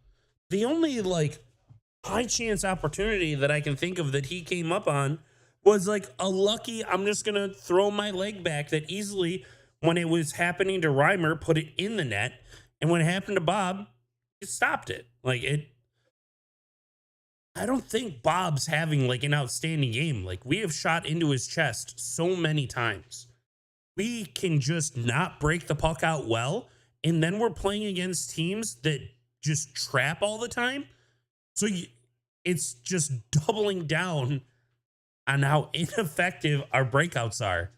A: The only like high chance opportunity that I can think of that he came up on was like a lucky, I'm just going to throw my leg back that easily when it was happening to Reimer, put it in the net. And when it happened to Bob, it stopped it. Like it, I don't think Bob's having like an outstanding game. Like we have shot into his chest so many times. We can just not break the puck out well. And then we're playing against teams that just trap all the time. So it's just doubling down on how ineffective our breakouts are.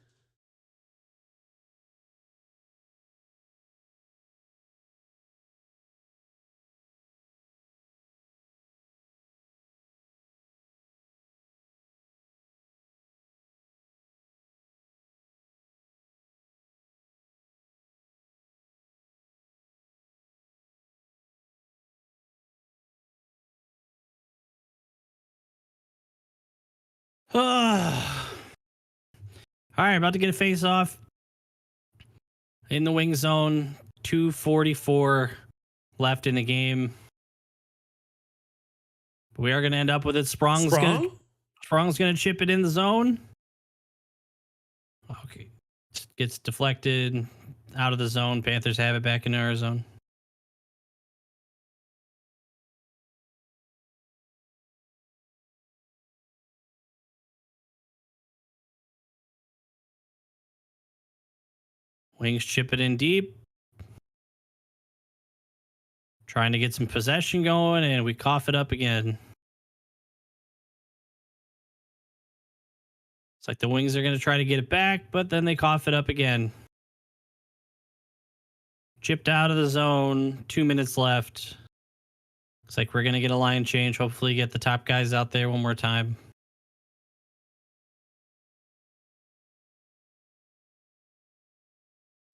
B: All right, about to get a face off in the wing zone. 2:44 left in the game. We are going to end up with it. Sprong's going to chip it in the zone. Okay. Gets deflected out of the zone. Panthers have it back in our zone. Wings chip it in deep. Trying to get some possession going, and we cough it up again. It's like the Wings are going to try to get it back, but then they cough it up again. Chipped out of the zone. 2 minutes left. Looks like we're going to get a line change. Hopefully get the top guys out there one more time.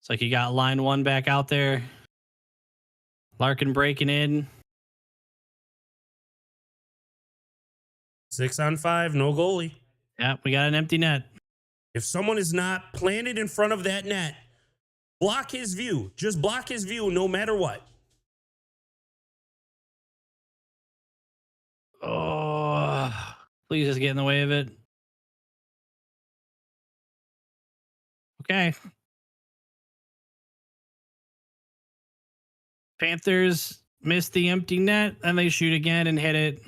B: It's like you got line 1 back out there. Larkin breaking in.
A: 6-on-5, no goalie.
B: Yeah, we got an empty net.
A: If someone is not planted in front of that net, block his view. Just block his view no matter what.
B: Oh, please just get in the way of it. Okay. Panthers missed the empty net, and they shoot again and hit it.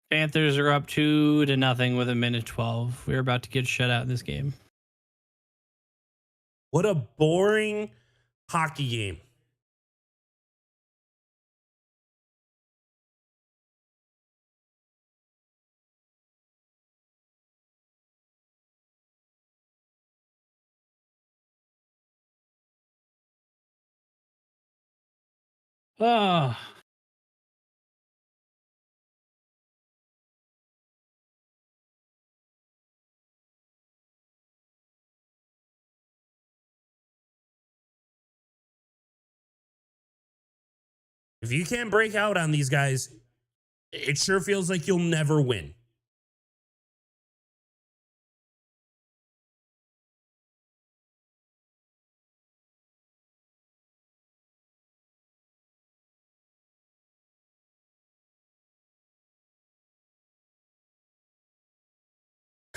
B: Panthers are up 2-0 with 1:12. We're about to get shut out in this game.
A: What a boring hockey game.
B: Oh.
A: If you can't break out on these guys, it sure feels like you'll never win.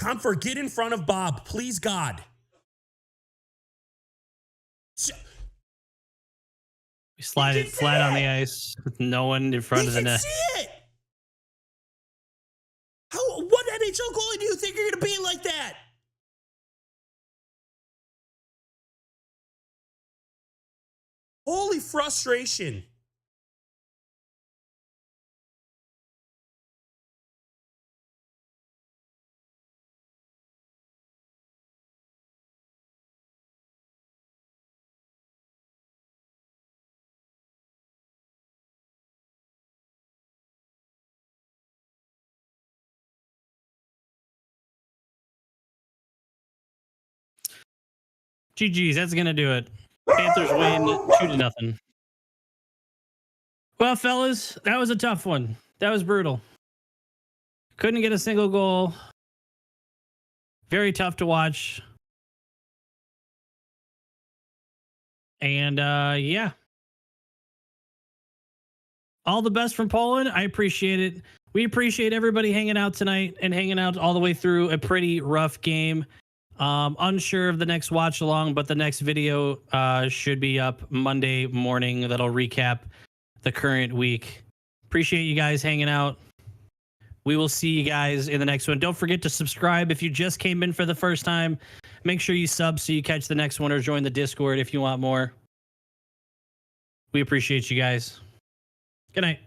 A: Comfort, get in front of Bob. Please, God.
B: We slide it flat on the ice with no one in front of the net.
A: See it. What NHL goalie do you think you're going to be like that? Holy frustration.
B: GG's, that's going to do it. Panthers win 2-0. Well, fellas, that was a tough one. That was brutal. Couldn't get a single goal. Very tough to watch. And yeah. All the best from Poland. I appreciate it. We appreciate everybody hanging out tonight and hanging out all the way through a pretty rough game. Unsure of the next watch along, but the next video should be up Monday morning. That'll recap the current week. Appreciate you guys hanging out. We will see you guys in the next one. Don't forget to subscribe if you just came in for the first time. Make sure you sub so you catch the next one, or join the Discord if you want more. We appreciate you guys. Good night.